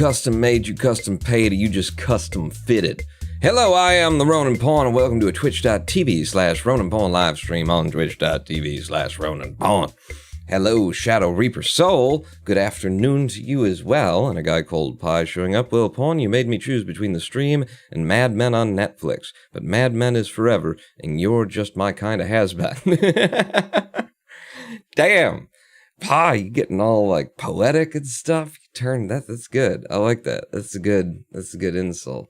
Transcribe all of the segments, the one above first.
custom made, you custom paid, or you just custom fitted? Hello, I am the Ronin Pawn, and welcome to a twitch.tv/Ronin Pawn live stream on twitch.tv/Ronin Pawn. Hello, Shadow Reaper Soul. Good afternoon to you as well. And a guy called Pie showing up. Well, Pawn, you made me choose between the stream and Mad Men on Netflix. But Mad Men is forever, and you're just my kind of has-been. Damn. Pie, you getting all like poetic and stuff. You turn that's good. I like that. That's a good insult.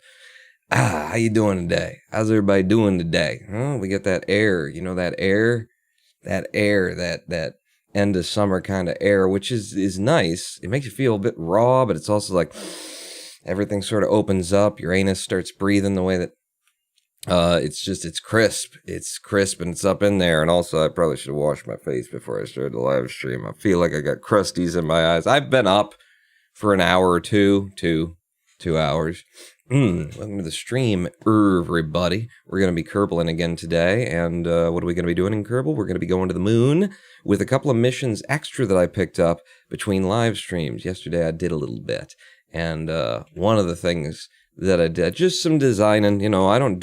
How you doing today? How's everybody doing today? Oh, we got that air. You know that air? That end of summer kind of air, which is nice. It makes you feel a bit raw, but it's also like everything sort of opens up. Your anus starts breathing the way that it's crisp. It's crisp and it's up in there. And also I probably should have washed my face before I started the live stream. I feel like I got crusties in my eyes. I've been up for an hour or two hours. Welcome to the stream, everybody. We're going to be Kerbling again today, and what are we going to be doing in Kerbal? We're going to be going to the moon with a couple of missions extra that I picked up between live streams. Yesterday I did a little bit, and one of the things that I did, just some designing. You know, I don't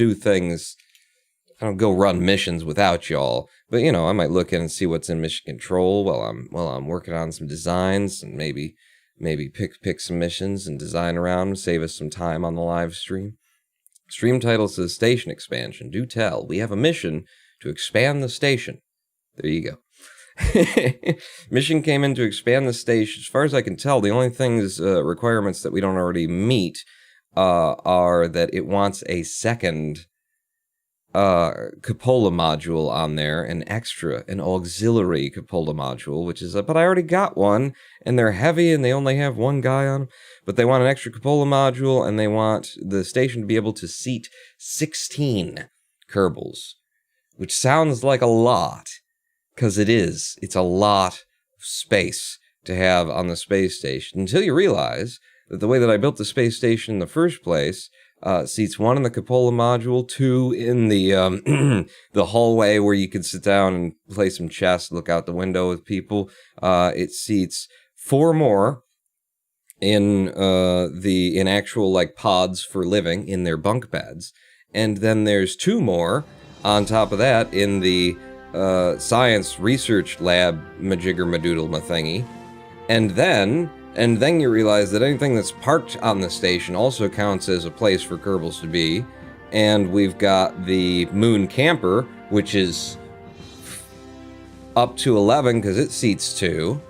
go run missions without y'all, but you know, I might look in and see what's in mission control while I'm working on some designs, and maybe pick some missions and design around, save us some time on the live stream. Stream title says Station Expansion. Do tell. We have a mission to expand the station. There you go. Mission came in to expand the station. As far as I can tell, the only things, requirements that we don't already meet are that it wants a second cupola module on there, an auxiliary cupola module, which is but I already got one, and they're heavy, and they only have one guy on them, but they want an extra cupola module, and they want the station to be able to seat 16 Kerbals, which sounds like a lot, because it's a lot of space to have on the space station, until you realize that the way that I built the space station in the first place, seats 1 in the cupola module, 2 in the the hallway where you can sit down and play some chess, look out the window with people. It seats 4 more in actual like pods for living in their bunk beds, and then there's 2 more on top of that in the science research lab majigger madoodle mathingy, and then you realize that anything that's parked on the station also counts as a place for Kerbals to be. And we've got the Moon Camper, which is up to 11 because it seats 2.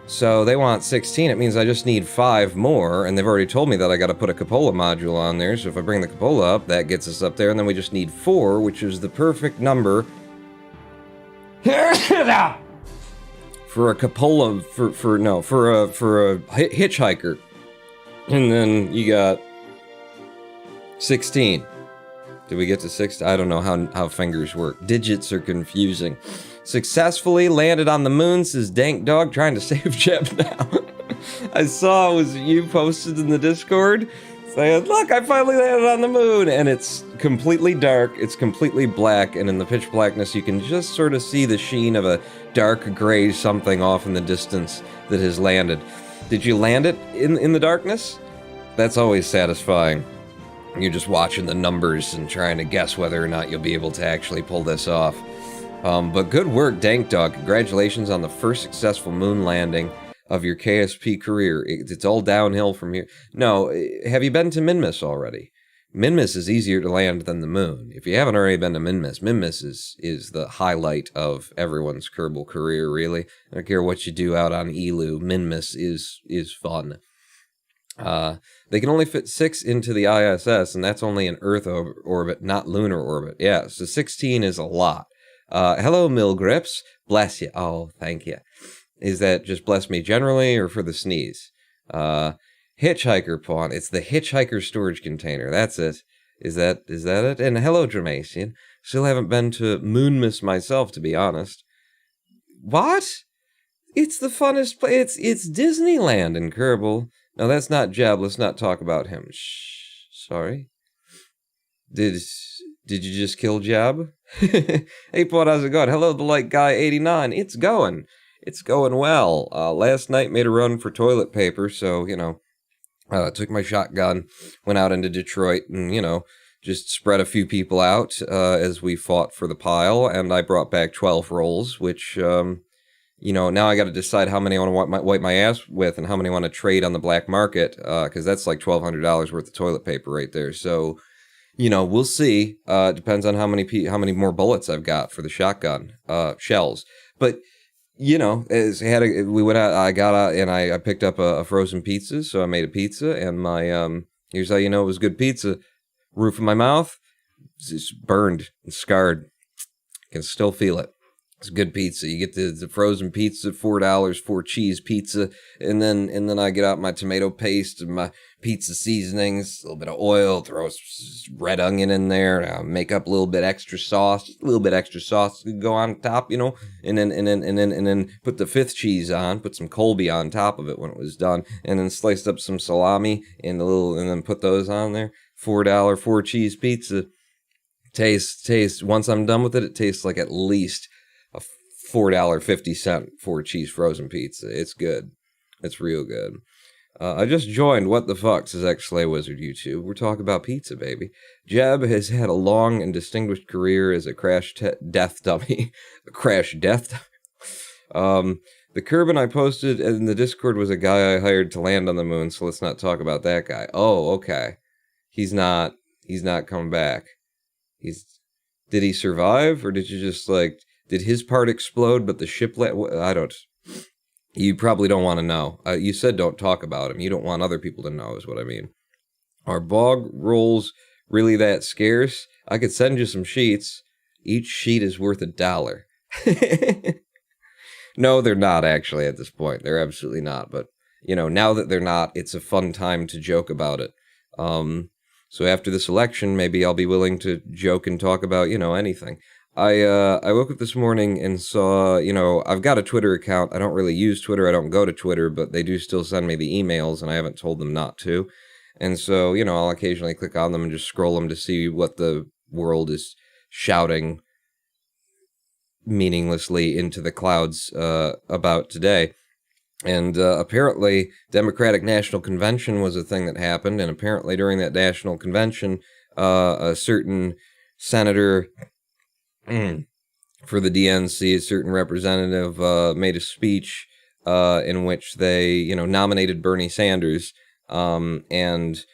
So they want 16. It means I just need 5 more. And they've already told me that I got to put a cupola module on there. So if I bring the cupola up, that gets us up there. And then we just need 4, which is the perfect number for a cupola, for a hitchhiker. And then you got 16. Did we get to 6? I don't know how fingers work. Digits are confusing. Successfully landed on the moon, says Dank Dog, trying to save Jeb now. I saw it was you posted in the Discord saying, look, I finally landed on the moon, and it's completely dark, it's completely black, and in the pitch blackness you can just sort of see the sheen of a dark gray something off in the distance that has landed. Did you land it in the darkness? That's always satisfying. You're just watching the numbers and trying to guess whether or not you'll be able to actually pull this off. But good work, Dank Dog. Congratulations on the first successful moon landing of your KSP career. It's all downhill from here. No, have you been to Minmus already? Minmus is easier to land than the moon. If you haven't already been to Minmus is the highlight of everyone's Kerbal career, really. I don't care what you do out on Elu, Minmus is fun. They can only fit 6 into the ISS, and that's only an Earth orbit, not lunar orbit. Yeah, so 16 is a lot. Hello, Milgrips. Bless you. Oh, thank you. Is that just bless me generally or for the sneeze? Hitchhiker Pawn. It's the Hitchhiker storage container. That's it. Is that it? And hello, Dramatian. Still haven't been to Moonmas myself, to be honest. What? It's the funnest place. It's Disneyland in Kerbal. No, that's not Jeb. Let's not talk about him. Shh. Sorry. Did you just kill Jeb? Hey, Paul, how's it going? Hello, the Light Guy 89. It's going well. Last night made a run for toilet paper, so, you know, Took my shotgun, went out into Detroit, and, just spread a few people out as we fought for the pile, and I brought back 12 rolls, which, now I got to decide how many I want to wipe my ass with and how many I want to trade on the black market, because that's like $1,200 worth of toilet paper right there. So, we'll see. Depends on how many more bullets I've got for the shotgun shells. But we went out. I got out and I picked up a frozen pizza. So I made a pizza, and my here's how you know it was good pizza. Roof of my mouth is burned and scarred. I can still feel it. It's good pizza. You get the frozen pizza, $4 for cheese pizza, and then I get out my tomato paste and my pizza seasonings, a little bit of oil, throw red onion in there, make up a little bit extra sauce, to go on top, and then put the fifth cheese on, put some Colby on top of it when it was done, and then sliced up some salami and then put those on there. $4 4 cheese pizza. Taste. Once I'm done with it, it tastes like at least a $4.50 for cheese frozen pizza. It's good. It's real good. I just joined What the Fucks is X-Slay Wizard YouTube. We're talking about pizza, baby. Jeb has had a long and distinguished career as a death dummy. A crash death dummy. The Kerbin I posted in the Discord was a guy I hired to land on the moon, so let's not talk about that guy. Oh, okay. He's not coming back. Did he survive, or did you just did his part explode, but the ship you probably don't want to know. You said don't talk about him. You don't want other people to know, is what I mean. Are bog rolls really that scarce? I could send you some sheets. Each sheet is worth $1. No, they're not actually at this point. They're absolutely not. But, now that they're not, it's a fun time to joke about it. So after this election, maybe I'll be willing to joke and talk about, anything. I woke up this morning and saw, I've got a Twitter account. I don't really use Twitter. I don't go to Twitter, but they do still send me the emails, and I haven't told them not to. And so, I'll occasionally click on them and just scroll them to see what the world is shouting meaninglessly into the clouds about today. And apparently, Democratic National Convention was a thing that happened, and apparently during that National Convention, a certain senator for the DNC, a certain representative, made a speech in which they, nominated Bernie Sanders, and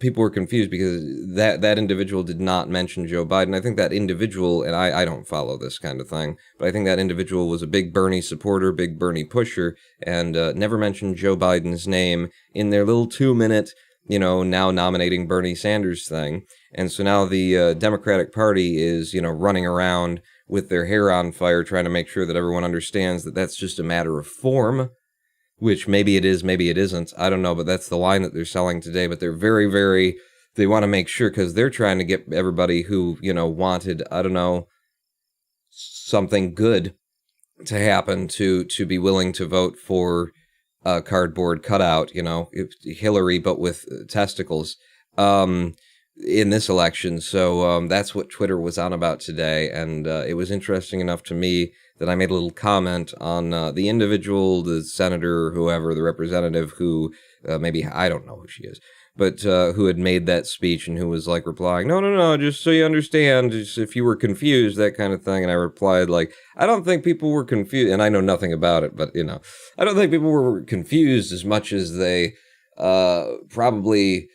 people were confused because that individual did not mention Joe Biden. I think that individual, and I don't follow this kind of thing, but I think that individual was a big Bernie supporter, big Bernie pusher, and never mentioned Joe Biden's name in their little 2-minute, now nominating Bernie Sanders thing. And so now the Democratic Party is, running around with their hair on fire, trying to make sure that everyone understands that that's just a matter of form. Which maybe it is, maybe it isn't. I don't know, but that's the line that they're selling today. But they're very, very, they want to make sure, because they're trying to get everybody who, wanted, I don't know, something good to happen to be willing to vote for a cardboard cutout, Hillary, but with testicles, in this election. So that's what Twitter was on about today. And it was interesting enough to me that I made a little comment on the individual, the senator, whoever, the representative who, maybe, I don't know who she is, but who had made that speech and who was replying, no, just so you understand, just if you were confused, that kind of thing. And I replied, I don't think people were confused, and I know nothing about it, but, I don't think people were confused as much as they probably,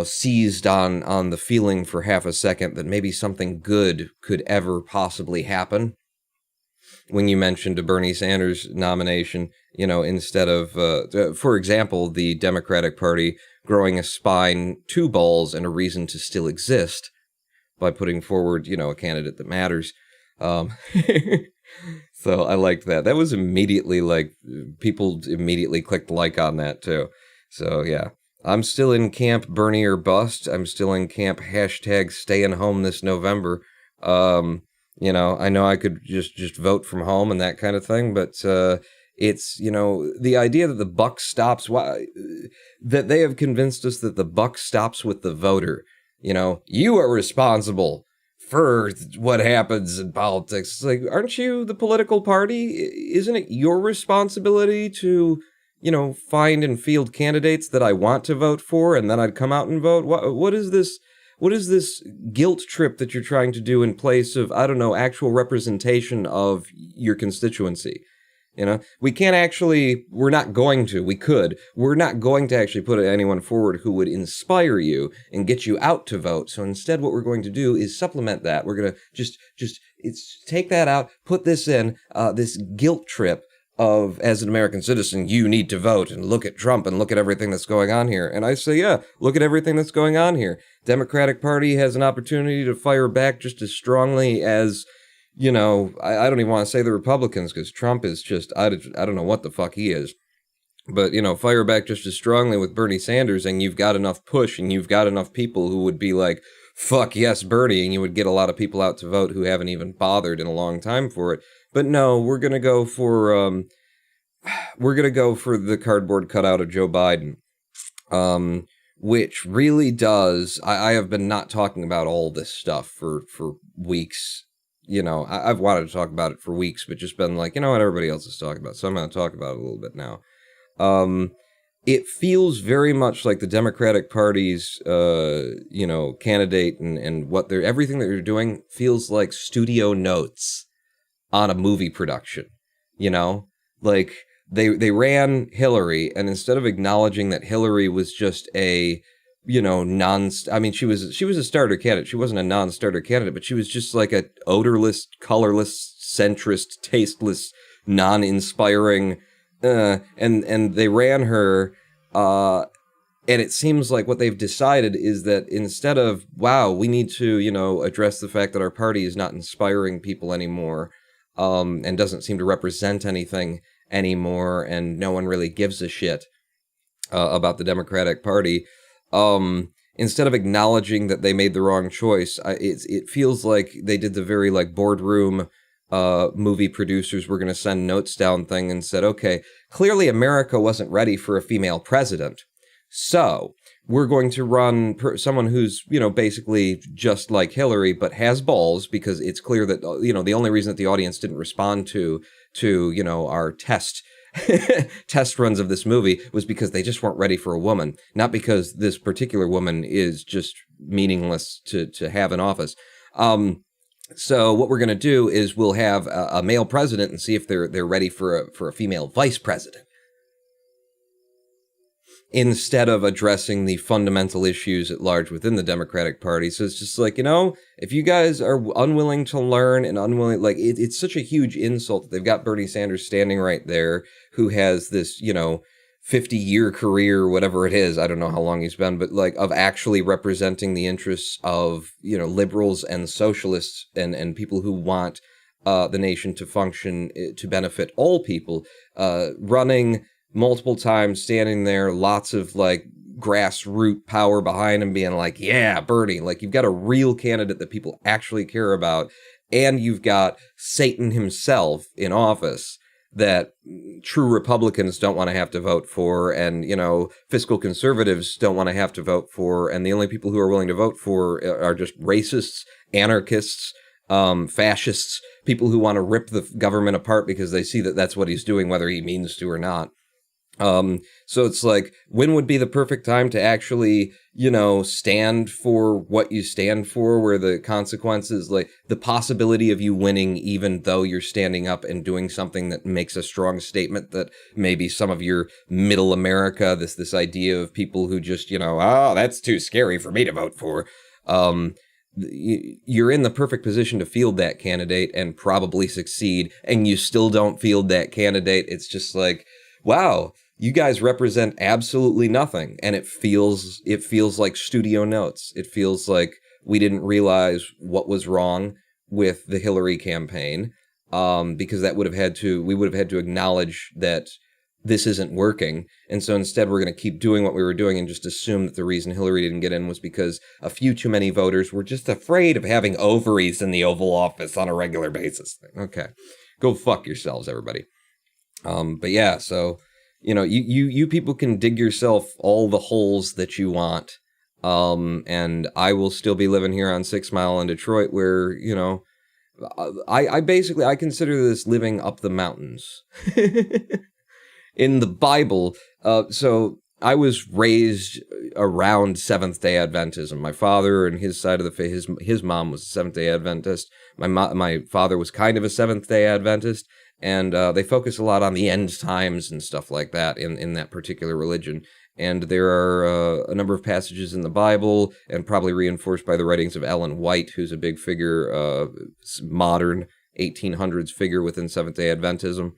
seized on the feeling for half a second that maybe something good could ever possibly happen. When you mentioned a Bernie Sanders nomination, instead of, for example, the Democratic Party growing a spine, 2 balls, and a reason to still exist by putting forward, a candidate that matters. So I liked that. That was immediately, people immediately clicked like on that, too. So, yeah. I'm still in camp Bernie or bust. I'm still in camp hashtag staying home this November. I know I could just vote from home and that kind of thing, but it's, the idea that the buck stops, that they have convinced us that the buck stops with the voter. You are responsible for what happens in politics. It's aren't you the political party? Isn't it your responsibility to, find and field candidates that I want to vote for, and then I'd come out and vote. What is this? What is this guilt trip that you're trying to do in place of, I don't know, actual representation of your constituency? We can't actually, we're not going to, we're not going to actually put anyone forward who would inspire you and get you out to vote. So instead, what we're going to do is supplement that. We're going to just take that out, put this in, this guilt trip of, as an American citizen, you need to vote, and look at Trump and look at everything that's going on here. And I say, yeah, look at everything that's going on here. Democratic Party has an opportunity to fire back just as strongly as, I don't even want to say the Republicans, because Trump is just, I don't know what the fuck he is. But, fire back just as strongly with Bernie Sanders, and you've got enough push, and you've got enough people who would be like, fuck yes, Bernie, and you would get a lot of people out to vote who haven't even bothered in a long time for it. But no, we're gonna go for the cardboard cutout of Joe Biden, which really does. I have been not talking about all this stuff for weeks. I've wanted to talk about it for weeks, but just been like, what everybody else is talking about, so I'm going to talk about it a little bit now. It feels very much like the Democratic Party's, candidate and what everything that they're doing feels like studio notes on a movie production. Like they ran Hillary, and instead of acknowledging that Hillary was just a, she was a starter candidate. She wasn't a non-starter candidate, but she was just like a odorless, colorless, centrist, tasteless, non-inspiring, and they ran her, and it seems like what they've decided is that instead of, wow, we need to, address the fact that our party is not inspiring people anymore, and doesn't seem to represent anything anymore, and no one really gives a shit about the Democratic Party. Instead of acknowledging that they made the wrong choice, it feels like they did the very like boardroom movie producers were going to send notes down thing and said, okay, clearly America wasn't ready for a female president, so we're going to run someone who's, basically just like Hillary, but has balls, because it's clear that, the only reason that the audience didn't respond to our test runs of this movie was because they just weren't ready for a woman, not because this particular woman is just meaningless to have in office. So what we're going to do is we'll have a male president and see if they're ready for a female vice president, instead of addressing the fundamental issues at large within the Democratic Party. So it's just like, if you guys are unwilling to learn and unwilling, like, it's such a huge insult that they've got Bernie Sanders standing right there, who has this, 50-year career, whatever it is. I don't know how long he's been, but like, of actually representing the interests of, liberals and socialists and people who want the nation to function to benefit all people, running multiple times, standing there, lots of like grassroots power behind him, being like, yeah, Bernie, like, you've got a real candidate that people actually care about, and you've got Satan himself in office that true Republicans don't want to have to vote for, and, fiscal conservatives don't want to have to vote for, and the only people who are willing to vote for are just racists, anarchists, fascists, people who want to rip the government apart because they see that that's what he's doing, whether he means to or not. So it's like, when would be the perfect time to actually, stand for what you stand for, where the consequences, like the possibility of you winning, even though you're standing up and doing something that makes a strong statement that maybe some of your middle America, this idea of people who just, that's too scary for me to vote for. You're in the perfect position to field that candidate and probably succeed, and you still don't field that candidate. It's just like, wow, you guys represent absolutely nothing, and it feels like studio notes. It feels like we didn't realize what was wrong with the Hillary campaign, because we would have had to acknowledge that this isn't working, and so instead we're going to keep doing what we were doing and just assume that the reason Hillary didn't get in was because a few too many voters were just afraid of having ovaries in the Oval Office on a regular basis. Okay, go fuck yourselves, everybody. But yeah, so, you people can dig yourself all the holes that you want. And I will still be living here on 6 Mile in Detroit, where, I consider this living up the mountains. in the Bible. So I was raised around Seventh-day Adventism. My father and his side of the faith, his mom was a Seventh-day Adventist. My father was kind of a Seventh-day Adventist, and they focus a lot on the end times and stuff like that in that particular religion. And there are a number of passages in the Bible, and probably reinforced by the writings of Ellen White, who's a big figure, modern 1800s figure within Seventh-day Adventism.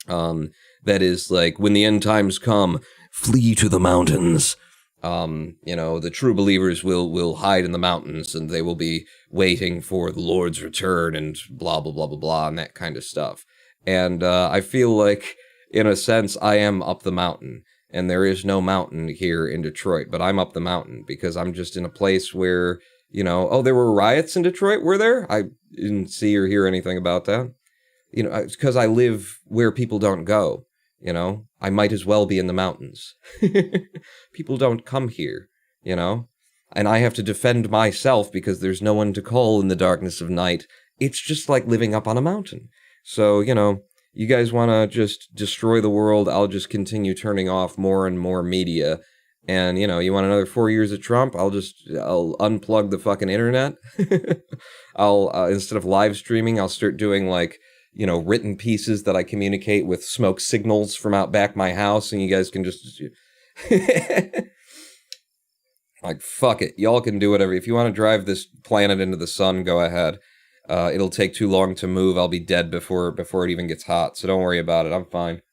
That is like, when the end times come, flee to the mountains. The true believers will hide in the mountains, and they will be waiting for the Lord's return, and blah, blah, blah, blah, blah, and that kind of stuff. And I feel like, in a sense, I am up the mountain. And there is no mountain here in Detroit, but I'm up the mountain because I'm just in a place where, there were riots in Detroit, were there? I didn't see or hear anything about that. It's because I live where people don't go, I might as well be in the mountains. People don't come here, and I have to defend myself because there's no one to call in the darkness of night. It's just like living up on a mountain. So, you guys want to just destroy the world, I'll just continue turning off more and more media. And, you want another 4 years of Trump, I'll unplug the fucking internet. Instead of live streaming, I'll start doing written pieces that I communicate with smoke signals from out back my house, and you guys can just... fuck it. Y'all can do whatever. If you want to drive this planet into the sun, go ahead. It'll take too long to move. I'll be dead before it even gets hot, so don't worry about it. I'm fine.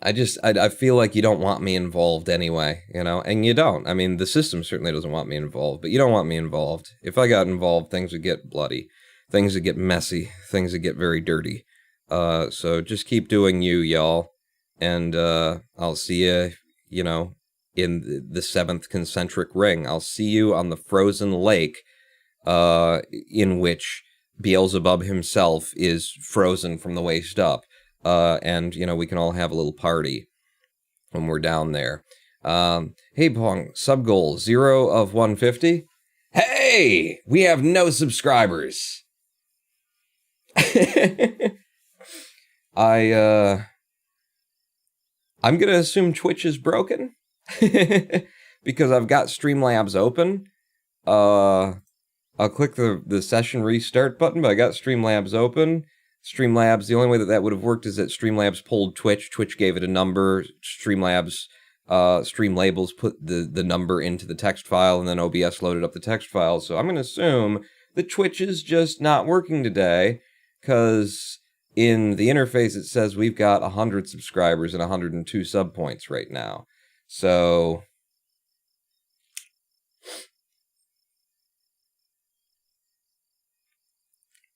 I feel like you don't want me involved anyway, and you don't. I mean, the system certainly doesn't want me involved, but you don't want me involved. If I got involved, things would get bloody, things would get messy, things would get very dirty. So just keep doing you, y'all, and I'll see you, in the seventh concentric ring. I'll see you on the frozen lake, in which Beelzebub himself is frozen from the waist up. And, we can all have a little party when we're down there. Hey, Pong, sub goal, 0 of 150. Hey, we have no subscribers. I'm going to assume Twitch is broken. Because I've got Streamlabs open. I'll click the session restart button, but I got Streamlabs open. Streamlabs, the only way that would have worked is that Streamlabs polled Twitch. Twitch gave it a number. Streamlabs, Streamlabels put the number into the text file, and then OBS loaded up the text file. So I'm going to assume that Twitch is just not working today, because in the interface it says we've got 100 subscribers and 102 sub points right now. So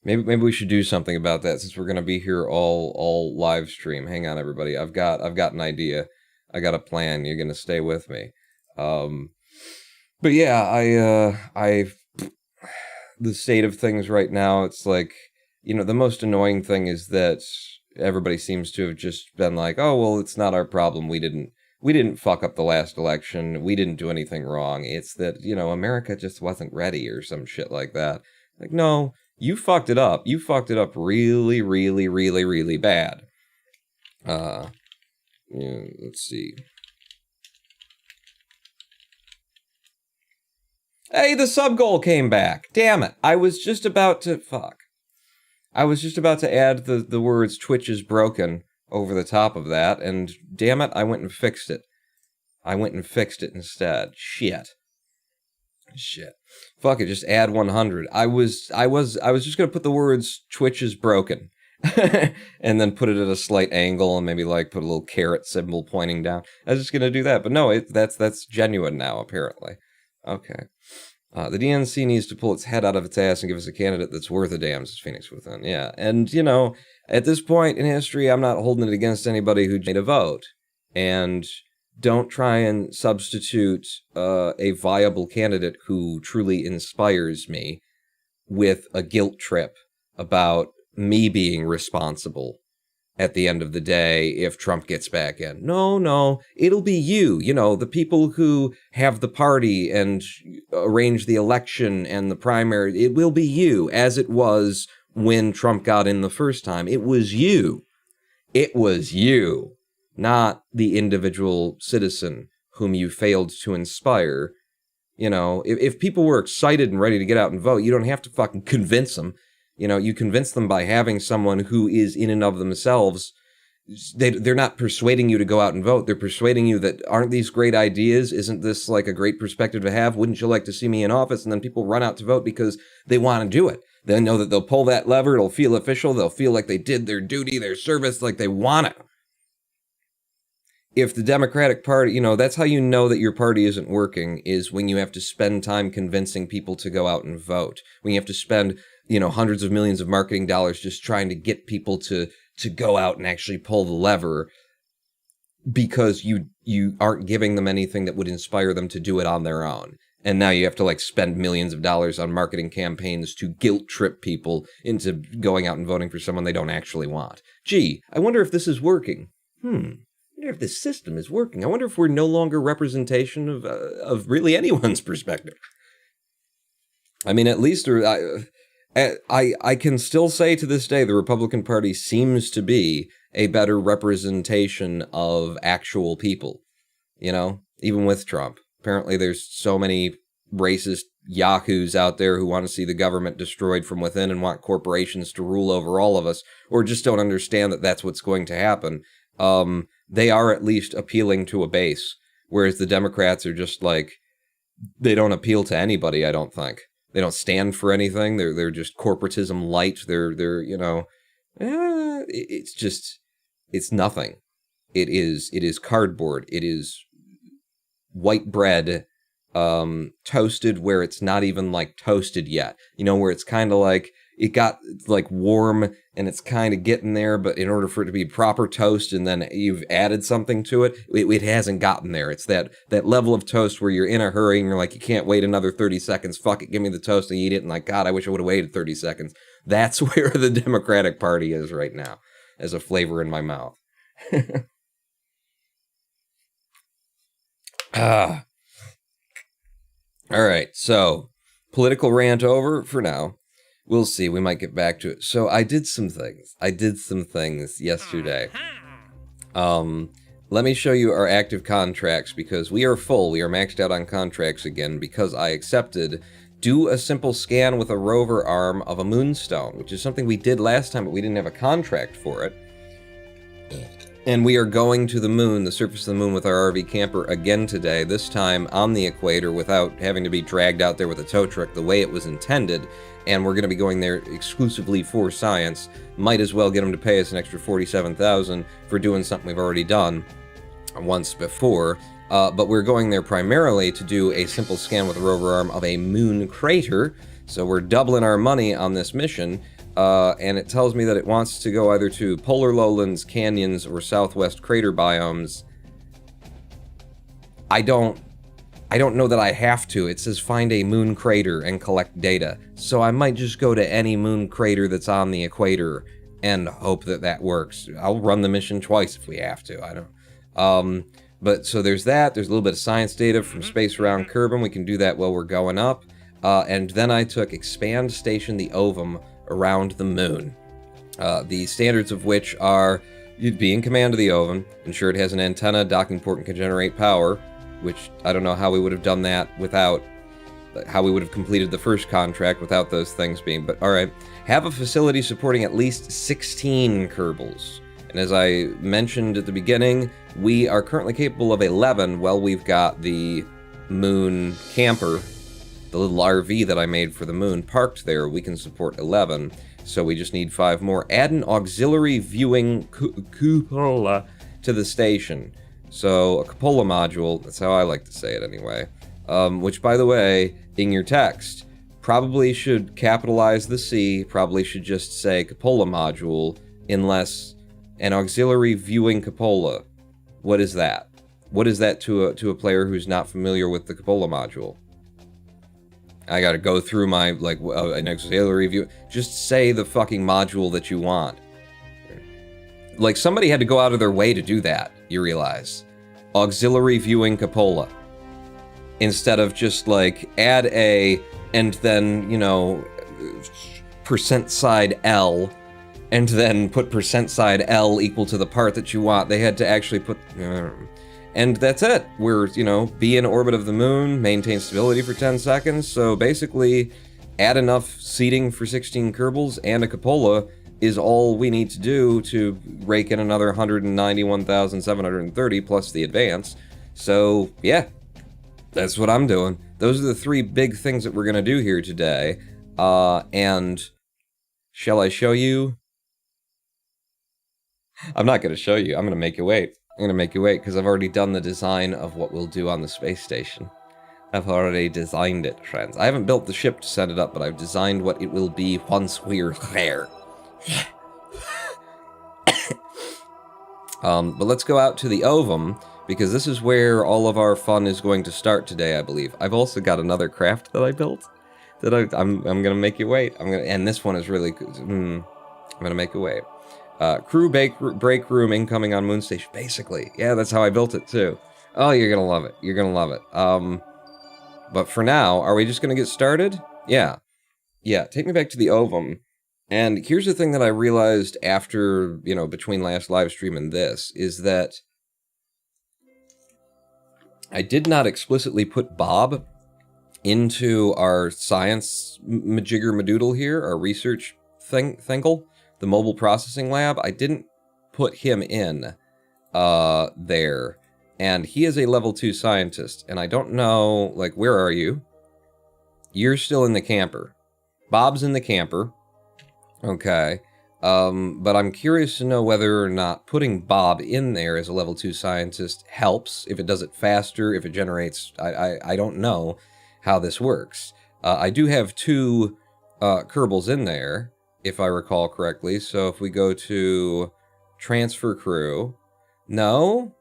maybe we should do something about that, since we're gonna be here all live stream. Hang on, everybody. I've got an idea. I got a plan. You're gonna stay with me. But yeah, the state of things right now, it's like, the most annoying thing is that everybody seems to have just been like, oh well, it's not our problem. We didn't fuck up the last election. We didn't do anything wrong. It's that, America just wasn't ready or some shit like that. Like, no, you fucked it up. You fucked it up really, really, really, really bad. Let's see. Hey, the sub goal came back. Damn it. I was just about to add the words Twitch is broken over the top of that, and damn it, I went and fixed it. Instead. Shit. Fuck it, just add 100. I was just gonna put the words Twitch is broken, and then put it at a slight angle, and maybe put a little carrot symbol pointing down. I was just gonna do that, but no, that's genuine now, apparently. Okay. The DNC needs to pull its head out of its ass and give us a candidate that's worth a damn, says Phoenix Within. Yeah, and, at this point in history, I'm not holding it against anybody who made a vote. And don't try and substitute a viable candidate who truly inspires me with a guilt trip about me being responsible at the end of the day if Trump gets back in. No, it'll be you, the people who have the party and arrange the election and the primary. It will be you, as it was when Trump got in the first time. It was you. It was you, not the individual citizen whom you failed to inspire. You know, if people were excited and ready to get out and vote, you don't have to fucking convince them. You know, you convince them by having someone who is in and of themselves. They're not persuading you to go out and vote. They're persuading you that, aren't these great ideas? Isn't this like a great perspective to have? Wouldn't you like to see me in office? And then people run out to vote because they want to do it. They know that they'll pull that lever. It'll feel official. They'll feel like they did their duty, their service, like they want it. If the Democratic Party, you know, that's how you know that your party isn't working, is when you have to spend time convincing people to go out and vote. When you have to spend, you know, hundreds of millions of marketing dollars just trying to get people to go out and actually pull the lever, because you aren't giving them anything that would inspire them to do it on their own. And now you have to like spend millions of dollars on marketing campaigns to guilt trip people into going out and voting for someone they don't actually want. Gee, I wonder if this is working. I wonder if this system is working. I wonder if we're no longer representation of really anyone's perspective. I mean, at least I can still say to this day the Republican Party seems to be a better representation of actual people, you know, even with Trump. Apparently there's so many racist yahoos out there who want to see the government destroyed from within and want corporations to rule over all of us, or just don't understand that that's what's going to happen. They are at least appealing to a base, whereas the Democrats are just like, they don't appeal to anybody, I don't think. They don't stand for anything. They're just corporatism light. They're you know, it's nothing. It is cardboard. It is white bread, toasted where it's not even like toasted yet. You know, where it's kind of like, it got like warm and it's kind of getting there, but in order for it to be proper toast and then you've added something to it, it hasn't gotten there. It's that level of toast where you're in a hurry and you're like, you can't wait another 30 seconds. Fuck it, give me the toast and eat it. And like, God, I wish I would have waited 30 seconds. That's where the Democratic Party is right now, as a flavor in my mouth. All right, so political rant over for now. We'll see. We might get back to it. So I did some things yesterday. Let me show you our active contracts, because we are full. We are maxed out on contracts again because I accepted do a simple scan with a rover arm of a moonstone, which is something we did last time, but we didn't have a contract for it. And we are going to the moon, the surface of the moon, with our RV camper again today, this time on the equator without having to be dragged out there with a tow truck the way it was intended. And we're going to be going there exclusively for science. Might as well get them to pay us an extra $47,000 for doing something we've already done once before. But we're going there primarily to do a simple scan with a rover arm of a moon crater. So we're doubling our money on this mission. And it tells me that it wants to go either to polar lowlands, canyons, or southwest crater biomes. I don't know that I have to. It says find a moon crater and collect data. So I might just go to any moon crater that's on the equator and hope that that works. I'll run the mission twice if we have to. I don't. But so there's that. There's a little bit of science data from space around Kerbin. We can do that while we're going up. And then I took expand station the ovum around the moon. The standards of which are, you'd be in command of the ovum, ensure it has an antenna, docking port, and can generate power, which I don't know how we would have done that without, how we would have completed the first contract without those things being, but alright. Have a facility supporting at least 16 Kerbals. And as I mentioned at the beginning, we are currently capable of 11. Well, we've got the moon camper, the little RV that I made for the moon, parked there. We can support 11, so we just need 5 more. Add an auxiliary viewing cupola to the station. So a cupola module, that's how I like to say it anyway, which, by the way, in your text, probably should capitalize the C, probably should just say cupola module, unless an auxiliary viewing cupola. What is that? What is that to a player who's not familiar with the cupola module? I gotta go through my, like, an auxiliary view. Just say the fucking module that you want. Like, somebody had to go out of their way to do that, you realize. Auxiliary viewing cupola. Instead of just, like, add a, and then, you know, percent side L, and then put percent side L equal to the part that you want. They had to actually put... and that's it. We're, you know, be in orbit of the moon, maintain stability for 10 seconds, so basically add enough seating for 16 Kerbals and a cupola is all we need to do to rake in another 191,730 plus the advance. So, yeah, that's what I'm doing. Those are the 3 big things that we're going to do here today. And shall I show you? I'm not going to show you. I'm going to make you wait. I'm going to make you wait because I've already done the design of what we'll do on the space station. I've already designed it, friends. I haven't built the ship to set it up, but I've designed what it will be once we're there. But let's go out to the ovum, because this is where all of our fun is going to start today, I believe. I've also got another craft that I built that I'm gonna make you wait. And this one is really good. I'm gonna make you wait. Crew break room incoming on moon station. Basically, yeah, that's how I built it too. Oh, you're gonna love it. You're gonna love it. But for now, are we just gonna get started? Yeah. Take me back to the ovum. And here's the thing that I realized after, you know, between last live stream and this, is that I did not explicitly put Bob into our science majigger madoodle here, our research thinkle, the mobile processing lab. I didn't put him in there. And he is a level 2 scientist. And I don't know, like, where are you? You're still in the camper. Bob's in the camper. Okay, but I'm curious to know whether or not putting Bob in there as a level 2 scientist helps, if it does it faster, if it generates... I don't know how this works. I do have 2 Kerbals in there, if I recall correctly, so if we go to transfer crew... No,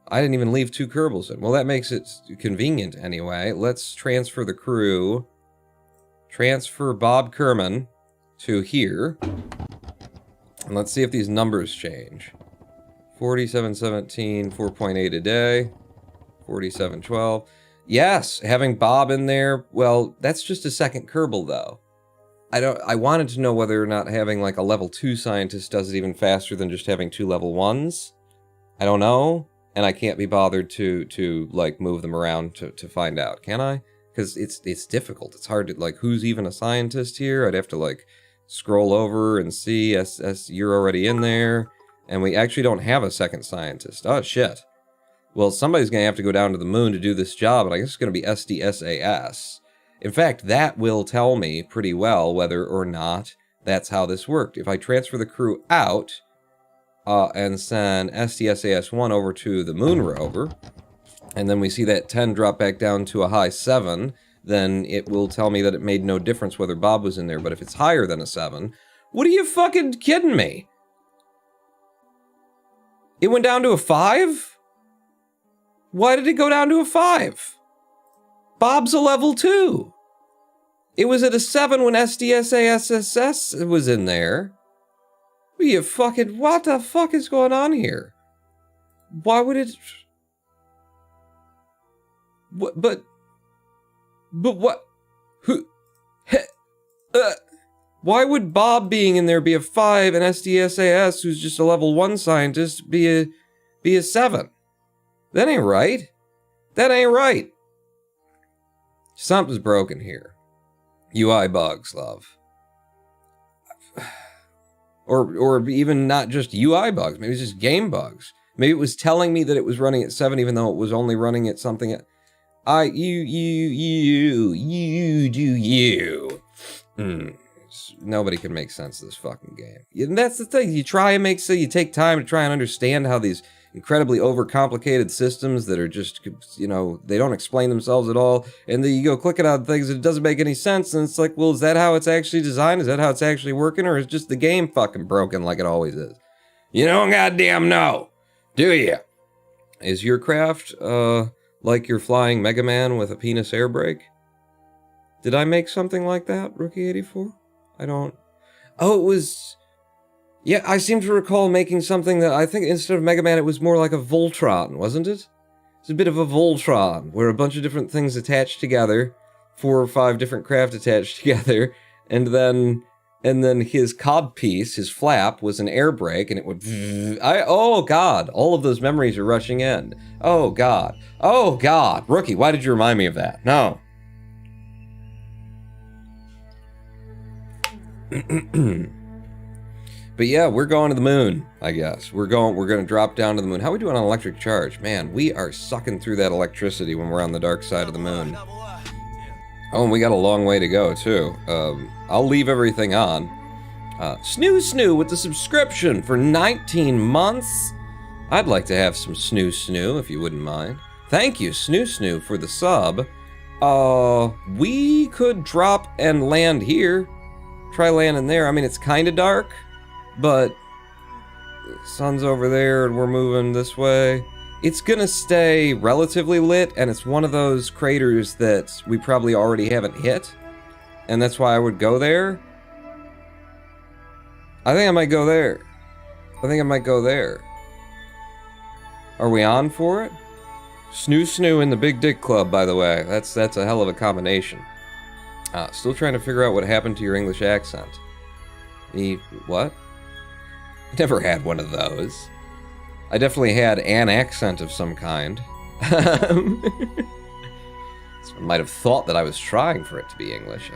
I didn't even leave 2 Kerbals in. Well, that makes it convenient anyway. Let's transfer the crew. Transfer Bob Kerman to here, and let's see if these numbers change. 4717, 4.8 a day, 4712. Yes, having Bob in there, well, that's just a second Kerbal though. I wanted to know whether or not having like a level 2 scientist does it even faster than just having 2 level 1s. I don't know, and I can't be bothered to like move them around to find out, can I? Because it's difficult. It's hard to, like, who's even a scientist here? I'd have to like scroll over and see, you're already in there, and we actually don't have a second scientist. Oh, shit. Well, somebody's going to have to go down to the moon to do this job, and I guess it's going to be SDSAS. In fact, that will tell me pretty well whether or not that's how this worked. If I transfer the crew out, and send SDSAS-1 over to the moon rover, and then we see that 10 drop back down to a high 7, then it will tell me that it made no difference whether Bob was in there. But if it's higher than a 7, what are you fucking kidding me? It went down to a 5? Why did it go down to a 5? Bob's a level 2. It was at a 7 when SDSASSS was in there. What the fuck is going on here? Why would it... What, but what? Who? Why would Bob being in there be a 5 and SDSAS, who's just a level 1 scientist, be a 7? That ain't right. That ain't right. Something's broken here. UI bugs, love. Or even not just UI bugs. Maybe it's just game bugs. Maybe it was telling me that it was running at 7, even though it was only running at something at... Nobody can make sense of this fucking game. And that's the thing. You try and make so you take time to try and understand how these incredibly overcomplicated systems that are just, you know, they don't explain themselves at all. And then you go clicking on things and it doesn't make any sense. And it's like, well, is that how it's actually designed? Is that how it's actually working? Or is just the game fucking broken like it always is? You don't goddamn know, do you? Is your craft, like you're flying Mega Man with a penis air brake? Did I make something like that, Rookie84? I don't... Oh, it was... Yeah, I seem to recall making something that I think instead of Mega Man, it was more like a Voltron, wasn't it? It's a bit of a Voltron, where a bunch of different things attached together, 4 or 5 different craft attached together, and then And then his codpiece, his flap, was an air brake, and it would... oh, God. All of those memories are rushing in. Oh, God. Oh, God. Rookie, why did you remind me of that? No. But yeah, we're going to the moon, I guess. We're going to drop down to the moon. How are we doing on electric charge? Man, we are sucking through that electricity when we're on the dark side of the moon. Oh, and we got a long way to go, too. I'll leave everything on. Snoo with the subscription for 19 months. I'd like to have some snoo, if you wouldn't mind. Thank you, snoo, for the sub. We could drop and land here. Try landing there. I mean, it's kind of dark, but the sun's over there and we're moving this way. It's gonna stay relatively lit, and it's one of those craters that we probably already haven't hit, and that's why I would go there. I think I might go there. Are we on for it? Snoo in the Big Dick Club, by the way. That's a hell of a combination. Still trying to figure out what happened to your English accent. What? Never had one of those. I definitely had an accent of some kind. Someone might have thought that I was trying for it to be English.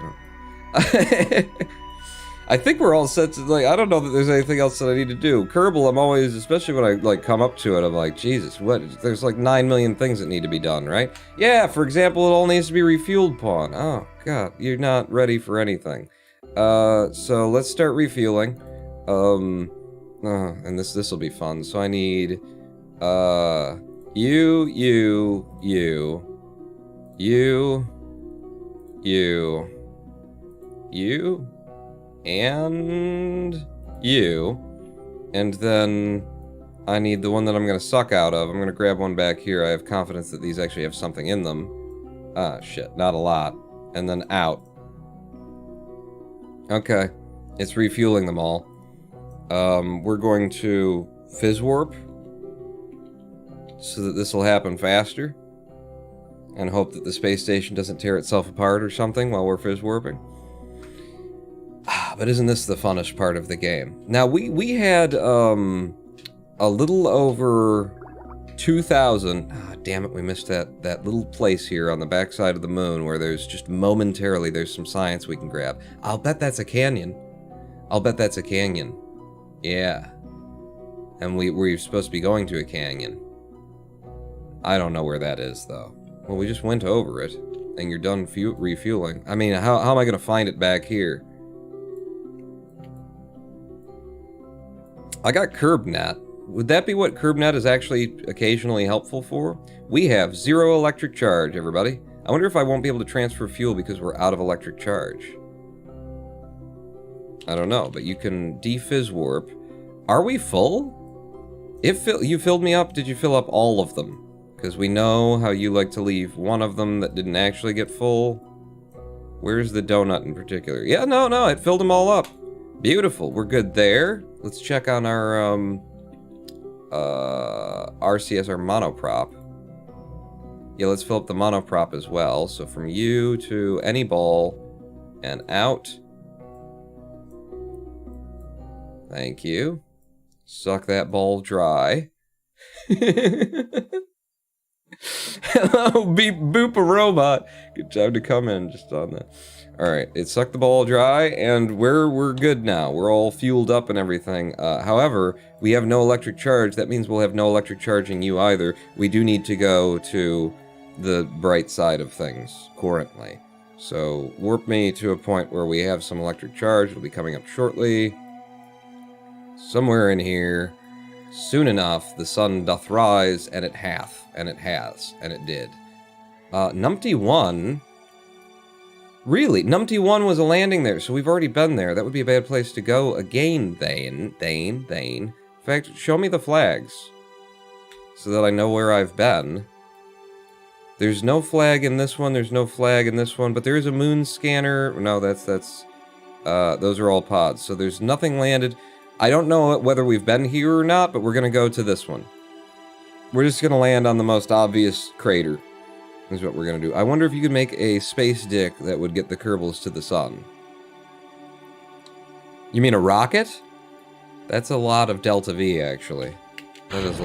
I think we're all set to, like, I don't know that there's anything else that I need to do. Kerbal, I'm always, especially when I, like, come up to it, I'm like, Jesus, what? There's, like, 9 million things that need to be done, right? Yeah, for example, it all needs to be refueled, Pawn. Oh, God, you're not ready for anything. So let's start refueling. And this will be fun. So I need, you, and you, and then I need the one that I'm gonna suck out of. I'm gonna grab one back here. I have confidence that these actually have something in them. Ah, shit, not a lot. And then out. Okay, it's refueling them all. We're going to fizz warp so that this will happen faster, and hope that the space station doesn't tear itself apart or something while we're fizz warping. But isn't this the funnest part of the game? Now, we had, a little over 2,000... Ah, damn it, we missed that little place here on the backside of the moon where there's just momentarily, there's some science we can grab. I'll bet that's a canyon. Yeah. And we're supposed to be going to a canyon. I don't know where that is, though. Well, we just went over it, and you're done refueling. I mean, how am I going to find it back here? I got CurbNet. Would that be what CurbNet is actually occasionally helpful for? We have 0 electric charge, everybody. I wonder if I won't be able to transfer fuel because we're out of electric charge. I don't know, but you can defizz warp. Are we full? You filled me up. Did you fill up all of them? Because we know how you like to leave one of them that didn't actually get full. Where's the donut in particular? Yeah, no, it filled them all up. Beautiful. We're good there. Let's check on our RCS, our monoprop. Yeah, let's fill up the monoprop as well. So from you to any ball and out. Thank you. Suck that ball dry. Hello, beep boop a robot. Good time to come in just on that. Alright, it sucked the ball dry, and we're good now. We're all fueled up and everything. However, we have no electric charge. That means we'll have no electric charging you either. We do need to go to the bright side of things currently. So, warp me to a point where we have some electric charge. It'll be coming up shortly. Somewhere in here. Soon enough, the sun doth rise, and it hath, and it has, and it did. Numpty 1... Really? Numpty 1 was a landing there, so we've already been there. That would be a bad place to go again, Thane. In fact, show me the flags, so that I know where I've been. There's no flag in this one, there's no flag in this one, but there is a moon scanner. No, that's those are all pods, so there's nothing landed. I don't know whether we've been here or not, but we're gonna go to this one. We're just gonna land on the most obvious crater, is what we're gonna do. I wonder if you could make a space dick that would get the Kerbals to the sun. You mean a rocket? That's a lot of Delta V, actually. That is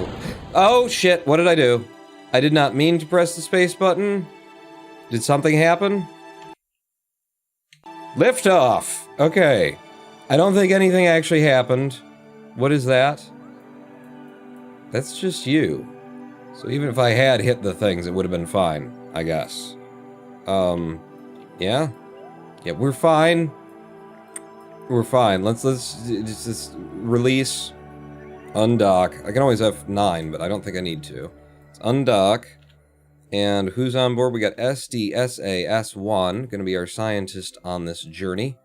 oh, shit, what did I do? I did not mean to press the space button. Did something happen? Liftoff! Okay. I don't think anything actually happened. What is that? That's just you. So even if I had hit the things, it would have been fine, I guess. Yeah? Yeah, we're fine. We're fine. Let's just release, undock. I can always F9, but I don't think I need to. Let's undock. And who's on board? We got SDSAS1, gonna be our scientist on this journey.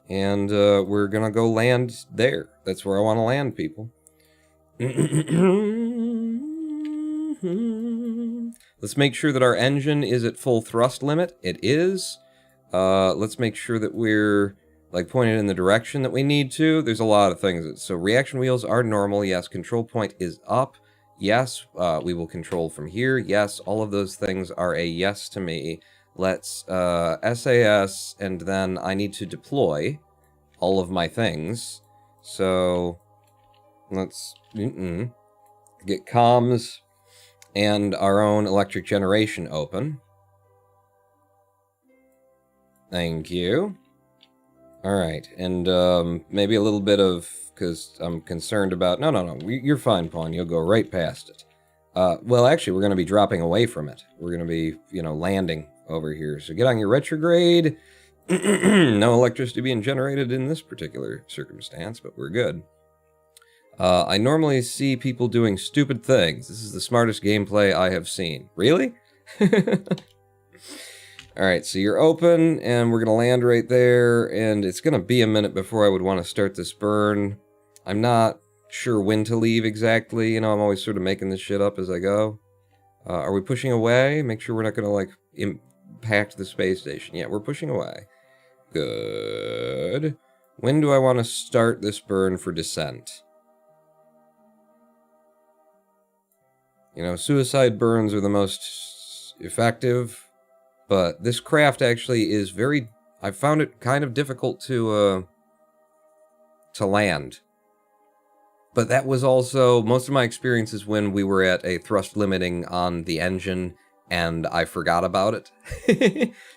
And we're gonna go land there. That's where I want to land, people. Let's make sure that our engine is at full thrust limit. It is. Let's make sure that we're like pointed in the direction that we need to. There's a lot of things. So reaction wheels are normal. Yes. Control point is up. Yes. We will control from here. Yes. All of those things are a yes to me. Let's SAS, and then I need to deploy all of my things. So let's get comms and our own electric generation open. Thank you. Alright, and maybe a little bit of, because I'm concerned about... No, you're fine, Pawn. You'll go right past it. Well, actually, we're going to be dropping away from it. We're going to be, you know, landing over here. So get on your retrograde. No electricity being generated in this particular circumstance, but we're good. I normally see people doing stupid things. This is the smartest gameplay I have seen. Really? Alright, so you're open, and we're going to land right there, and it's going to be a minute before I would want to start this burn. I'm not sure when to leave exactly. You know, I'm always sort of making this shit up as I go. Are we pushing away? Make sure we're not going to, like, impact the space station. Yeah, we're pushing away. Good. When do I want to start this burn for descent? You know, suicide burns are the most effective, but this craft actually is very... I found it kind of difficult to land. But that was also... Most of my experiences when we were at a thrust limiting on the engine, and I forgot about it.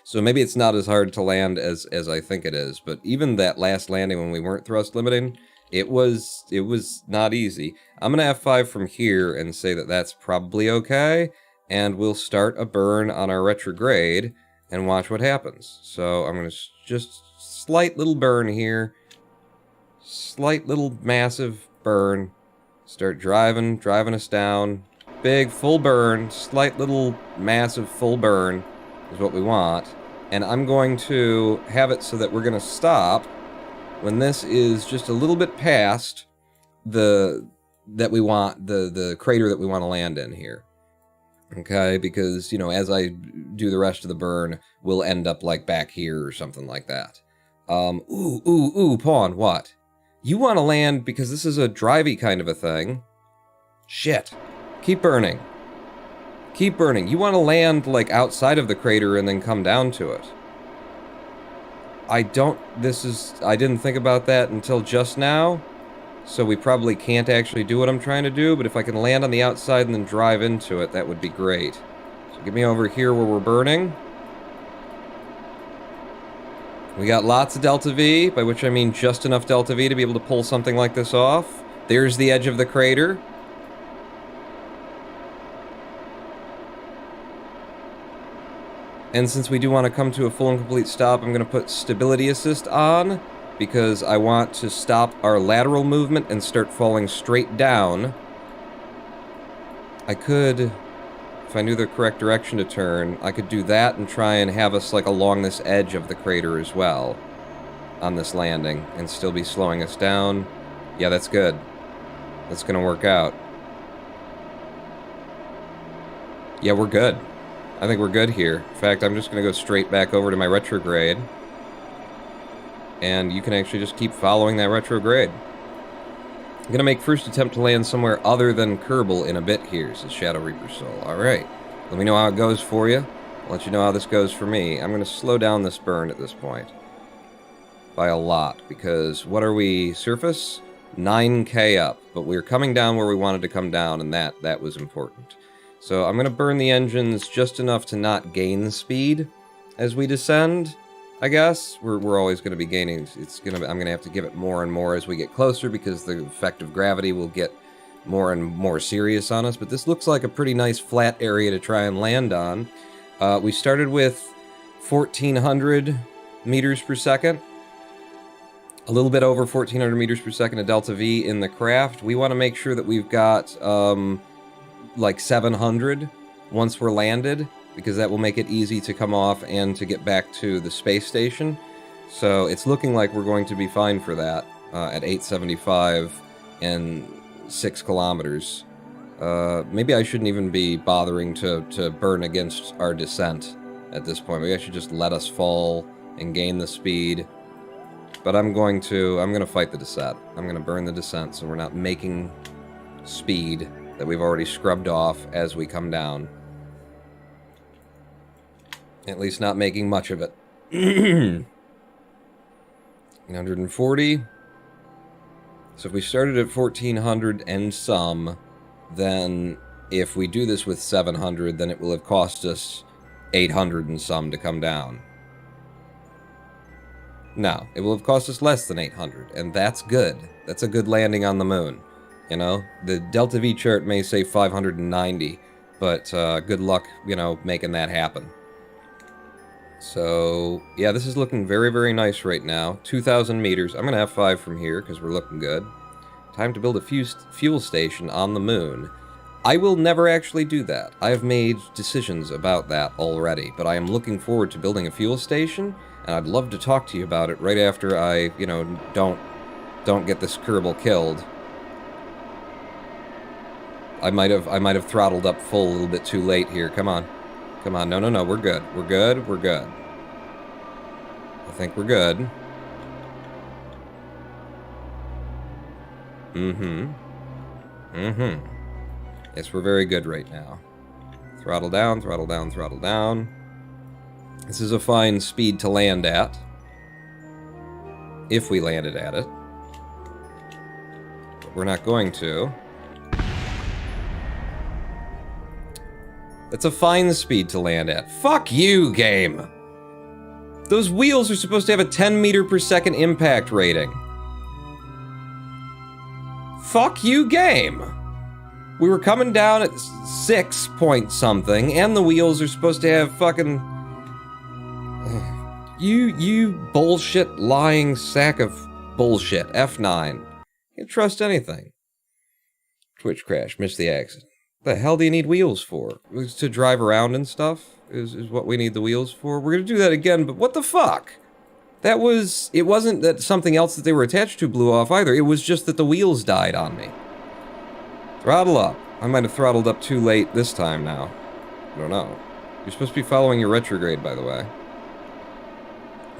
So maybe it's not as hard to land as I think it is. But even that last landing when we weren't thrust limiting, it was not easy. I'm going to F5 from here and say that that's probably okay. And we'll start a burn on our retrograde and watch what happens. So I'm going to just slight little burn here. Slight little massive burn. Start driving us down. Big full burn, slight little massive full burn is what we want. And I'm going to have it so that we're going to stop when this is just a little bit past the crater that we want to land in here. Okay, because, you know, as I do the rest of the burn, we'll end up, like, back here or something like that. Pawn, what? You want to land because this is a drivey kind of a thing. Shit. Keep burning. Keep burning. You want to land, like, outside of the crater and then come down to it. I didn't think about that until just now. So we probably can't actually do what I'm trying to do, but if I can land on the outside and then drive into it, that would be great. So get me over here where we're burning. We got lots of Delta V, by which I mean just enough Delta V to be able to pull something like this off. There's the edge of the crater. And since we do want to come to a full and complete stop, I'm going to put stability assist on, because I want to stop our lateral movement and start falling straight down. I could, if I knew the correct direction to turn, I could do that and try and have us, like, along this edge of the crater as well on this landing and still be slowing us down. Yeah, that's good. That's going to work out. Yeah, we're good. I think we're good here. In fact, I'm just going to go straight back over to my retrograde. And you can actually just keep following that retrograde. I'm going to make first attempt to land somewhere other than Kerbal in a bit here, says Shadow Reaper Soul. Alright. Let me know how it goes for you. I'll let you know how this goes for me. I'm going to slow down this burn at this point. by a lot, because what are we, surface? 9K up, but we're coming down where we wanted to come down, and that was important. So I'm going to burn the engines just enough to not gain speed as we descend, I guess. We're always going to be gaining. I'm going to have to give it more and more as we get closer, because the effect of gravity will get more and more serious on us. But this looks like a pretty nice flat area to try and land on. We started with 1,400 meters per second. A little bit over 1,400 meters per second of delta V in the craft. We want to make sure that we've got like 700 once we're landed, because that will make it easy to come off and to get back to the space station. So it's looking like we're going to be fine for that at 875 and 6 kilometers. Maybe I shouldn't even be bothering to burn against our descent at this point. Maybe I should just let us fall and gain the speed. But I'm going to fight the descent. I'm going to burn the descent so we're not making speed that we've already scrubbed off as we come down. At least not making much of it. 140. So if we started at 1,400 and some, then if we do this with 700, then it will have cost us 800 and some to come down. No, it will have cost us less than 800, and that's good. That's a good landing on the moon. You know, the Delta V chart may say 590, but good luck, you know, making that happen. So, yeah, this is looking very, very nice right now. 2,000 meters. I'm going to have 5 from here, because we're looking good. Time to build a fuel station on the moon. I will never actually do that. I have made decisions about that already, but I am looking forward to building a fuel station, and I'd love to talk to you about it right after I, you know, don't get this Kerbal killed. I might have throttled up full a little bit too late here. Come on. Come on. No, we're good. We're good. We're good. I think we're good. Yes, we're very good right now. Throttle down, throttle down, throttle down. This is a fine speed to land at. If we landed at it. But we're not going to. That's a fine speed to land at. Fuck you, game! Those wheels are supposed to have a 10 meter per second impact rating. Fuck you, game! We were coming down at 6 point something, and the wheels are supposed to have fucking... You bullshit lying sack of bullshit. F9. Can't trust anything. Twitch crash, missed the exit. The hell do you need wheels for? To drive around and stuff? Is what we need the wheels for? We're gonna do that again, but what the fuck? That was... It wasn't that something else that they were attached to blew off either. It was just that the wheels died on me. Throttle up. I might have throttled up too late this time now. I don't know. You're supposed to be following your retrograde, by the way.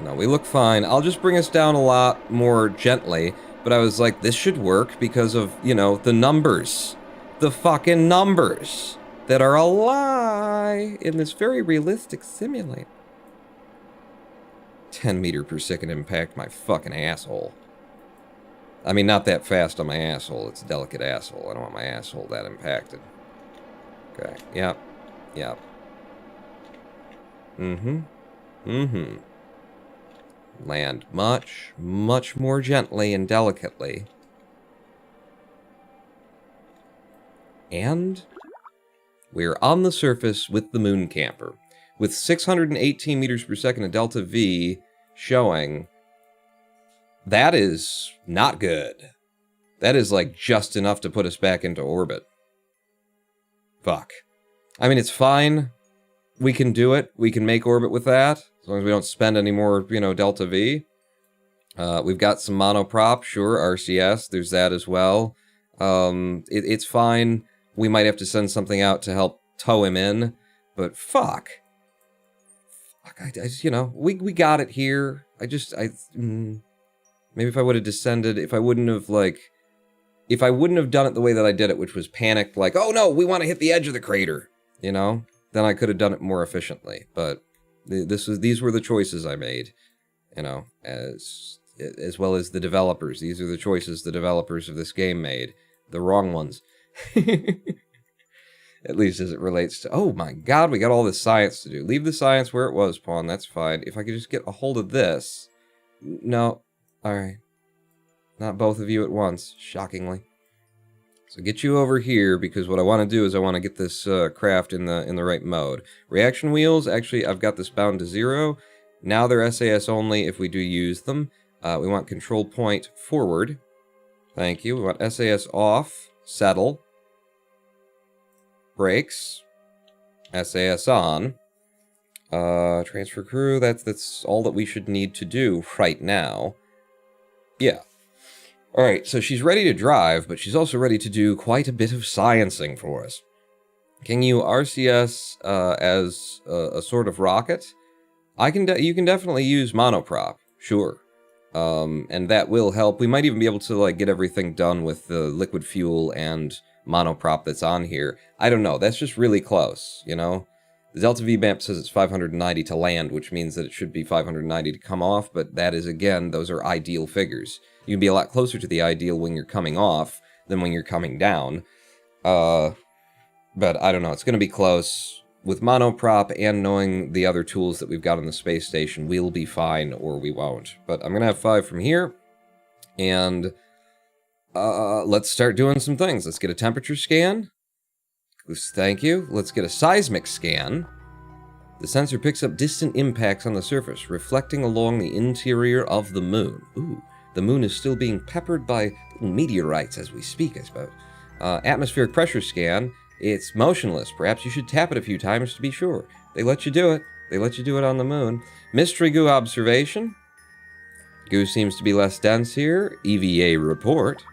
No, we look fine. I'll just bring us down a lot more gently, but I was like, this should work because of, you know, the numbers. The fucking numbers that are a lie in this very realistic simulator. 10 meter per second impact, my fucking asshole. I mean, not that fast on my asshole. It's a delicate asshole. I don't want my asshole that impacted. Okay. Yep. Yep. Land much, much more gently and delicately. And we're on the surface with the moon camper. With 618 meters per second of delta V showing, that is not good. That is like just enough to put us back into orbit. Fuck. I mean, it's fine. We can do it. We can make orbit with that. As long as we don't spend any more, you know, delta V. We've got some monoprop, sure, RCS. There's that as well. It's fine. We might have to send something out to help tow him in. But fuck. Fuck, I just, you know, we got it here. Maybe if I would have descended, if I wouldn't have done it the way that I did it, which was panicked, like, oh no, we want to hit the edge of the crater, you know, then I could have done it more efficiently. But these were the choices I made, you know, as as well as the developers. These are the choices the developers of this game made. The wrong ones. At least as it relates to... Oh my god, we got all this science to do. Leave the science where it was, Pawn. That's fine. If I could just get a hold of this... No. Alright. Not both of you at once, shockingly. So get you over here, because what I want to do is I want to get this craft in the right mode. Reaction wheels, actually, I've got this bound to 0. Now they're SAS only if we do use them. We want control point forward. Thank you. We want SAS off, settle. Brakes. SAS on. Transfer crew, that's all that we should need to do right now. Yeah. Alright, so she's ready to drive, but she's also ready to do quite a bit of sciencing for us. Can you RCS as a sort of rocket? You can definitely use monoprop, sure. And that will help. We might even be able to like get everything done with the liquid fuel and monoprop that's on here. I don't know, that's just really close, you know? The Delta V map says it's 590 to land, which means that it should be 590 to come off, but that is, again, those are ideal figures. You can be a lot closer to the ideal when you're coming off than when you're coming down. But I don't know, it's going to be close. With monoprop and knowing the other tools that we've got on the space station, we'll be fine or we won't. But I'm going to have 5 from here, and let's start doing some things. Let's get a temperature scan. Thank you. Let's get a seismic scan. The sensor picks up distant impacts on the surface, reflecting along the interior of the moon. Ooh, the moon is still being peppered by meteorites as we speak, I suppose. Atmospheric pressure scan. It's motionless. Perhaps you should tap it a few times to be sure. They let you do it. They let you do it on the moon. Mystery goo observation. Goo seems to be less dense here. EVA report.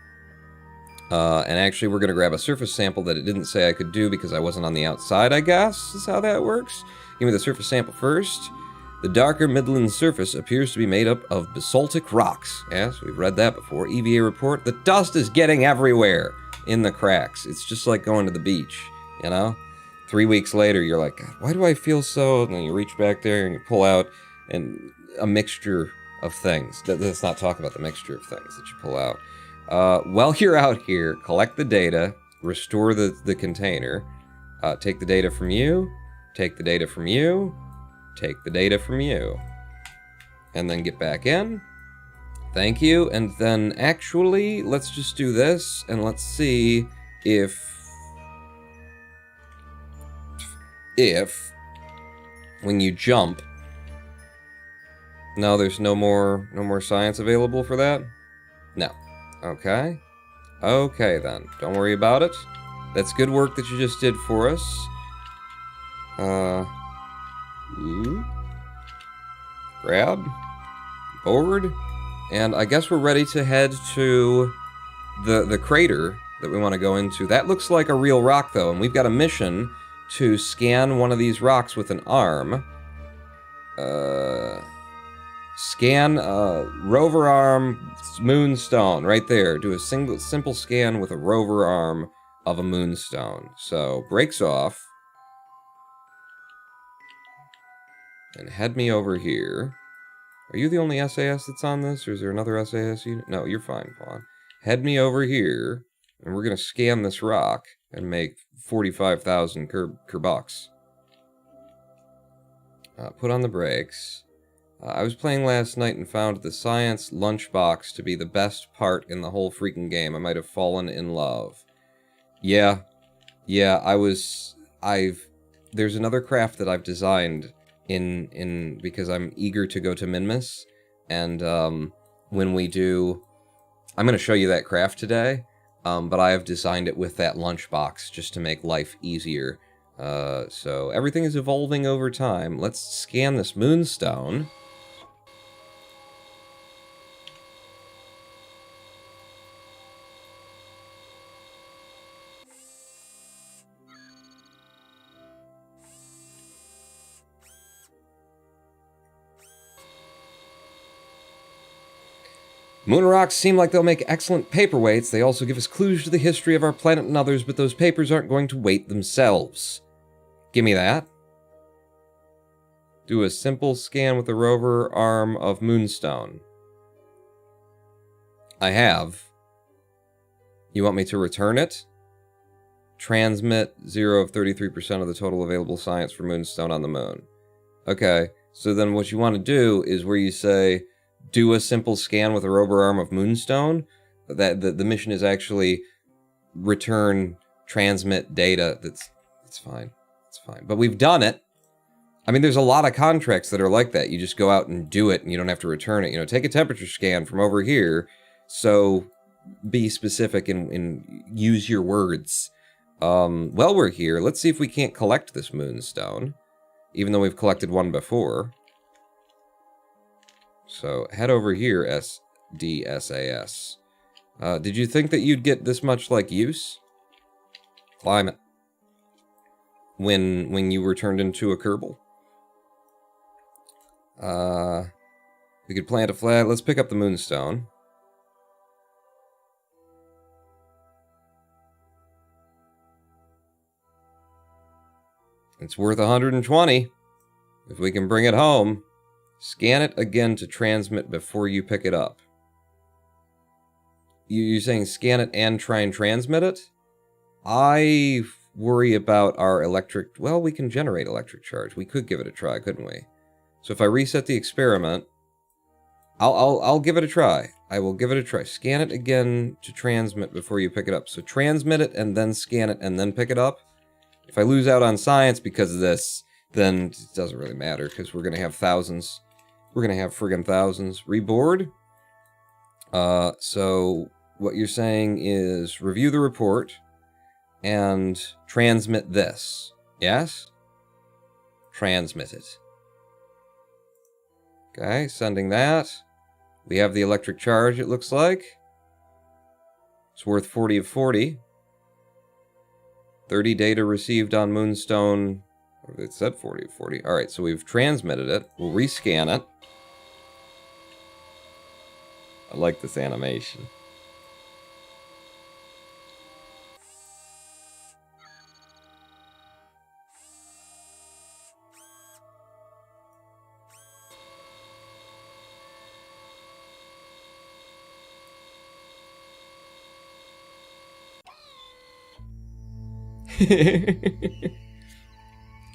And actually, we're going to grab a surface sample that it didn't say I could do because I wasn't on the outside, I guess, is how that works. Give me the surface sample first. The darker Midland surface appears to be made up of basaltic rocks. Yes, we've read that before. EVA report. The dust is getting everywhere in the cracks. It's just like going to the beach, you know? 3 weeks later, you're like, God, why do I feel so... And then you reach back there and you pull out a mixture of things. Let's not talk about the mixture of things that you pull out. While you're out here, collect the data, restore the container, take the data from you, take the data from you, take the data from you, and then get back in. Thank you, and then actually, let's just do this, and let's see if when you jump... No, there's no more science available for that? No. Okay. Okay, then. Don't worry about it. That's good work that you just did for us. Grab. Forward. And I guess we're ready to head to the crater that we want to go into. That looks like a real rock, though, and we've got a mission to scan one of these rocks with an arm. Scan rover arm moonstone right there. Do a simple scan with a rover arm of a moonstone. So brakes off and head me over here. Are you the only SAS that's on this, or is there another SAS unit? No, you're fine, Vaughn. Head me over here, and we're gonna scan this rock and make 45,000 kerbucks. Put on the brakes. I was playing last night and found the science lunchbox to be the best part in the whole freaking game. I might have fallen in love. Yeah, there's another craft that I've designed because I'm eager to go to Minmus, and when we do, I'm going to show you that craft today, but I have designed it with that lunchbox just to make life easier. So everything is evolving over time. Let's scan this moonstone. Moon rocks seem like they'll make excellent paperweights. They also give us clues to the history of our planet and others, but those papers aren't going to weight themselves. Give me that. Do a simple scan with the rover arm of moonstone. I have. You want me to return it? Transmit 0 of 33% of the total available science for Moonstone on the moon. Okay, so then what you want to do is where you say, do a simple scan with a rover arm of Moonstone. That the mission is actually return, transmit data. It's fine. It's fine. But we've done it. I mean, there's a lot of contracts that are like that. You just go out and do it, and you don't have to return it. You know, take a temperature scan from over here. So be specific and use your words. While we're here, let's see if we can't collect this Moonstone, even though we've collected one before. So head over here, SDSAS. Did you think that you'd get this much, like, use? Climate. When you were turned into a Kerbal? We could plant a flag. Let's pick up the Moonstone. It's worth 120. If we can bring it home, scan it again to transmit before you pick it up. You're saying scan it and try and transmit it? I worry about our electric... Well, we can generate electric charge. We could give it a try, couldn't we? So if I reset the experiment, I'll give it a try. I will give it a try. Scan it again to transmit before you pick it up. So transmit it and then scan it and then pick it up. If I lose out on science because of this, then it doesn't really matter because we're going to have thousands. We're going to have friggin' thousands. Reboard. So what you're saying is review the report and transmit this. Yes? Transmit it. Okay, sending that. We have the electric charge, it looks like. It's worth 40 of 40. 30 data received on Moonstone. It said 40 of 40. Alright, so we've transmitted it. We'll rescan it. I like this animation.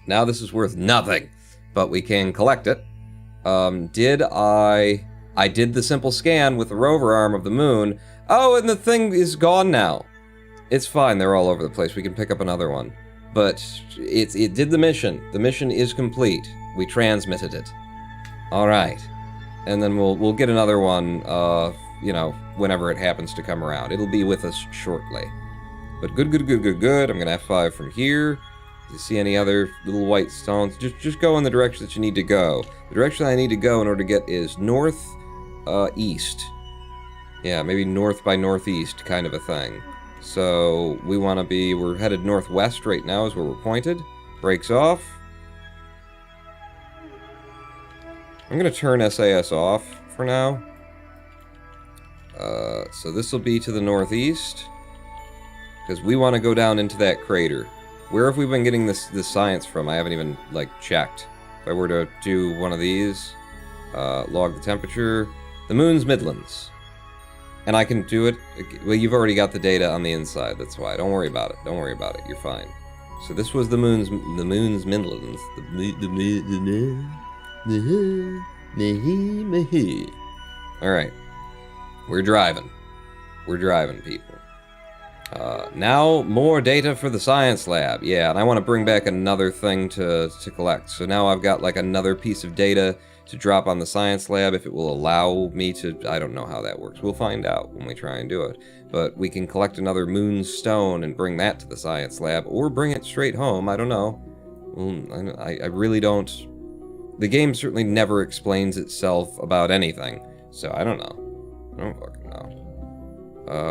Now this is worth nothing, but we can collect it. I did the simple scan with the rover arm of the moon. Oh, and the thing is gone now. It's fine, they're all over the place. We can pick up another one. But it did the mission. The mission is complete. We transmitted it. Alright. And then we'll get another one, you know, whenever it happens to come around. It'll be with us shortly. But good. I'm gonna F5 from here. Do you see any other little white stones? Just go in the direction that you need to go. The direction I need to go in order to get is north, east. Yeah, maybe north by northeast kind of a thing. So we want to be, we're headed northwest right now is where we're pointed. Brakes off. I'm gonna turn SAS off for now. So this will be to the northeast. Because we want to go down into that crater. Where have we been getting this science from? I haven't even, like, checked. If I were to do one of these, log the temperature. The moon's Midlands. And I can do it. Well, you've already got the data on the inside. That's why. Don't worry about it. Don't worry about it. You're fine. So this was the moon's Midlands. Alright. We're driving. We're driving, people. Now, more data for the science lab. Yeah, and I want to bring back another thing to collect. So now I've got, like, another piece of data to drop on the science lab if it will allow me to... I don't know how that works. We'll find out when we try and do it. But we can collect another Moonstone and bring that to the science lab, or bring it straight home. I don't know. I really don't... The game certainly never explains itself about anything, so I don't know. I don't fucking know.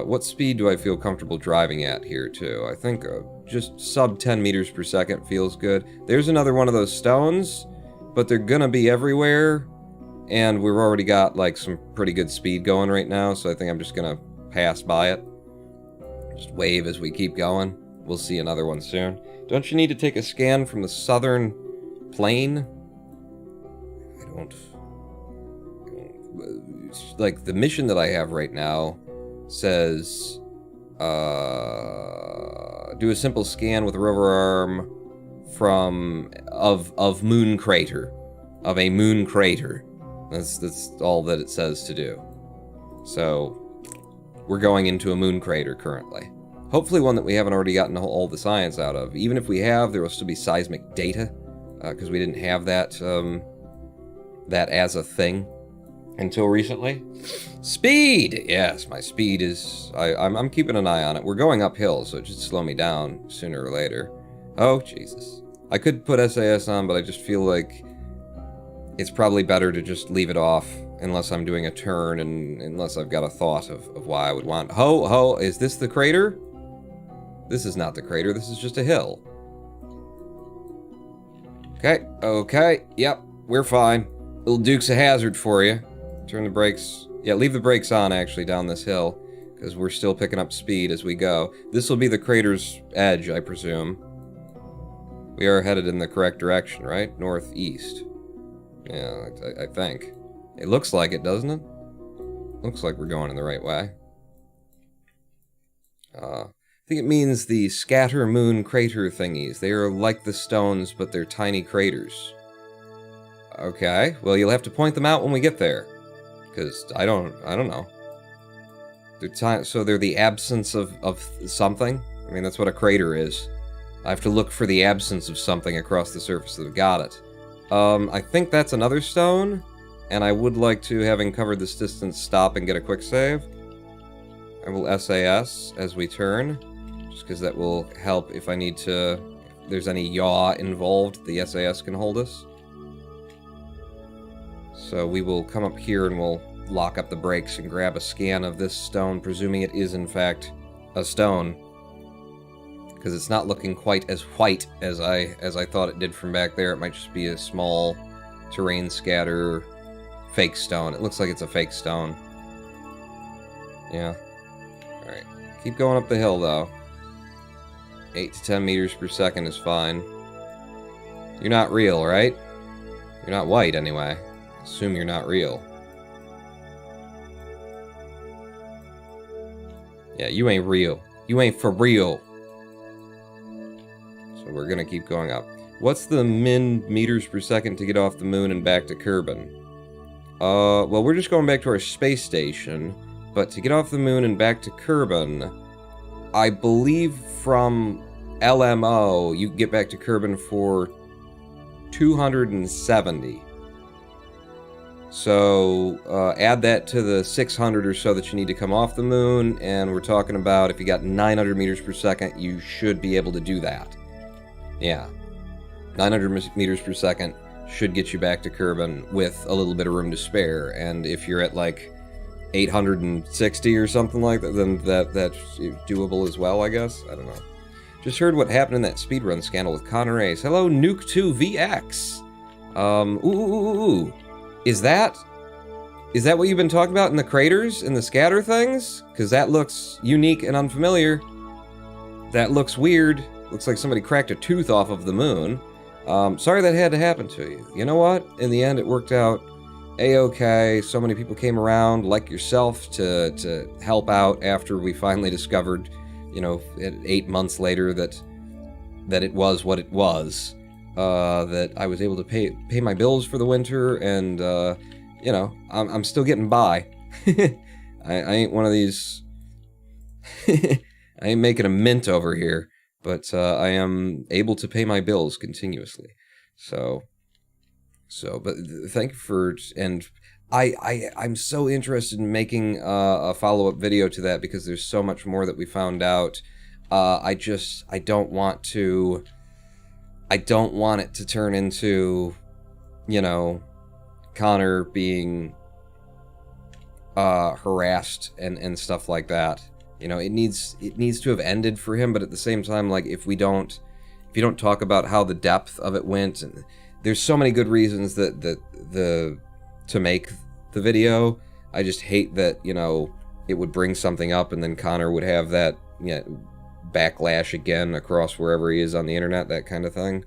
What speed do I feel comfortable driving at here, too? I think just sub 10 meters per second feels good. There's another one of those stones, but they're gonna be everywhere, and we've already got, like, some pretty good speed going right now, so I think I'm just gonna pass by it. Just wave as we keep going. We'll see another one soon. Don't you need to take a scan from the southern plain? I don't... Like, the mission that I have right now says, do a simple scan with a rover arm of moon crater, of a moon crater. That's all that it says to do. So we're going into a moon crater currently. Hopefully one that we haven't already gotten all the science out of. Even if we have, there will still be seismic data, because we didn't have that that as a thing until recently. Speed! Yes, my speed is... I'm keeping an eye on it. We're going uphill, so it should slow me down sooner or later. Oh, Jesus. I could put SAS on, but I just feel like it's probably better to just leave it off unless I'm doing a turn and unless I've got a thought of why I would want... Ho, is this the crater? This is not the crater, this is just a hill. Okay, yep, we're fine. Little Dukes of Hazzard for you. Turn the brakes... Yeah, leave the brakes on, actually, down this hill, because we're still picking up speed as we go. This will be the crater's edge, I presume. We are headed in the correct direction, right? Northeast. Yeah, I think. It looks like it, doesn't it? Looks like we're going in the right way. I think it means the scatter moon crater thingies. They are like the stones, but they're tiny craters. Okay, well, you'll have to point them out when we get there. Because I don't know. So they're the absence of something? I mean, that's what a crater is. I have to look for the absence of something across the surface that got it. I think that's another stone, and I would like to, having covered this distance, stop and get a quick save. I will SAS as we turn, just because that will help if I need to... If there's any yaw involved, the SAS can hold us. So we will come up here and we'll lock up the brakes and grab a scan of this stone, presuming it is in fact a stone. Because it's not looking quite as white as I thought it did from back there. It might just be a small terrain scatter fake stone. It looks like it's a fake stone. Yeah. Alright. Keep going up the hill, though. 8 to 10 meters per second is fine. You're not real, right? You're not white, anyway. Assume you're not real. Yeah, you ain't real. You ain't for real. So we're gonna keep going up. What's the min meters per second to get off the moon and back to Kerbin? Well, we're just going back to our space station, but to get off the moon and back to Kerbin, I believe from LMO, you get back to Kerbin for 270. So, add that to the 600 or so that you need to come off the moon, and we're talking about if you got 900 meters per second, you should be able to do that. Yeah. 900 meters per second should get you back to Kerbin with a little bit of room to spare, and if you're at like 860 or something like that, then that's doable as well, I guess? I don't know. Just heard what happened in that speedrun scandal with Connor Ace. Hello, Nuke2VX. Is that what you've been talking about in the craters, in the scatter things? Because that looks unique and unfamiliar. That looks weird. Looks like somebody cracked a tooth off of the moon. Sorry that had to happen to you. You know what? In the end, it worked out a-okay. So many people came around, like yourself, to help out after we finally discovered, you know, 8 months later that it was what it was. That I was able to pay my bills for the winter, and you know, I'm still getting by. I ain't one of these. I ain't making a mint over here, but I am able to pay my bills continuously. So, but thank you for, and I'm so interested in making a follow-up video to that because there's so much more that we found out. I don't want it to turn into, you know, Connor being harassed and stuff like that. You know, it needs to have ended for him, but at the same time, like, if you don't talk about how the depth of it went, and there's so many good reasons to make the video. I just hate that, you know, it would bring something up and then Connor would have that, you know, backlash again across wherever he is on the internet, that kind of thing.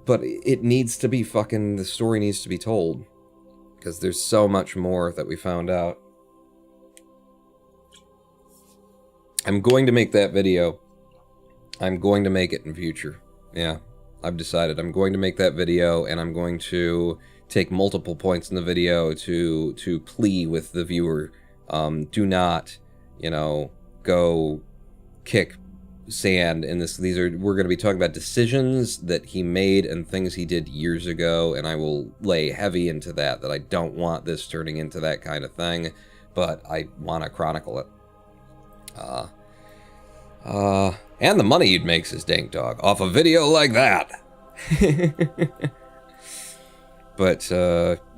But it needs to be the story needs to be told, because there's so much more that we found out. I'm going to make that video. I'm going to make it in future. Yeah, I've decided. I'm going to make that video, and I'm going to take multiple points in the video to plea with the viewer. Do not, you know, go kick sand in this. We're going to be talking about decisions that he made and things he did years ago, and I will lay heavy into that I don't want this turning into that kind of thing, but I want to chronicle it. And the money you'd make, says Dank Dog, off a video like that. But,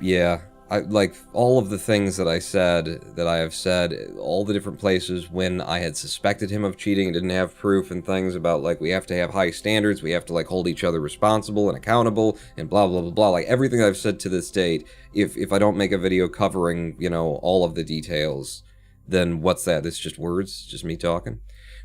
yeah, I like all of the things that I have said, all the different places when I had suspected him of cheating and didn't have proof, and things about, like, we have to have high standards, we have to, like, hold each other responsible and accountable, and blah, blah, blah, blah. Like, everything I've said to this date, if I don't make a video covering, you know, all of the details, then what's that? It's just words? Just me talking?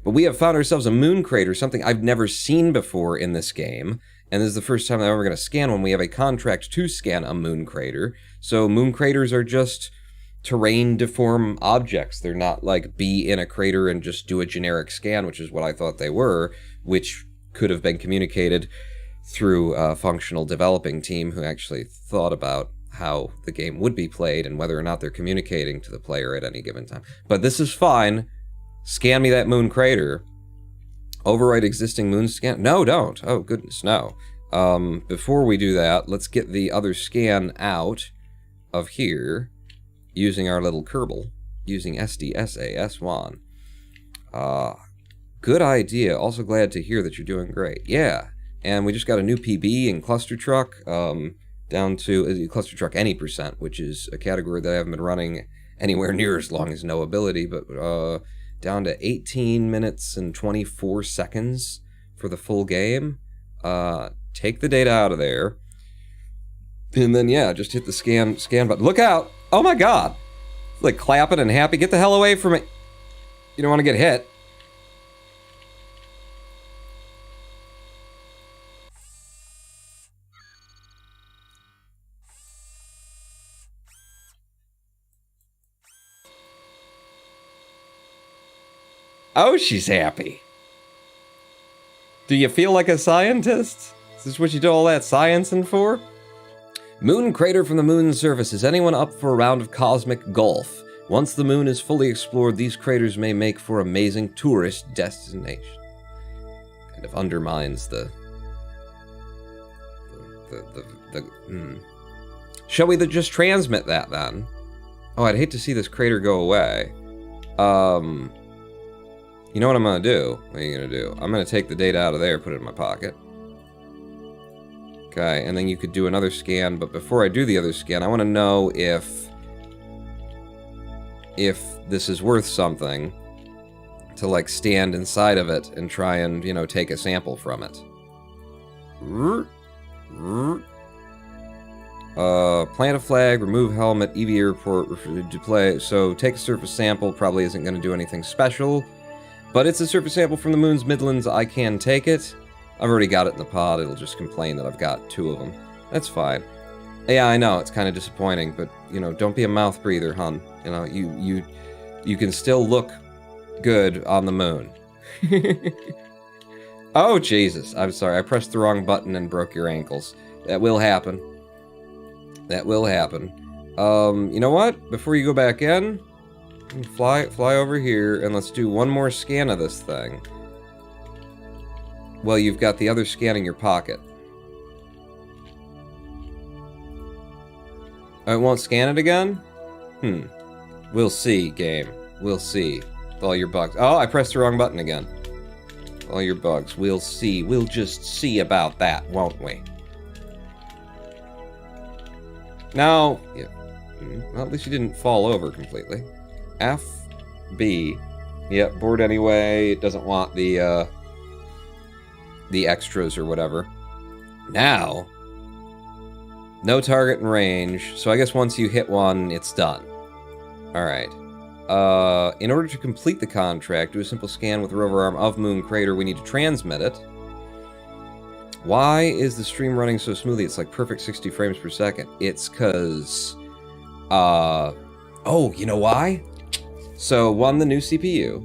But we have found ourselves a moon crater, something I've never seen before in this game. And this is the first time I'm ever going to scan one. We have a contract to scan a moon crater. So moon craters are just terrain deform objects. They're not like be in a crater and just do a generic scan, which is what I thought they were, which could have been communicated through a functional developing team who actually thought about how the game would be played and whether or not they're communicating to the player at any given time. But this is fine. Scan me that moon crater. Overwrite existing moon scan. No, don't. Oh, goodness, no. Before we do that, let's get the other scan out of here using our little Kerbal, using SDSAS1. Good idea. Also glad to hear that you're doing great. Yeah, and we just got a new PB in Cluster Truck, down to Cluster Truck any %, which is a category that I haven't been running anywhere near as long as no ability, but down to 18 minutes and 24 seconds for the full game. Take the data out of there. And then, yeah, just hit the scan button. Look out! Oh my god! Like, clapping and happy. Get the hell away from it! You don't want to get hit. Oh, she's happy. Do you feel like a scientist? Is this what you do all that sciencing for? Moon crater from the moon's surface. Is anyone up for a round of cosmic golf? Once the moon is fully explored, these craters may make for amazing tourist destination. Kind of undermines the Shall we just transmit that then? Oh, I'd hate to see this crater go away. You know what I'm gonna do? What are you gonna do? I'm gonna take the data out of there, put it in my pocket. Okay, and then you could do another scan, but before I do the other scan, I want to know if this is worth something to, like, stand inside of it and try and, you know, take a sample from it. Plant a flag, remove helmet, EV airport, display. So take a surface sample probably isn't going to do anything special. But it's a surface sample from the moon's midlands. I can take it. I've already got it in the pod. It'll just complain that I've got 2 of them. That's fine. Yeah, I know, it's kind of disappointing, but, you know, don't be a mouth breather, hun. You know, you can still look good on the moon. Oh, Jesus. I'm sorry. I pressed the wrong button and broke your ankles. That will happen. That will happen. You know what? Before you go back in, fly over here, and let's do one more scan of this thing. Well, you've got the other scan in your pocket. Oh, it won't scan it again? We'll see, game. We'll see. With all your bugs. Oh, I pressed the wrong button again. All your bugs. We'll see. We'll just see about that, won't we? Now, yeah. Well, at least you didn't fall over completely. F, B. Yep, bored anyway. It doesn't want the extras or whatever. Now, no target in range. So I guess once you hit one, it's done. Alright. In order to complete the contract, do a simple scan with the rover arm of Moon Crater. We need to transmit it. Why is the stream running so smoothly? It's like perfect 60 frames per second. It's because... oh, you know why? So, one, the new CPU.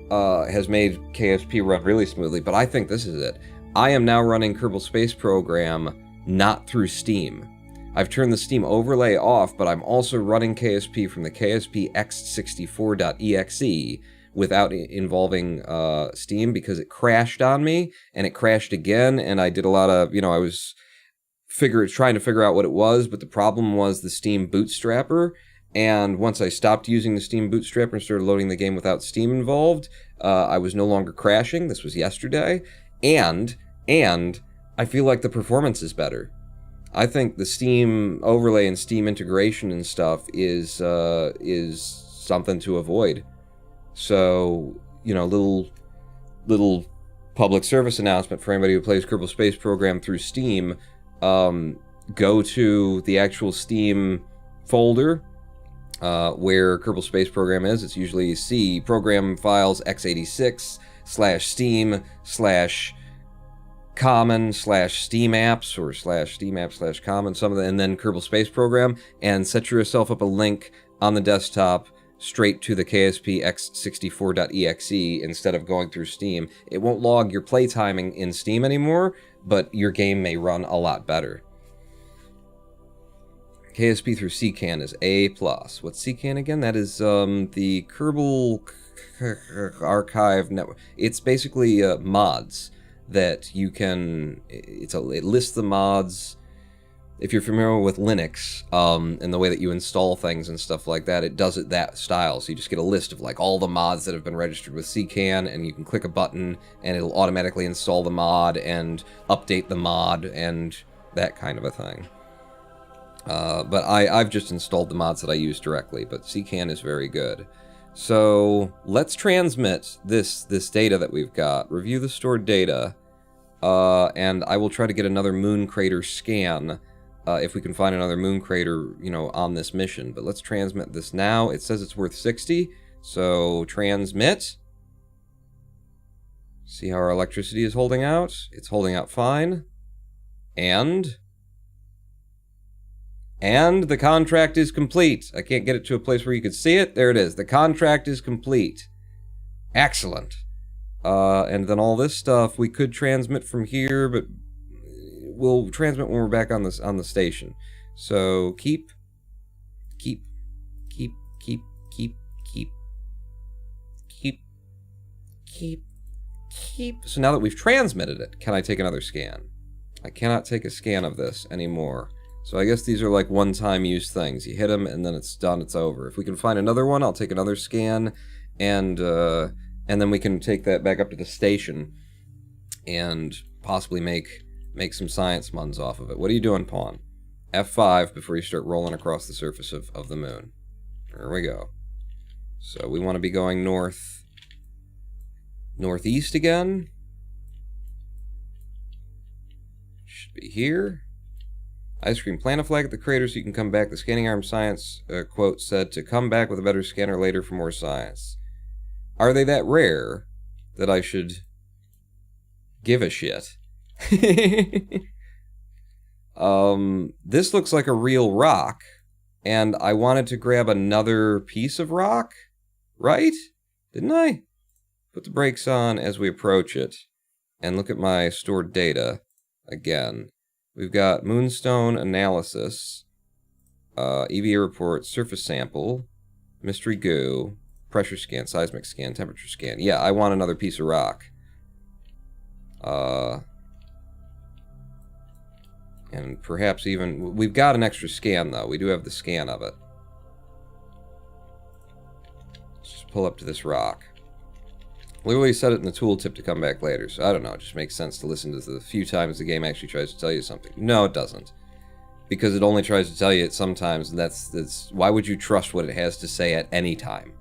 has made KSP run really smoothly, but I think this is it. I am now running Kerbal Space Program not through Steam. I've turned the Steam overlay off, but I'm also running KSP from the KSP x64.exe without involving Steam because it crashed on me, and it crashed again, and I did a lot of, I was trying to figure out what it was, but the problem was the Steam bootstrapper, and once I stopped using the Steam bootstrapper and started loading the game without Steam involved, I was no longer crashing. This was yesterday, and I feel like the performance is better. I think the Steam overlay and Steam integration and stuff is something to avoid. So, little public service announcement for anybody who plays Kerbal Space Program through Steam. Go to the actual Steam folder where Kerbal Space Program is. It's usually C program files x86/steam/ common/steam apps or /steam app/common, some of the, and then Kerbal Space Program, and set yourself up a link on the desktop straight to the KSP x64.exe instead of going through Steam. It won't log your play timing in Steam anymore, but your game may run a lot better. KSP through CCAN is A+. What's CCAN again? That is the Kerbal Archive Network. It's basically mods that you can, it lists the mods. If you're familiar with Linux and the way that you install things and stuff like that, it does it that style. So you just get a list of like all the mods that have been registered with CCAN, and you can click a button and it'll automatically install the mod and update the mod and that kind of a thing. But I've just installed the mods that I use directly, but CCAN is very good. So let's transmit this data that we've got, review the stored data, and I will try to get another moon crater scan if we can find another moon crater, on this mission. But let's transmit this now. It says it's worth 60, so transmit. See how our electricity is holding out? It's holding out fine. And the contract is complete. I can't get it to a place where you could see it. There it is. The contract is complete. Excellent. And then all this stuff we could transmit from here, but we'll transmit when we're back on the station. So keep. So now that we've transmitted it, can I take another scan? I cannot take a scan of this anymore. So I guess these are like one-time use things. You hit them and then it's done, it's over. If we can find another one, I'll take another scan, and then we can take that back up to the station and possibly make some science muns off of it. What are you doing, Pawn? F5 before you start rolling across the surface of the moon. There we go. So we want to be going northeast again. Should be here. Ice cream, plant a flag at the crater so you can come back. The scanning arm science quote said to come back with a better scanner later for more science. Are they that rare that I should give a shit? This looks like a real rock, and I wanted to grab another piece of rock, right? Didn't I? Put the brakes on as we approach it, and look at my stored data again. We've got moonstone analysis, EVA report, surface sample, mystery goo, pressure scan, seismic scan, temperature scan. Yeah, I want another piece of rock. And perhaps even, we've got an extra scan though. We do have the scan of it. Let's just pull up to this rock. Literally set it in the tooltip to come back later, so I don't know, it just makes sense to listen to the few times the game actually tries to tell you something. No, it doesn't. Because it only tries to tell you it sometimes, and that's why would you trust what it has to say at any time?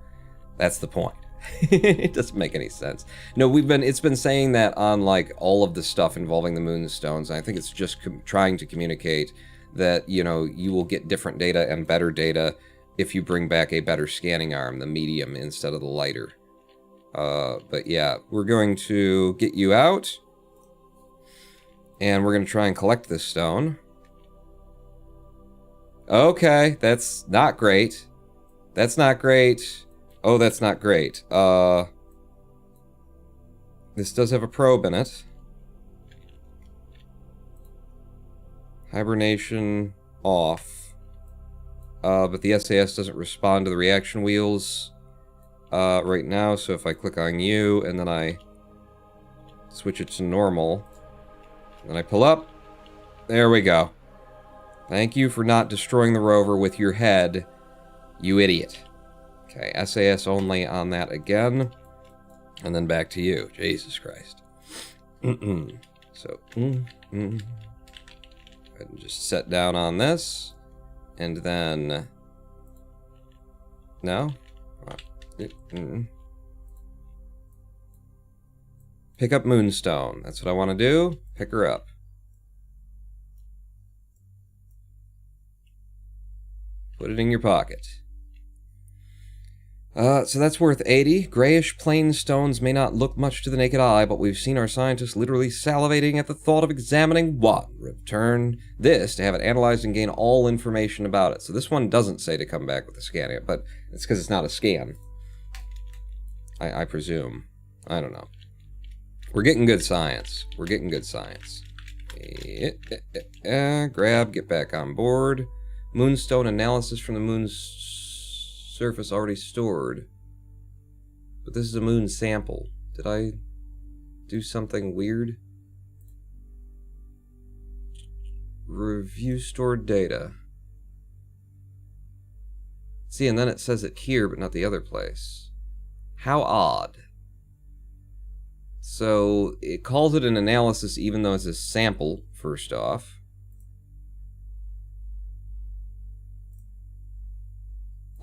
That's the point. It doesn't make any sense. No, it's been saying that on like all of the stuff involving the moonstones, and I think it's just trying to communicate that, you will get different data and better data if you bring back a better scanning arm, the medium instead of the lighter. But yeah, we're going to get you out, and we're going to try and collect this stone. Okay, that's not great. That's not great. Oh, that's not great. This does have a probe in it. Hibernation off. But the SAS doesn't respond to the reaction wheels right now, so if I click on you and then I switch it to normal, then I pull up, there we go. Thank you for not destroying the rover with your head, you idiot. Okay, SAS only on that again, and then back to you. Jesus Christ. So, go ahead and just set down on this, and then, no? Pick up Moonstone. That's what I want to do. Pick her up. Put it in your pocket. So that's worth 80. Grayish plain stones may not look much to the naked eye, but we've seen our scientists literally salivating at the thought of examining one. Return this to have it analyzed and gain all information about it. So this one doesn't say to come back with a scan, but it's because it's not a scan. I presume. I don't know. We're getting good science. We're getting good science. Grab, get back on board. Moonstone analysis from the moon's surface already stored. But this is a moon sample. Did I do something weird? Review stored data. See, and then it says it here, but not the other place. How odd. So, it calls it an analysis even though it's a sample, first off.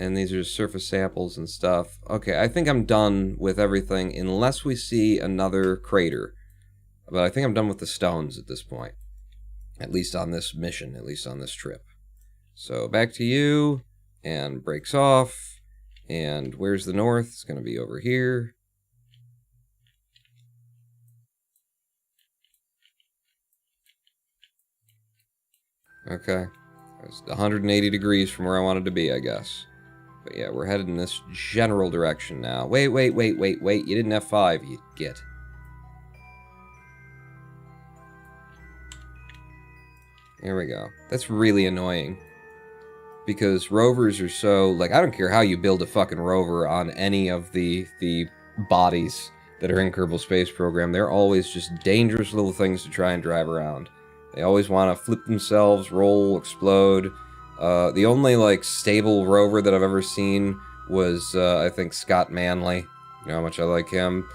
And these are surface samples and stuff. Okay, I think I'm done with everything unless we see another crater. But I think I'm done with the stones at this point. At least on this mission, at least on this trip. So, back to you, and breaks off. And where's the north? It's going to be over here. Okay. It's 180 degrees from where I wanted to be, I guess. But yeah, we're headed in this general direction now. Wait. You didn't F5, you git. There we go. That's really annoying. Because rovers are so... Like, I don't care how you build a fucking rover on any of the bodies that are in Kerbal Space Program. They're always just dangerous little things to try and drive around. They always want to flip themselves, roll, explode. The only, like, stable rover that I've ever seen was, I think, Scott Manley. You know how much I like him.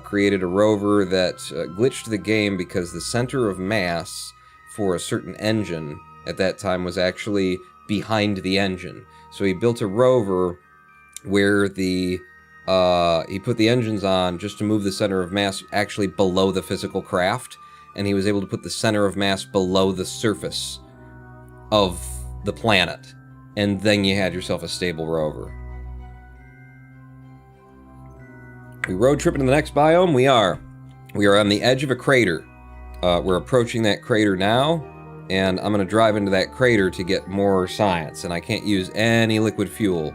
Created a rover that glitched the game because the center of mass for a certain engine at that time was actually behind the engine. So he built a rover where he put the engines on just to move the center of mass actually below the physical craft. And he was able to put the center of mass below the surface of the planet. And then you had yourself a stable rover. We road tripping to the next biome? We are. We are on the edge of a crater. We're approaching that crater now. And I'm going to drive into that crater to get more science. And I can't use any liquid fuel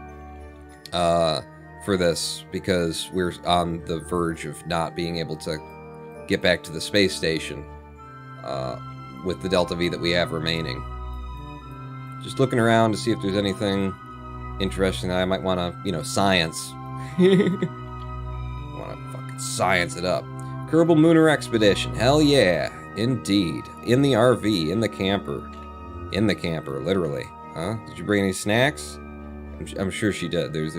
for this because we're on the verge of not being able to get back to the space station with the Delta V that we have remaining. Just looking around to see if there's anything interesting that I might want to, science. Want to fucking science it up. Kerbal Mooner Expedition. Hell yeah. Indeed. In the RV. In the camper. In the camper, literally. Huh? Did you bring any snacks? I'm sure she did. There's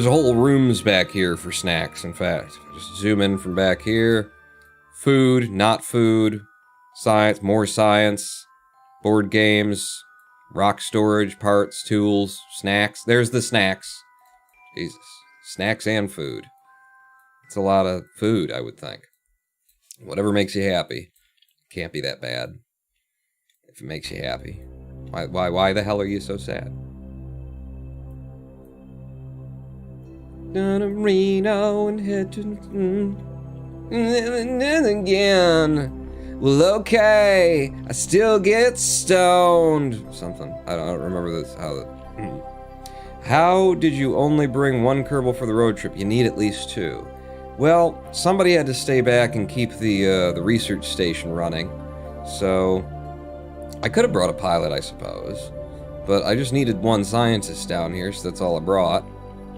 whole rooms back here for snacks, in fact. Just zoom in from back here. Food, not food. Science, more science. Board games. Rock storage, parts, tools, snacks. There's the snacks. Jesus. Snacks and food. It's a lot of food, I would think. Whatever makes you happy. Can't be that bad. If it makes you happy. Why the hell are you so sad? Down to Reno and head to... again. Well, okay. I still get stoned. Something. I don't remember this. How did you only bring one Kerbal for the road trip? You need at least two. Well, somebody had to stay back and keep the research station running, so I could have brought a pilot, I suppose, but I just needed one scientist down here, so that's all I brought.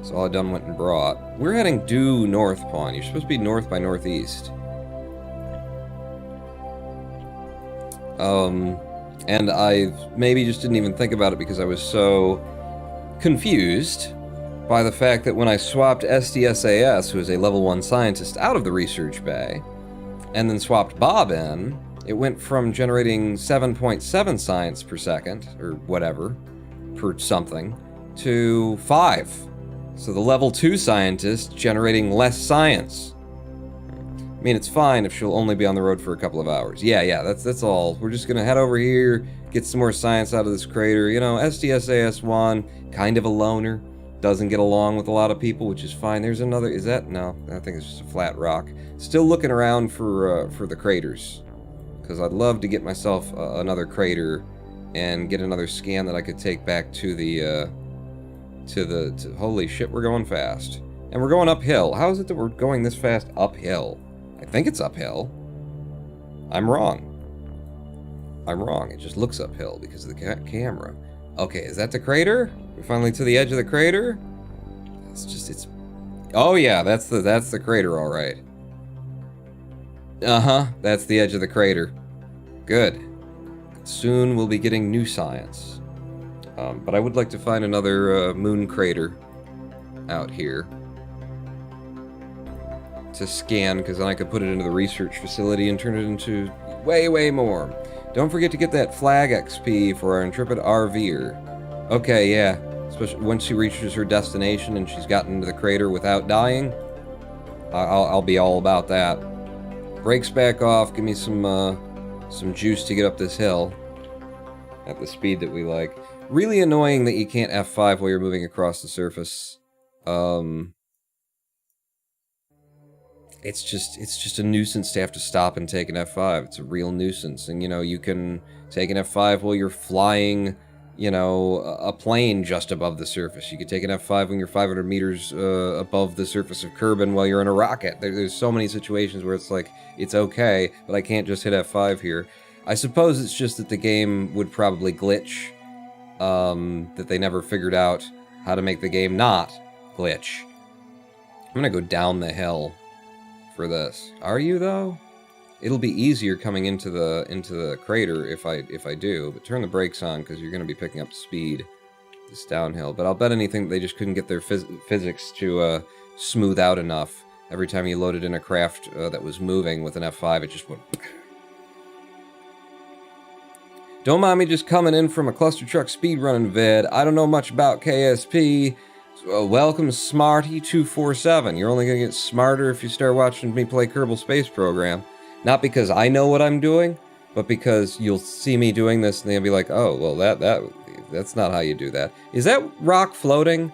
So all I done went and brought. We're heading due north, Pawn. You're supposed to be north by northeast. And I maybe just didn't even think about it because I was so confused by the fact that when I swapped SDSAS, who is a level 1 scientist, out of the research bay, and then swapped Bob in, it went from generating 7.7 science per second, or whatever, per something, to 5. So the level 2 scientist generating less science. I mean, it's fine if she'll only be on the road for a couple of hours. Yeah, that's all. We're just gonna head over here, get some more science out of this crater. You know, SDSAS-1, kind of a loner, doesn't get along with a lot of people, which is fine. There's another, is that? No, I think it's just a flat rock. Still looking around for the craters, because I'd love to get myself another crater and get another scan that I could take back to the, holy shit, we're going fast. And we're going uphill. How is it that we're going this fast uphill? I think it's uphill. I'm wrong. It just looks uphill because of the camera. Okay, is that the crater? We're finally to the edge of the crater? It's... Oh yeah, that's the crater, all right. Uh-huh, that's the edge of the crater. Good. Soon we'll be getting new science. But I would like to find another moon crater out here to scan, because then I could put it into the research facility and turn it into way more. Don't forget to get that flag XP for our intrepid RVer. Okay, yeah. Especially once she reaches her destination and she's gotten into the crater without dying, I'll be all about that. Brakes back off. Give me some juice to get up this hill at the speed that we like. Really annoying that you can't F5 while you're moving across the surface. It's just a nuisance to have to stop and take an F5. It's a real nuisance. And, you know, you can take an F5 while you're flying, you know, a plane just above the surface. You could take an F5 when you're 500 meters above the surface of Kerbin while you're in a rocket. There's so many situations where it's like, it's okay, but I can't just hit F5 here. I suppose it's just that the game would probably glitch, that they never figured out how to make the game not glitch. I'm gonna go down the hill for this. Are you though? It'll be easier coming into the crater if I do, but turn the brakes on because you're gonna be picking up speed this downhill. But I'll bet anything they just couldn't get their physics to smooth out enough. Every time you loaded in a craft that was moving with an F5, it just went. Don't mind me just coming in from a cluster truck speedrunning vid. I don't know much about KSP. Welcome, Smarty247. You're only gonna get smarter if you start watching me play Kerbal Space Program. Not because I know what I'm doing, but because you'll see me doing this and they'll be like, oh, well, that's not how you do that. Is that rock floating?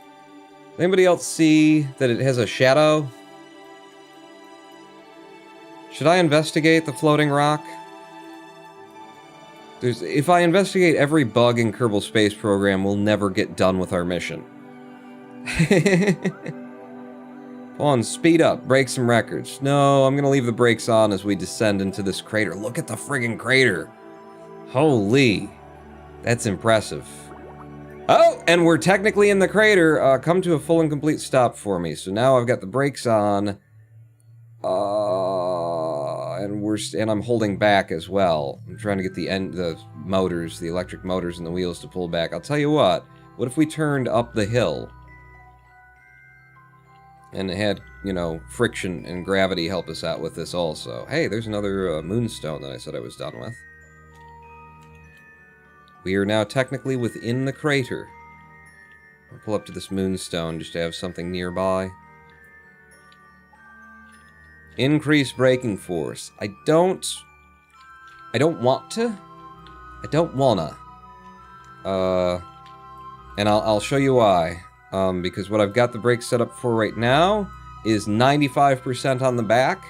Anybody else see that it has a shadow? Should I investigate the floating rock? If I investigate every bug in Kerbal Space Program, we'll never get done with our mission. Come on, speed up, break some records. No, I'm gonna leave the brakes on as we descend into this crater. Look at the friggin' crater. Holy, that's impressive. Oh, and we're technically in the crater. Come to a full and complete stop for me. So now I've got the brakes on. And I'm holding back as well. I'm trying to get the motors, the electric motors and the wheels to pull back. I'll tell you what if we turned up the hill? And it had, you know, friction and gravity help us out with this also. Hey, there's another moonstone that I said I was done with. We are now technically within the crater. I'll pull up to this moonstone just to have something nearby. Increase braking force. I don't want to. I don't wanna. And I'll show you why. Because what I've got the brakes set up for right now is 95% on the back.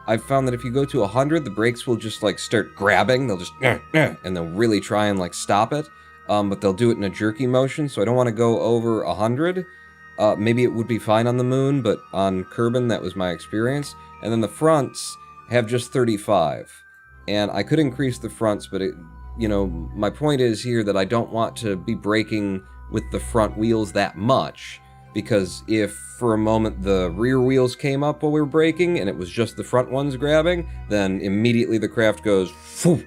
I've found that if you go to 100, the brakes will just like start grabbing. They'll just and they'll really try and like stop it. But they'll do it in a jerky motion, so I don't want to go over 100. Maybe it would be fine on the moon, but on Kerbin, that was my experience. And then the fronts have just 35. And I could increase the fronts, but my point is here that I don't want to be braking with the front wheels that much, because if for a moment the rear wheels came up while we were braking and it was just the front ones grabbing, then immediately the craft goes, phew,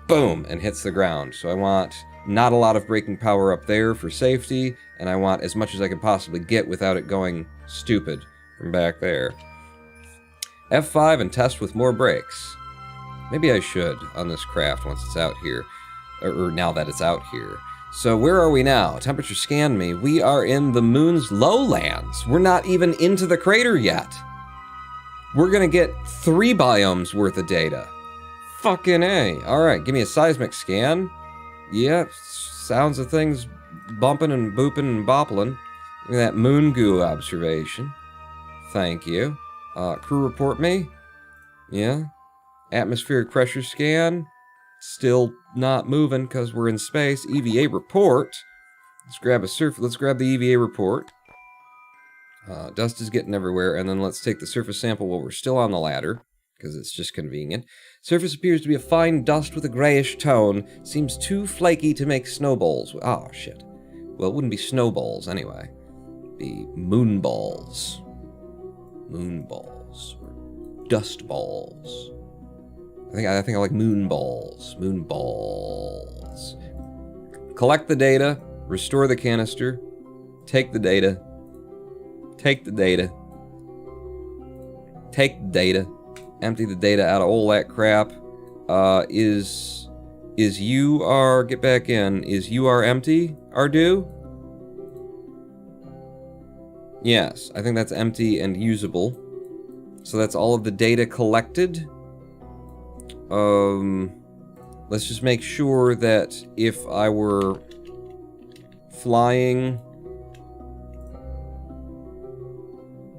boom, and hits the ground. So I want not a lot of braking power up there for safety, and I want as much as I can possibly get without it going stupid from back there. F5 and test with more brakes. Maybe I should on this craft once it's out here, or now that it's out here. So where are we now? Temperature scanned me. We are in the moon's lowlands. We're not even into the crater yet. We're gonna get 3 biomes worth of data. Fucking A. Alright, give me a seismic scan. Yeah, sounds of things bumping and booping and boppling. Look at that moon goo observation. Thank you. Crew report me. Yeah. Atmospheric pressure scan. Still not moving because we're in space. EVA report. Let's grab the EVA report. Dust is getting everywhere, and then let's take the surface sample while we're still on the ladder, because it's just convenient. Surface appears to be a fine dust with a grayish tone. Seems too flaky to make snowballs. Oh, shit. Well, it wouldn't be snowballs anyway. It'd be moonballs. Moonballs. Or dust balls. I think I like moonballs. Moonballs. Collect the data. Restore the canister. Take the data. Take the data. Take the data. Empty the data out of all that crap. Is UR, get back in, is UR empty, Ardu? Yes, I think that's empty and usable. So that's all of the data collected. Let's just make sure that if I were flying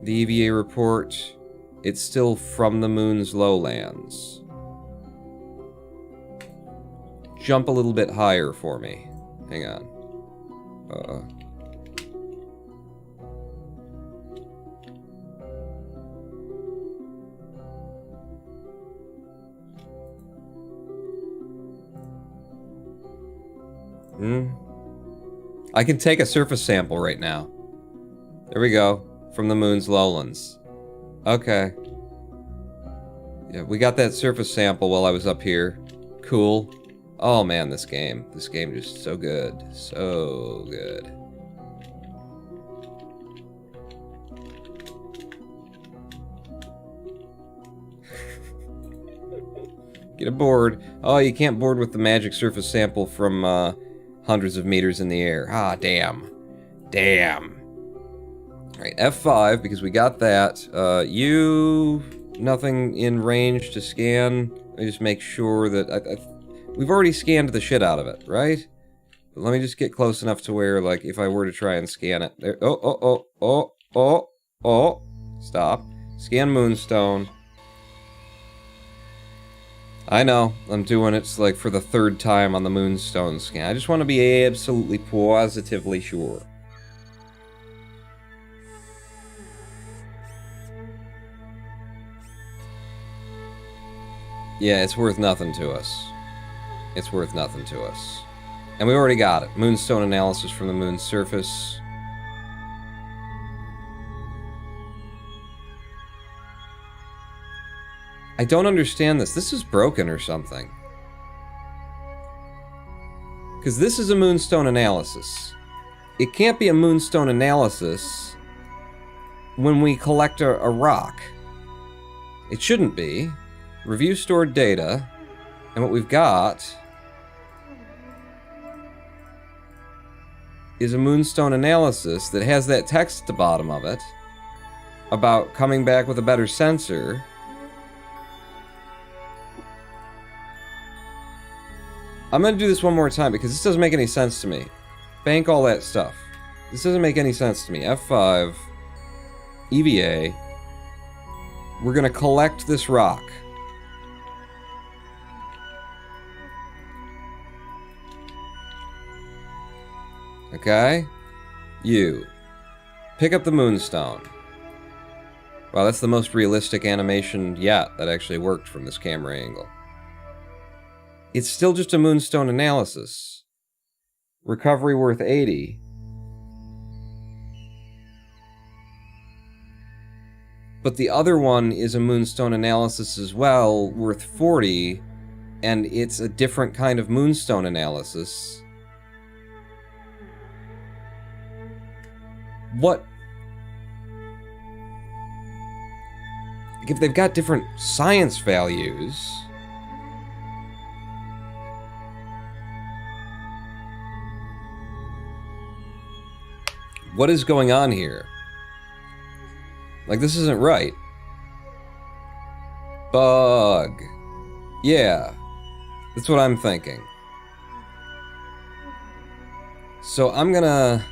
the EVA report, it's still from the moon's lowlands. Jump a little bit higher for me. Hang on. I can take a surface sample right now. There we go. From the moon's lowlands. Okay. Yeah, we got that surface sample while I was up here. Cool. Oh man, this game just so good. So good. Get aboard. Oh, you can't board with the magic surface sample from hundreds of meters in the air. Ah, damn. Damn. Alright, F5, because we got that. Nothing in range to scan. Let me just make sure that... we've already scanned the shit out of it, right? But let me just get close enough to where, like, if I were to try and scan it... There, oh. Stop. Scan Moonstone. I know, I'm doing it, like, for the 3rd time on the Moonstone scan. I just want to be absolutely positively sure. Yeah, it's worth nothing to us. It's worth nothing to us. And we already got it. Moonstone analysis from the moon's surface. I don't understand this. This is broken or something. Because this is a moonstone analysis. It can't be a moonstone analysis when we collect a rock. It shouldn't be. Review stored data. And what we've got is a moonstone analysis that has that text at the bottom of it about coming back with a better sensor. I'm gonna do this one more time because this doesn't make any sense to me. Bank all that stuff. This doesn't make any sense to me. F5, EVA. We're gonna collect this rock. Okay? You. Pick up the moonstone. Wow, that's the most realistic animation yet that actually worked from this camera angle. It's still just a moonstone analysis. Recovery worth 80. But the other one is a moonstone analysis as well, worth 40, and it's a different kind of moonstone analysis. What? If they've got different science values... What is going on here? Like, this isn't right. Bug. Yeah. That's what I'm thinking. So I'm gonna...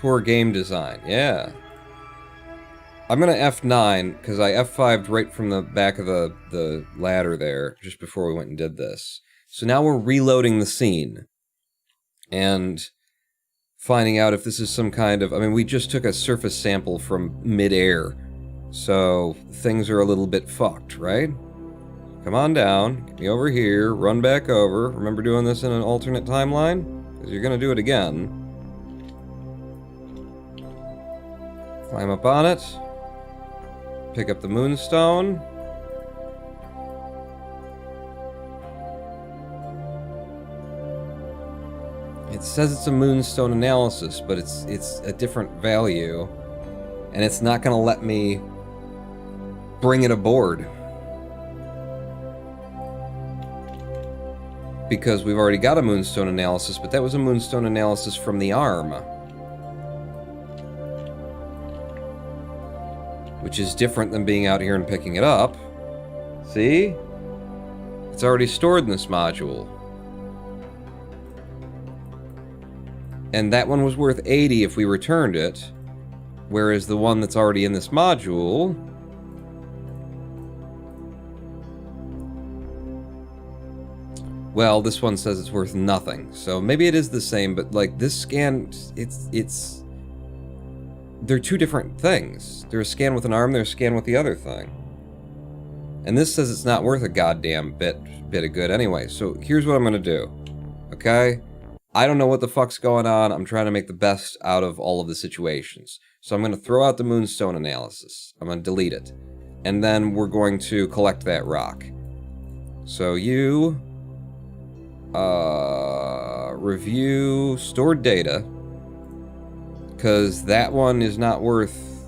Poor game design. Yeah. I'm gonna F9, because I F5'd right from the back of the ladder there, just before we went and did this. So now we're reloading the scene. And finding out if this is some kind of... I mean, we just took a surface sample from mid-air. So things are a little bit fucked, right? Come on down. Get me over here. Run back over. Remember doing this in an alternate timeline? Because you're going to do it again. Climb up on it. Pick up the moonstone. It says it's a moonstone analysis, but it's a different value. And it's not going to let me bring it aboard. Because we've already got a moonstone analysis, but that was a moonstone analysis from the arm. Which is different than being out here and picking it up. See? It's already stored in this module. And that one was worth 80 if we returned it. Whereas the one that's already in this module... Well, this one says it's worth nothing. So maybe it is the same, but like this scan, it's... They're two different things. There's a scan with an arm, there's a scan with the other thing. And this says it's not worth a goddamn bit of good anyway. So here's what I'm gonna do. Okay? I don't know what the fuck's going on. I'm trying to make the best out of all of the situations. So I'm going to throw out the moonstone analysis. I'm going to delete it. And then we're going to collect that rock. So you... review stored data. Because that one is not worth,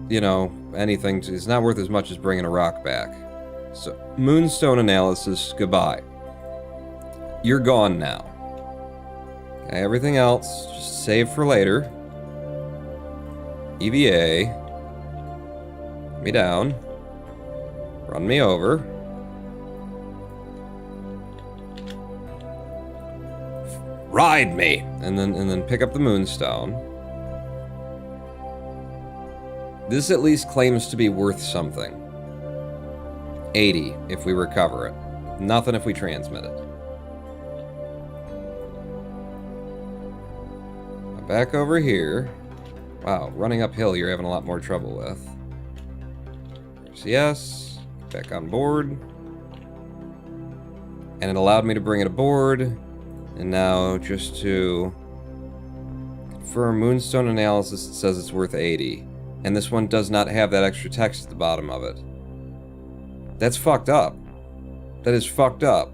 you know, anything. It's not worth as much as bringing a rock back. So, moonstone analysis, goodbye. You're gone now. Okay, everything else, just save for later. EVA. Put me down. Run me over. Ride me! And then pick up the moonstone. This at least claims to be worth something. 80 if we recover it. Nothing if we transmit it. Back over here. Wow, running uphill you're having a lot more trouble with. So yes, back on board. And it allowed me to bring it aboard. And now just to confirm moonstone analysis, it says it's worth 80. And this one does not have that extra text at the bottom of it. That's fucked up. That is fucked up.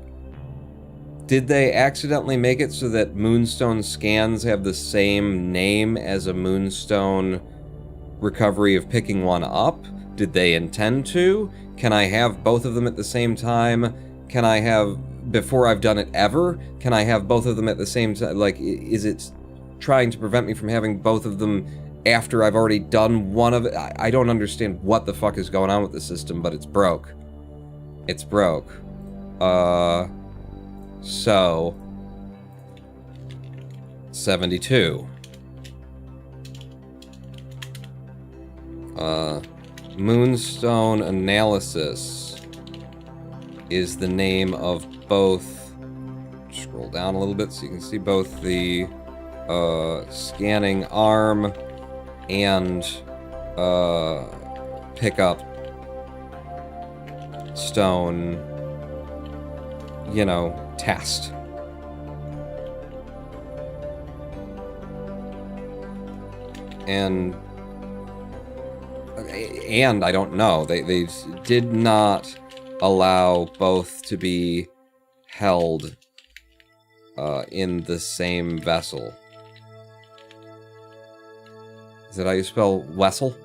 Did they accidentally make it so that moonstone scans have the same name as a moonstone recovery of picking one up? Did they intend to? Can I have both of them at the same time? Can I have, before I've done it ever, can I have both of them at the same time? Like, is it trying to prevent me from having both of them after I've already done one of it? I don't understand what the fuck is going on with the system, but it's broke. It's broke. So, 72. Moonstone analysis is the name of both. Scroll down a little bit so you can see both the scanning arm and pick up stone, you know, test. And I don't know, they did not allow both to be held in the same vessel. Is that how you spell vessel?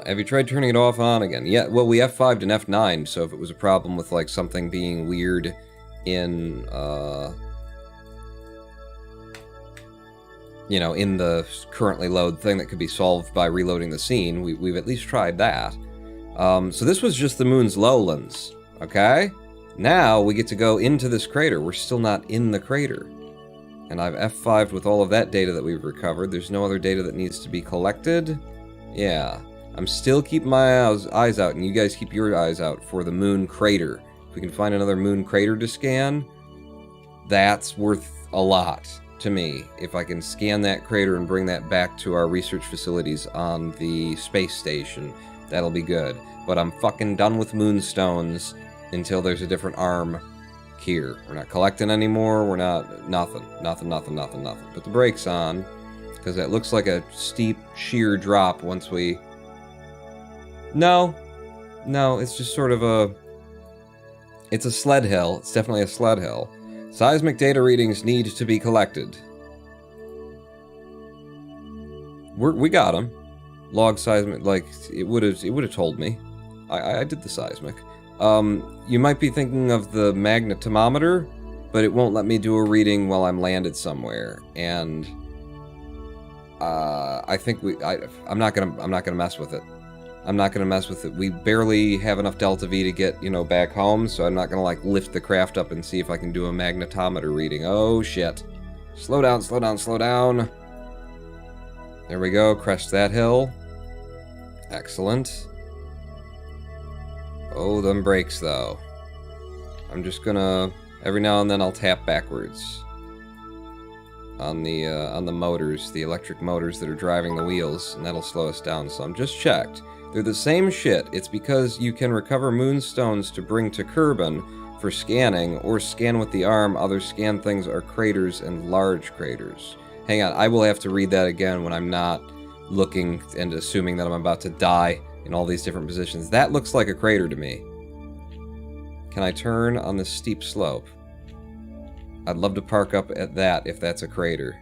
Have you tried turning it off on again? Yeah, well, we F5'd and F9, so if it was a problem with, like, something being weird in, you know, in the currently load thing that could be solved by reloading the scene, we've at least tried that. So this was just the moon's lowlands, okay? Now we get to go into this crater. We're still not in the crater. And I've F5'd with all of that data that we've recovered. There's no other data that needs to be collected. Yeah. I'm still keeping my eyes out, and you guys keep your eyes out for the moon crater. If we can find another moon crater to scan, that's worth a lot to me. If I can scan that crater and bring that back to our research facilities on the space station, that'll be good. But I'm fucking done with moonstones until there's a different arm here. We're not collecting anymore, we're not... Nothing. Put the brakes on, because that looks like a steep, sheer drop once we... No, it's just sort of a... It's a sled hill. It's definitely a sled hill. Seismic data readings need to be collected. We got them. Log seismic, like, it would have told me. I did the seismic. You might be thinking of the magnetometer, but it won't let me do a reading while I'm landed somewhere. And I think I'm not gonna mess with it. I'm not gonna mess with it. We barely have enough delta V to get, you know, back home, so I'm not gonna, like, lift the craft up and see if I can do a magnetometer reading. Oh, shit. Slow down. There we go, crest that hill. Excellent. Oh, them brakes, though. I'm just gonna... Every now and then I'll tap backwards. On the motors, the electric motors that are driving the wheels, and that'll slow us down some. Just checked. They're the same shit. It's because you can recover moonstones to bring to Kerbin for scanning, or scan with the arm. Other scan things are craters and large craters. Hang on, I will have to read that again when I'm not looking and assuming that I'm about to die in all these different positions. That looks like a crater to me. Can I turn on this steep slope? I'd love to park up at that if that's a crater.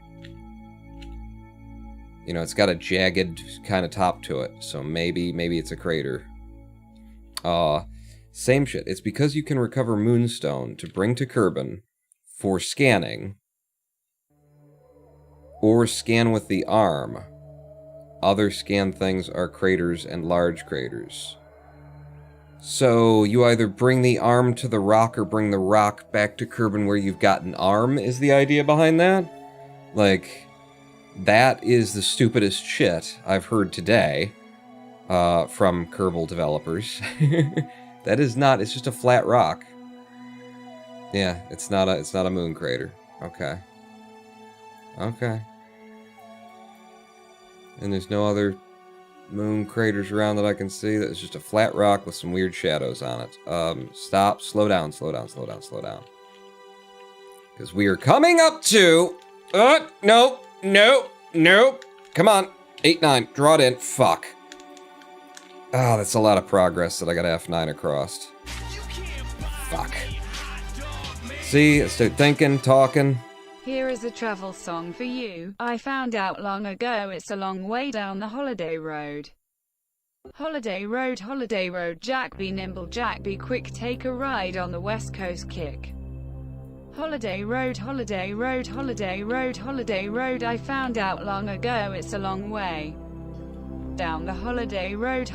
You know, it's got a jagged kind of top to it, so maybe it's a crater. Same shit. It's because you can recover moonstone to bring to Kerbin for scanning, or scan with the arm. Other scan things are craters and large craters. So you either bring the arm to the rock or bring the rock back to Kerbin where you've got an arm, is the idea behind that? Like... That is the stupidest shit I've heard today from Kerbal developers. That is not, it's just a flat rock. Yeah, it's not a moon crater. Okay. And there's no other moon craters around that I can see. That's just a flat rock with some weird shadows on it. Stop, slow down. Because we are coming up to... Nope. Come on. 8-9. Draw it in. Fuck. Oh, that's a lot of progress that I got F9 across. Fuck. See, I start thinking, talking. Here is a travel song for you. I found out long ago it's a long way down the holiday road. Holiday road, Jack be nimble, Jack be quick, take a ride on the West Coast kick. Holiday road, I found out long ago it's a long way down the holiday road.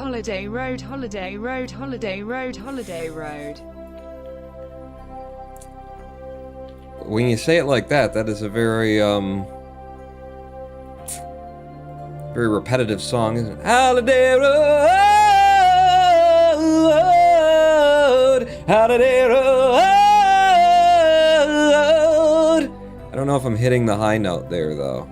When you say it like that, that is a very, very repetitive song, isn't it? Holiday road, holiday road. I don't know if I'm hitting the high note there, though.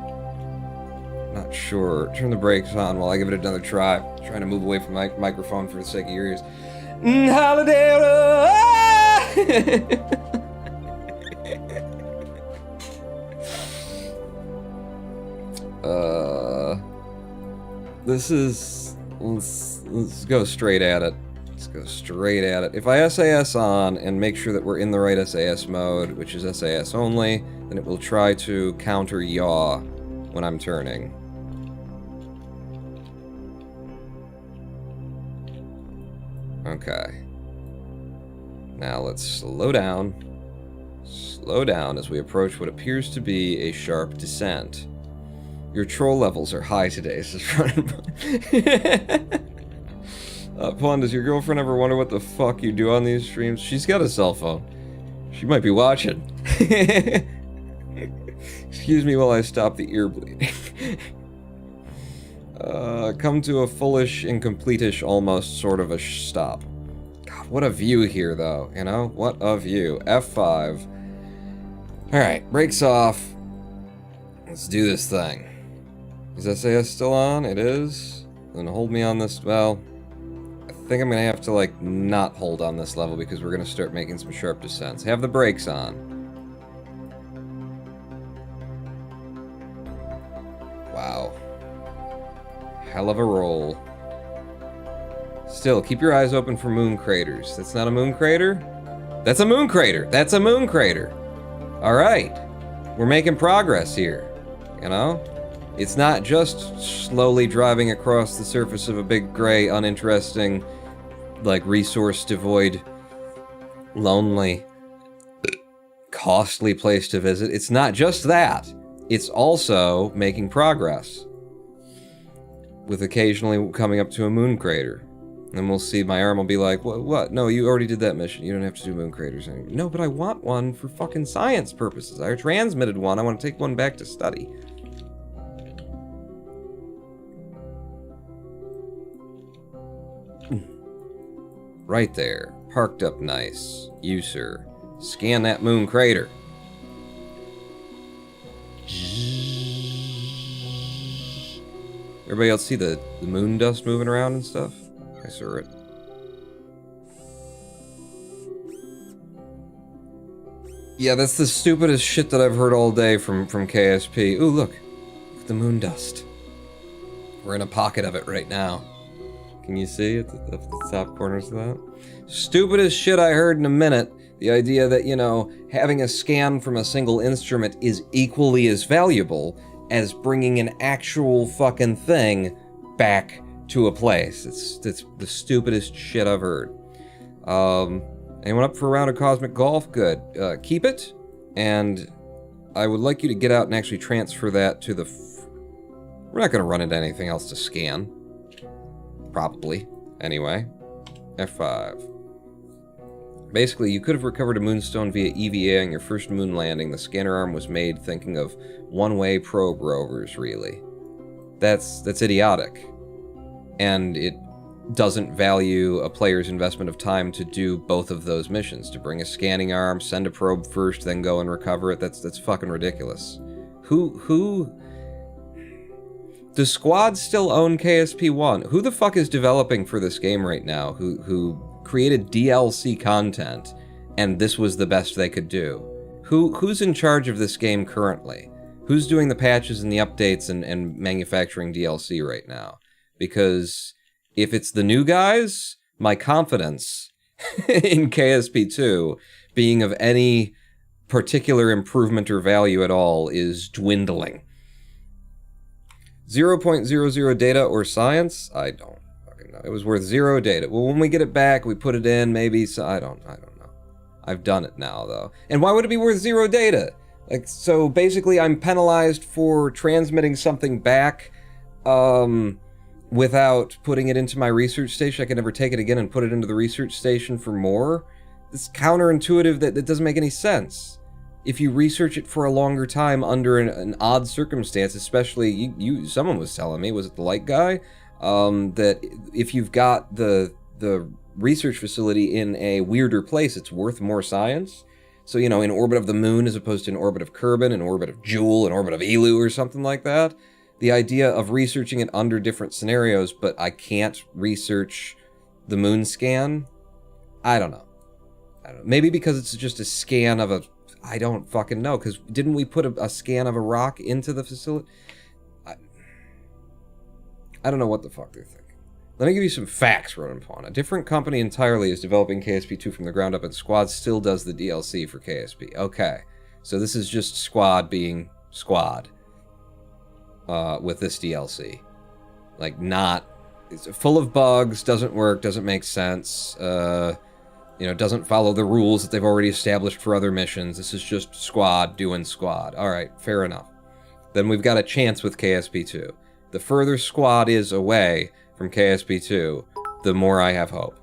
Not sure. Turn the brakes on while I give it another try. Trying to move away from my microphone for the sake of your ears. Holiday This is... Let's go straight at it. Let's go straight at it. If I SAS on and make sure that we're in the right SAS mode, which is SAS only, then it will try to counter yaw when I'm turning. Okay. Now let's slow down. Slow down as we approach what appears to be a sharp descent. Your troll levels are high today, says Pawn, does your girlfriend ever wonder what the fuck you do on these streams? She's got a cell phone. She might be watching. Excuse me while I stop the ear bleeding. Come to a fullish, incomplete-ish, almost sort of a stop. God, what a view here, though, you know? What a view. F5. Alright, brakes off. Let's do this thing. Is SAS still on? It is. Then hold me on this, well... I think I'm gonna have to, like, not hold on this level because we're gonna start making some sharp descents. Have the brakes on. Wow. Hell of a roll. Still, keep your eyes open for moon craters. That's not a moon crater? That's a moon crater! That's a moon crater! Alright. We're making progress here. You know? It's not just slowly driving across the surface of a big, gray, uninteresting, like, resource-devoid, lonely, costly place to visit. It's not just that. It's also making progress. With occasionally coming up to a moon crater. And we'll see, my arm will be like, what? No, you already did that mission. You don't have to do moon craters anymore. No, but I want one for fucking science purposes. I transmitted one. I want to take one back to study. Right there. Parked up nice. You, sir. Scan that moon crater. Everybody else see the moon dust moving around and stuff? I saw it. Yeah, that's the stupidest shit that I've heard all day from KSP. Ooh, look. Look at the moon dust. We're in a pocket of it right now. Can you see at the top corners of that? Stupidest shit I heard in a minute. The idea that, you know, having a scan from a single instrument is equally as valuable as bringing an actual fucking thing back to a place. It's the stupidest shit I've heard. Anyone up for a round of Cosmic Golf? Good. Keep it, and I would like you to get out and actually transfer that to the... We're not going to run into anything else to scan. Probably. Anyway. F5. Basically, you could have recovered a moonstone via EVA on your first moon landing. The scanner arm was made thinking of one-way probe rovers, really. That's idiotic. And it doesn't value a player's investment of time to do both of those missions. To bring a scanning arm, send a probe first, then go and recover it. That's fucking ridiculous. Who... Does Squad still own KSP1? Who the fuck is developing for this game right now? Who created DLC content, and this was the best they could do? Who's in charge of this game currently? Who's doing the patches and the updates and manufacturing DLC right now? Because if it's the new guys, my confidence in KSP2 being of any particular improvement or value at all is dwindling. 0.00 data or science? I don't fucking know. It was worth 0 data. Well, when we get it back, we put it in, maybe, so I don't know. I've done it now, though. And why would it be worth 0 data? Like, so basically I'm penalized for transmitting something back, without putting it into my research station. I can never take it again and put it into the research station for more. It's counterintuitive. That doesn't make any sense. If you research it for a longer time under an odd circumstance, especially someone was telling me, was it the light guy, that if you've got the research facility in a weirder place, it's worth more science. So, you know, in orbit of the moon as opposed to in orbit of Kerbin, in orbit of Jewel, in orbit of Elu or something like that. The idea of researching it under different scenarios, but I can't research the moon scan. I don't know. Maybe because it's just a scan of a... I don't fucking know, because didn't we put a scan of a rock into the facility? I don't know what the fuck they're thinking. Let me give you some facts, Ronan Pawn. A different company entirely is developing KSP2 from the ground up, and Squad still does the DLC for KSP. Okay, so this is just Squad being Squad with this DLC. Like, not... It's full of bugs, doesn't work, doesn't make sense, you know, doesn't follow the rules that they've already established for other missions. This is just Squad doing Squad. Alright, fair enough. Then we've got a chance with KSP2. The further Squad is away from KSP2, the more I have hope.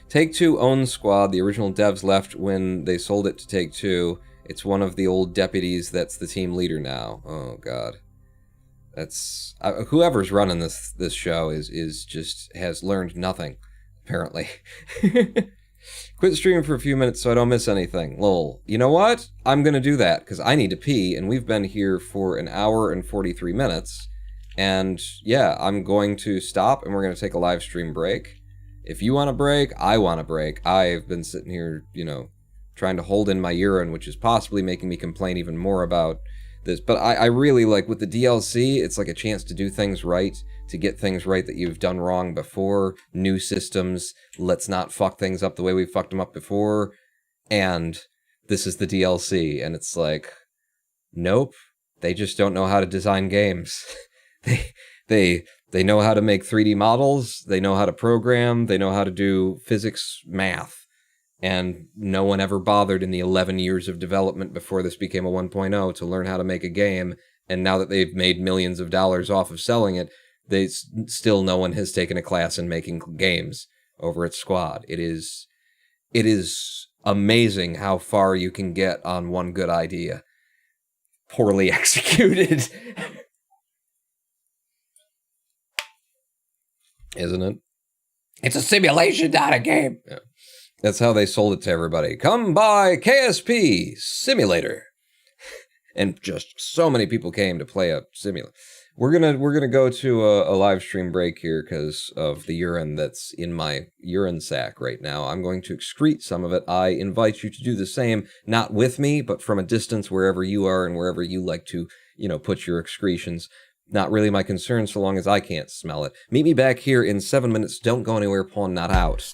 Take-Two owns Squad. The original devs left when they sold it to Take-Two. It's one of the old deputies that's the team leader now. Oh, God. That's... whoever's running this show is just... has learned nothing, apparently. Quit streaming for a few minutes so I don't miss anything. Lol. You know what? I'm gonna do that, because I need to pee, and we've been here for an hour and 43 minutes. And yeah, I'm going to stop and we're going to take a live stream break. If you want a break, I want a break. I've been sitting here, you know, trying to hold in my urine, which is possibly making me complain even more about this. But I really like, with the DLC, it's like a chance to do things right, to get things right that you've done wrong before. New systems, let's not fuck things up the way we fucked them up before. And this is the DLC, and it's like, nope, they just don't know how to design games. They know how to make 3D models, they know how to program, they know how to do physics, math, and no one ever bothered in the 11 years of development before this became a 1.0 to learn how to make a game, and now that they've made millions of dollars off of selling it, still no one has taken a class in making games over at Squad. It is amazing how far you can get on one good idea. Poorly executed. Isn't it? It's a simulation, not a game. Yeah. That's how they sold it to everybody. Come buy KSP Simulator. And just so many people came to play a simulator. We're gonna go to a live stream break here because of the urine that's in my urine sac right now. I'm going to excrete some of it. I invite you to do the same, not with me, but from a distance, wherever you are and wherever you like to, you know, put your excretions. Not really my concern so long as I can't smell it. Meet me back here in 7 minutes. Don't go anywhere, Pawn not out.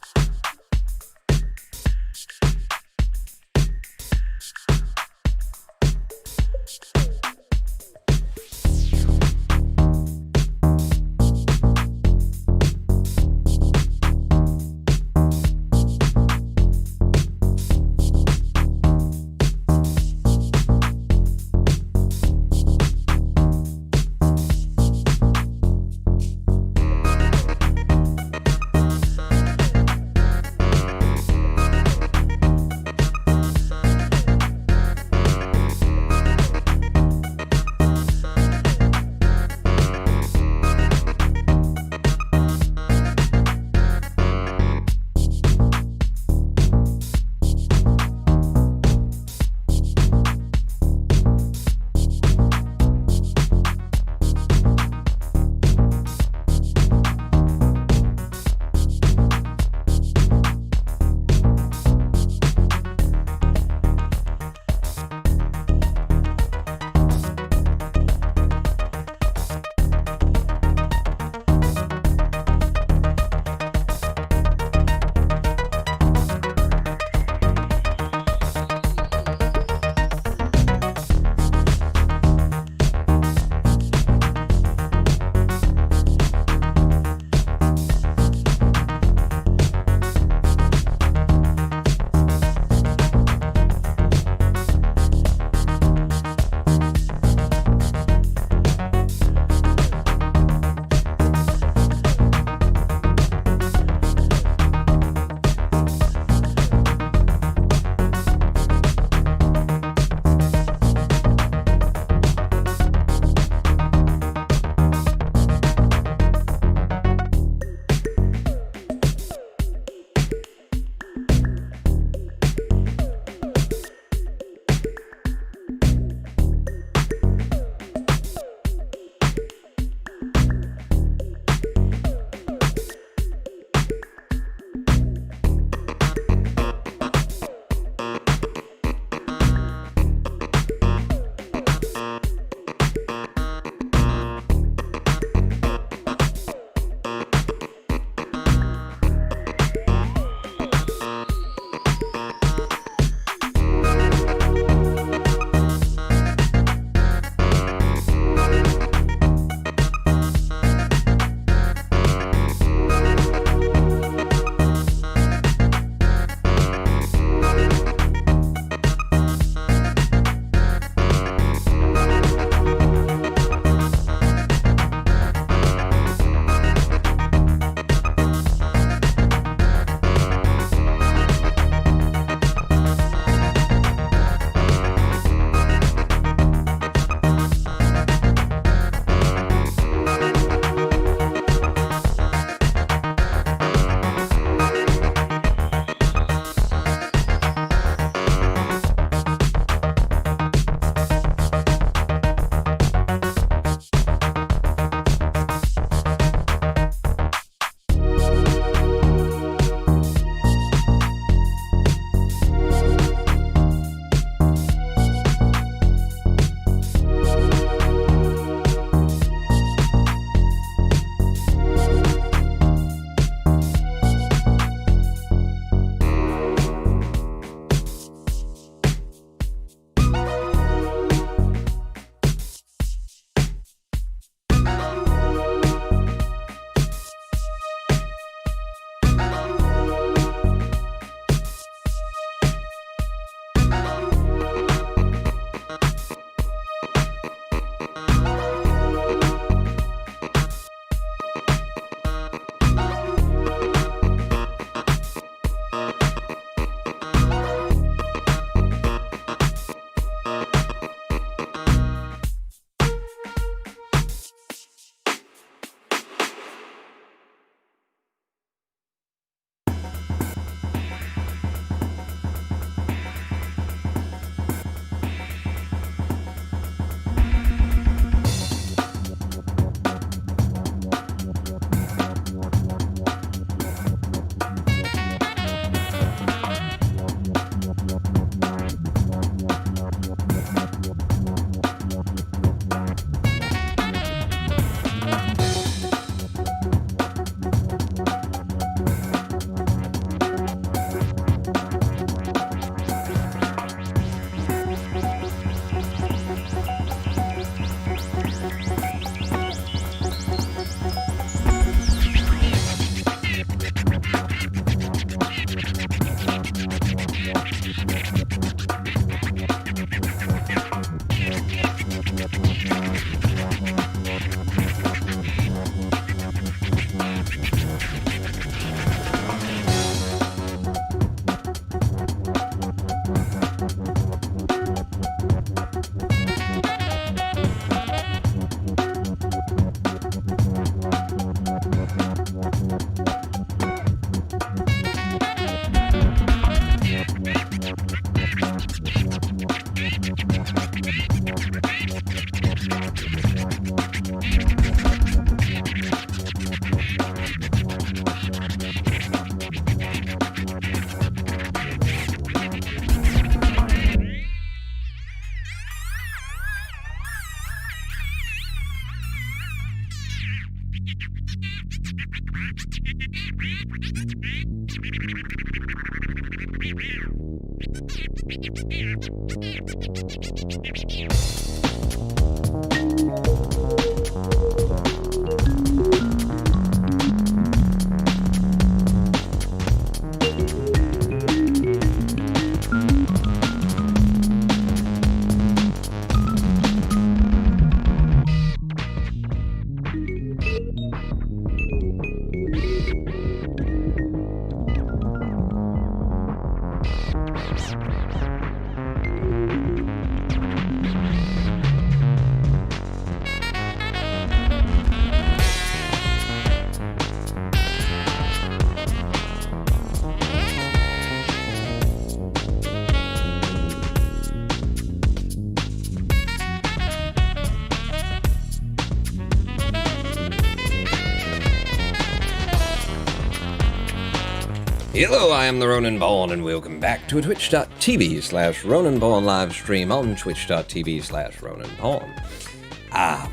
Hello, I am the Ronan Bond, and welcome back to a twitch.tv/Ronan Bond live stream on twitch.tv/Ronan Bond.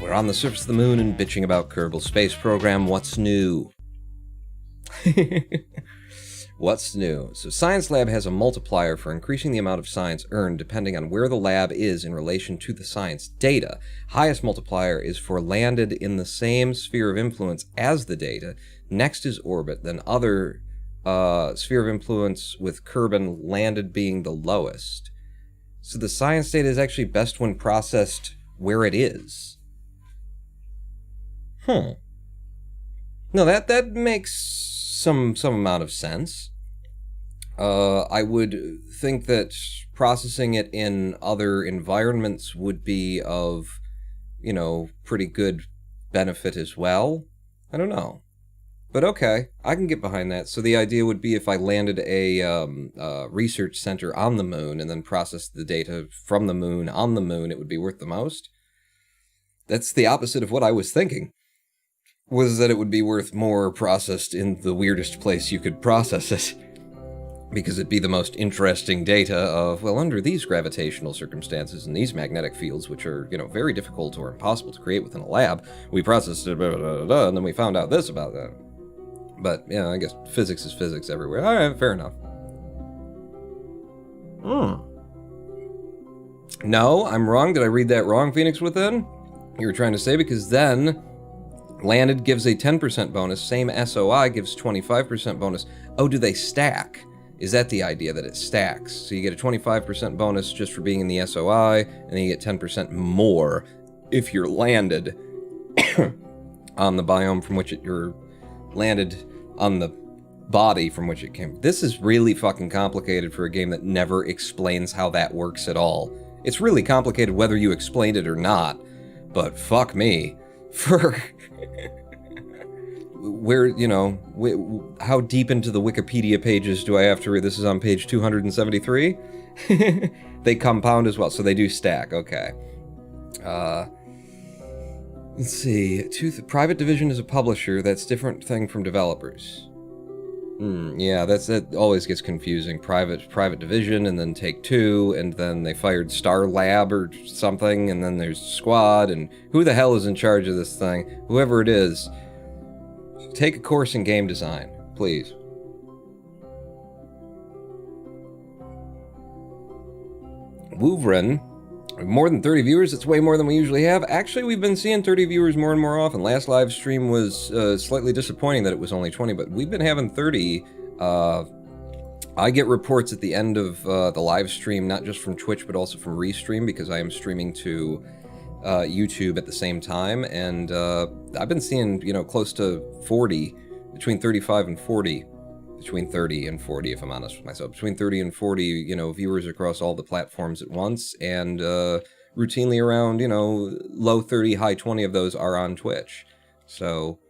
We're on the surface of the moon and bitching about Kerbal Space Program. What's new? What's new? So Science Lab has a multiplier for increasing the amount of science earned depending on where the lab is in relation to the science data. Highest multiplier is for landed in the same sphere of influence as the data. Next is orbit, then other sphere of influence with Kerbin landed being the lowest. So the science data is actually best when processed where it is. No, that makes some amount of sense. I would think that processing it in other environments would be of, pretty good benefit as well. I don't know. But okay, I can get behind that. So the idea would be if I landed a research center on the moon and then processed the data from the moon on the moon, it would be worth the most. That's the opposite of what I was thinking, was that it would be worth more processed in the weirdest place you could process it. Because it'd be the most interesting data of, well, under these gravitational circumstances and these magnetic fields, which are, very difficult or impossible to create within a lab, we processed it, and then we found out this about that. But, yeah, I guess physics is physics everywhere. Alright, fair enough. No, I'm wrong. Did I read that wrong, Phoenix Within? You were trying to say, because then landed gives a 10% bonus, same SOI gives 25% bonus. Oh, do they stack? Is that the idea, that it stacks? So you get a 25% bonus just for being in the SOI, and then you get 10% more if you're landed on the biome from which you're landed on the body from which it came. This is really fucking complicated for a game that never explains how that works at all. It's really complicated whether you explained it or not, but fuck me. For where, how deep into the Wikipedia pages do I have to read? This is on page 273. They compound as well, so they do stack. Okay. Let's see. Private division is a publisher. That's different thing from developers. Yeah, that always gets confusing. Private division, and then Take-Two, and then they fired Star Lab or something, and then there's Squad, and who the hell is in charge of this thing? Whoever it is, take a course in game design, please. Woovren. More than 30 viewers, it's way more than we usually have. Actually, we've been seeing 30 viewers more and more often. Last live stream was slightly disappointing that it was only 20, but we've been having 30. I get reports at the end of the live stream, not just from Twitch, but also from Restream, because I am streaming to YouTube at the same time, and I've been seeing, close to 40, between 35 and 40. Between 30 and 40, if I'm honest with myself. Between 30 and 40, viewers across all the platforms at once, and routinely around, low 30, high 20 of those are on Twitch. So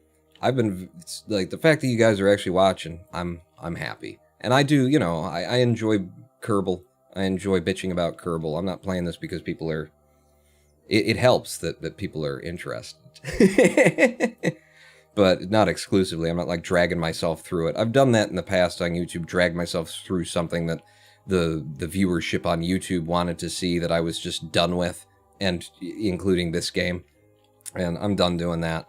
I've been, like, the fact that you guys are actually watching, I'm happy. And I do, I enjoy Kerbal. I enjoy bitching about Kerbal. I'm not playing this because people are, it helps that people are interested. But not exclusively. I'm not like dragging myself through it. I've done that in the past on YouTube, dragged myself through something that the viewership on YouTube wanted to see that I was just done with, and including this game. And I'm done doing that.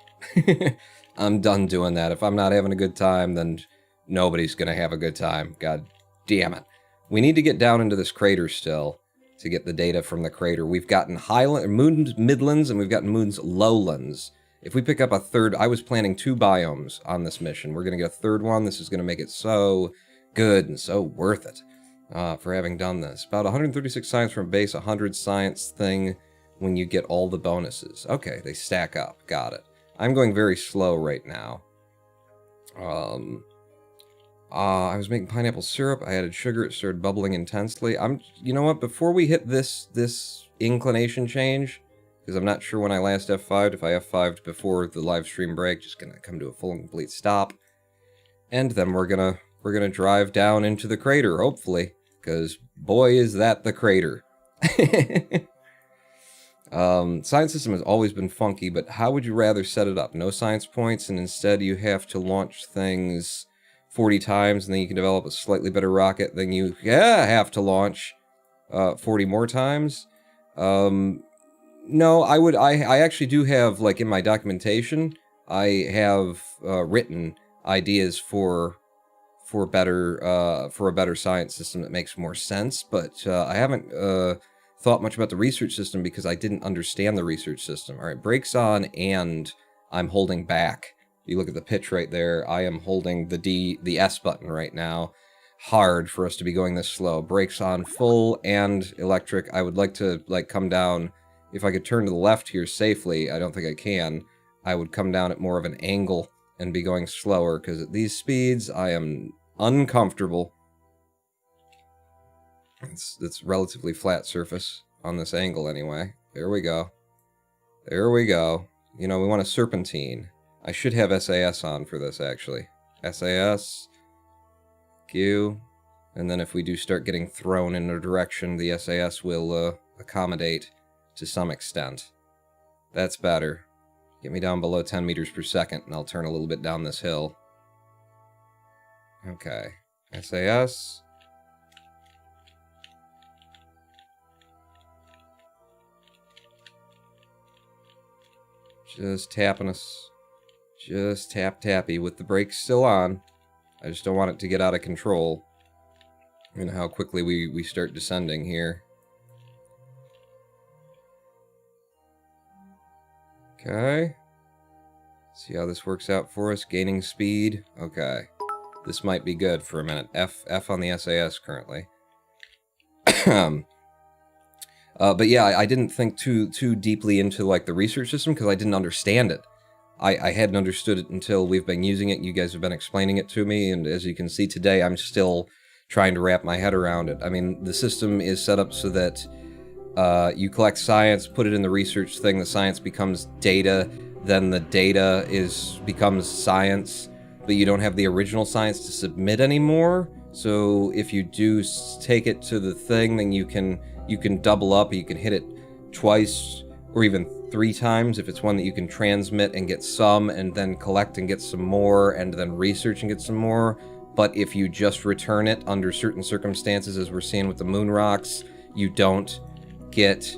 I'm done doing that. If I'm not having a good time, then nobody's gonna have a good time. God damn it. We need to get down into this crater still to get the data from the crater. We've gotten Moon's Midlands and we've gotten Moon's Lowlands. If we pick up a third, I was planning 2 biomes on this mission. We're gonna get a third one. This is gonna make it so good and so worth it for having done this. About 136 science from base, 100 science thing when you get all the bonuses. Okay, they stack up. Got it. I'm going very slow right now. I was making pineapple syrup. I added sugar. It started bubbling intensely. You know what? Before we hit this inclination change, because I'm not sure when I last F5'd. If I F5'd before the live stream break, just gonna come to a full and complete stop, and then we're gonna drive down into the crater, hopefully, because boy is that the crater. Science system has always been funky, but how would you rather set it up? No science points, and instead you have to launch things 40 times, and then you can develop a slightly better rocket than you have to launch 40 more times? No, I actually do have, like, in my documentation, I have written ideas for a better science system that makes more sense, but I haven't thought much about the research system because I didn't understand the research system. All right, brakes on, and I'm holding back. You look at the pitch right there. I am holding the S button right now, hard for us to be going this slow. Brakes on full and electric. I would like to come down. If I could turn to the left here safely, I don't think I can. I would come down at more of an angle and be going slower, because at these speeds I am uncomfortable. It's relatively flat surface on this angle anyway. There we go. There we go. You know, we want a serpentine. I should have SAS on for this, actually. SAS, Q, and then if we do start getting thrown in a direction, the SAS will accommodate to some extent. That's better. Get me down below 10 meters per second, and I'll turn a little bit down this hill. Okay. SAS. Just tapping us. Just tap-tappy with the brakes still on. I just don't want it to get out of control. And how quickly we start descending here. Okay. See how this works out for us. Gaining speed. Okay. This might be good for a minute. F on the SAS currently. But yeah, I didn't think too deeply into, like, the research system because I didn't understand it. I hadn't understood it until we've been using it. You guys have been explaining it to me, and as you can see today, I'm still trying to wrap my head around it. I mean, the system is set up so that you collect science, put it in the research thing, the science becomes data, then the data becomes science, but you don't have the original science to submit anymore. So if you do take it to the thing, then you can double up, you can hit it twice or even 3 times if it's one that you can transmit and get some, and then collect and get some more, and then research and get some more. But if you just return it under certain circumstances, as we're seeing with the moon rocks, you don't get,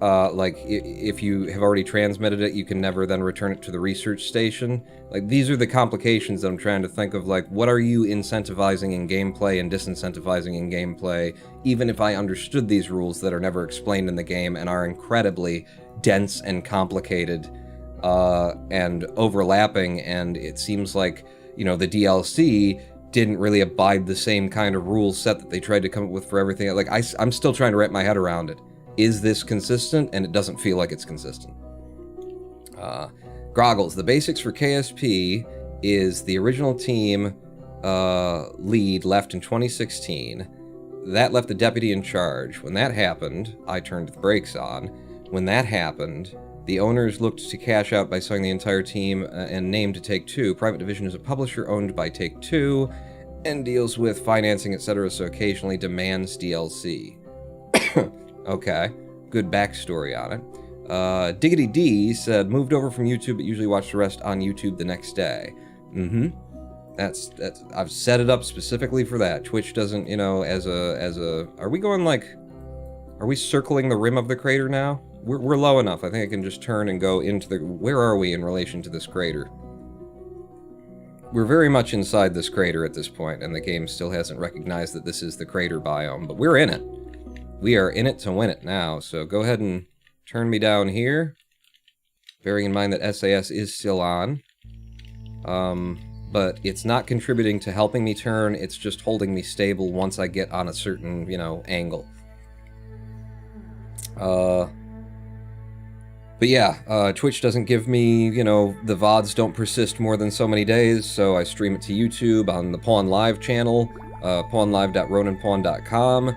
like, if you have already transmitted it, you can never then return it to the research station. Like, these are the complications that I'm trying to think of, like, what are you incentivizing in gameplay and disincentivizing in gameplay, even if I understood these rules that are never explained in the game and are incredibly dense and complicated and overlapping, and it seems like, you know, the DLC didn't really abide the same kind of rule set that they tried to come up with for everything. Like, I'm still trying to wrap my head around it. Is this consistent? And it doesn't feel like it's consistent. Groggles, the basics for KSP is the original team lead left in 2016. That left the deputy in charge. When that happened, I turned the brakes on. When that happened, the owners looked to cash out by selling the entire team and named to Take-Two. Private Division is a publisher owned by Take-Two and deals with financing, etc., so occasionally demands DLC. Okay, good backstory on it. Diggity D said, moved over from YouTube, but usually watch the rest on YouTube the next day. That's I've set it up specifically for that. Twitch doesn't, you know, as a are we going, like, are we circling the rim of the crater now? We're low enough. I think I can just turn and go into the... Where are we in relation to this crater? We're very much inside this crater at this point, and the game still hasn't recognized that this is the crater biome, but we're in it. We are in it to win it now, so go ahead and turn me down here. Bearing in mind that SAS is still on. But it's not contributing to helping me turn, it's just holding me stable once I get on a certain, you know, angle. But yeah, Twitch doesn't give me, you know, the VODs don't persist more than so many days, so I stream it to YouTube on the Pawn Live channel, pawnlive.ronanpawn.com.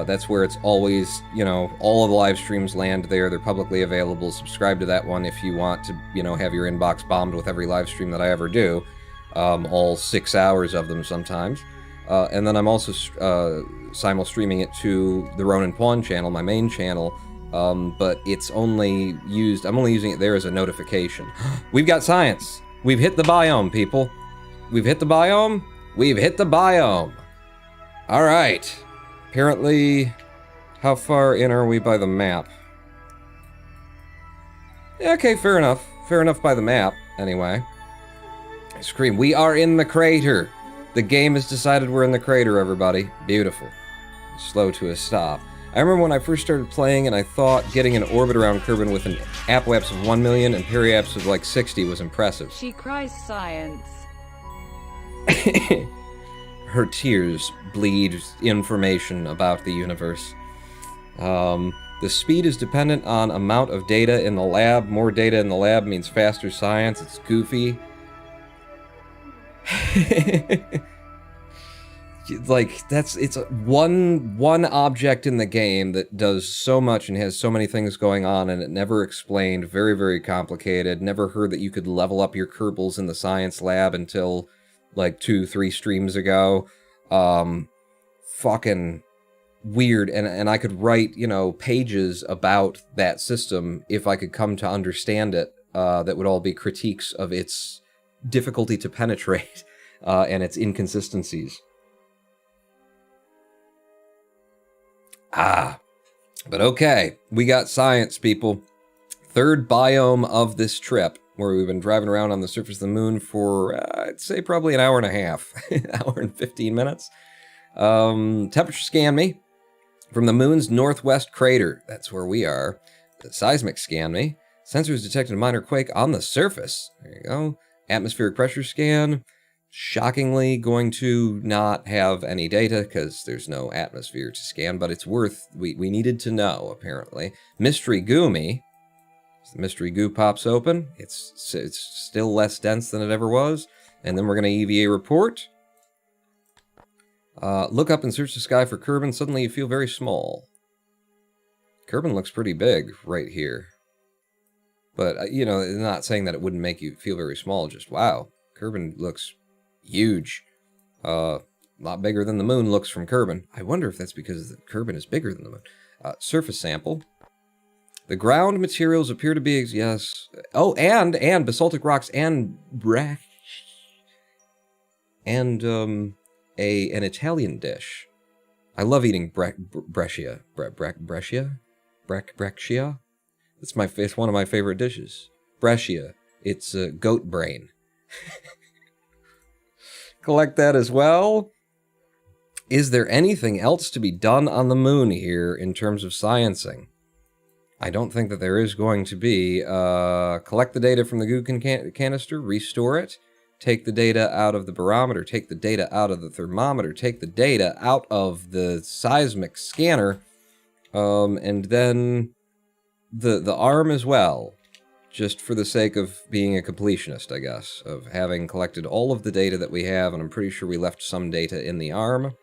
That's where it's always, you know, all of the live streams land there. They're publicly available. Subscribe to that one if you want to, you know, have your inbox bombed with every live stream that I ever do. All 6 hours of them sometimes. And then I'm also simul streaming it to the Ronan Pawn channel, my main channel. But it's only used, I'm only using it there as a notification. We've got science. We've hit the biome, people. We've hit the biome. We've hit the biome. All right. Apparently, how far in are we by the map? Yeah, okay, fair enough. Fair enough by the map, anyway. Scream, we are in the crater. The game has decided we're in the crater, everybody. Beautiful. Slow to a stop. I remember when I first started playing and I thought getting an orbit around Kerbin with an apoapse of 1 million and periapse of like 60 was impressive. She cries science. Her tears bleed information about the universe. The speed is dependent on amount of data in the lab. More data in the lab means faster science. It's goofy. Like, it's one object in the game that does so much and has so many things going on, and it never explained. Very, very complicated. Never heard that you could level up your Kerbals in the science lab until, like, 2-3 streams ago. Fucking weird, and I could write, you know, pages about that system if I could come to understand it, that would all be critiques of its difficulty to penetrate, and its inconsistencies. But okay, we got science, people. Third biome of this trip, where we've been driving around on the surface of the moon for, I'd say probably an hour and a half, an hour and 15 minutes. Temperature scan me from the moon's northwest crater. That's where we are. Seismic scan me. Sensors detected a minor quake on the surface. There you go. Atmospheric pressure scan. Shockingly going to not have any data because there's no atmosphere to scan, but it's worth, we needed to know, apparently. Mystery goo me. The mystery goo pops open. It's still less dense than it ever was. And then we're going to EVA report. Look up and search the sky for Kerbin. Suddenly you feel very small. Kerbin looks pretty big right here. But, you know, not saying that it wouldn't make you feel very small, just wow. Kerbin looks huge. A lot bigger than the moon looks from Kerbin. I wonder if that's because the Kerbin is bigger than the moon. Surface sample. The ground materials appear to be, yes. Oh, and basaltic rocks and an Italian dish. I love eating breccia. Breccia? It's one of my favorite dishes. Breccia. It's goat brain. Collect that as well. Is there anything else to be done on the moon here in terms of sciencing? I don't think that there is going to be. Collect the data from the goo canister, restore it, take the data out of the barometer, take the data out of the thermometer, take the data out of the seismic scanner, and then the arm as well. Just for the sake of being a completionist, I guess, of having collected all of the data that we have, and I'm pretty sure we left some data in the arm.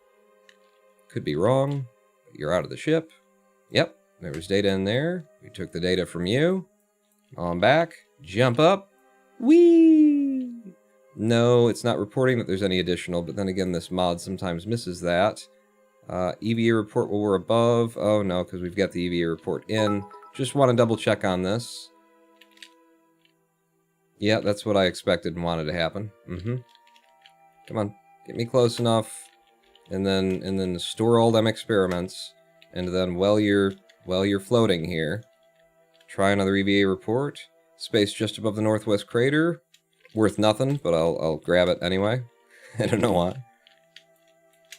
Could be wrong. You're out of the ship. Yep, there was data in there. We took the data from you. On back. Jump up. Whee! No, it's not reporting that there's any additional, but then again, this mod sometimes misses that. EVA report while we're above. Oh, no, because we've got the EVA report in. Just want to double check on this. Yeah, that's what I expected and wanted to happen. Come on, get me close enough, and then store all them experiments, and then while you're floating here, Try another EVA report. Space just above the northwest crater. Worth nothing, but I'll grab it anyway. I don't know why.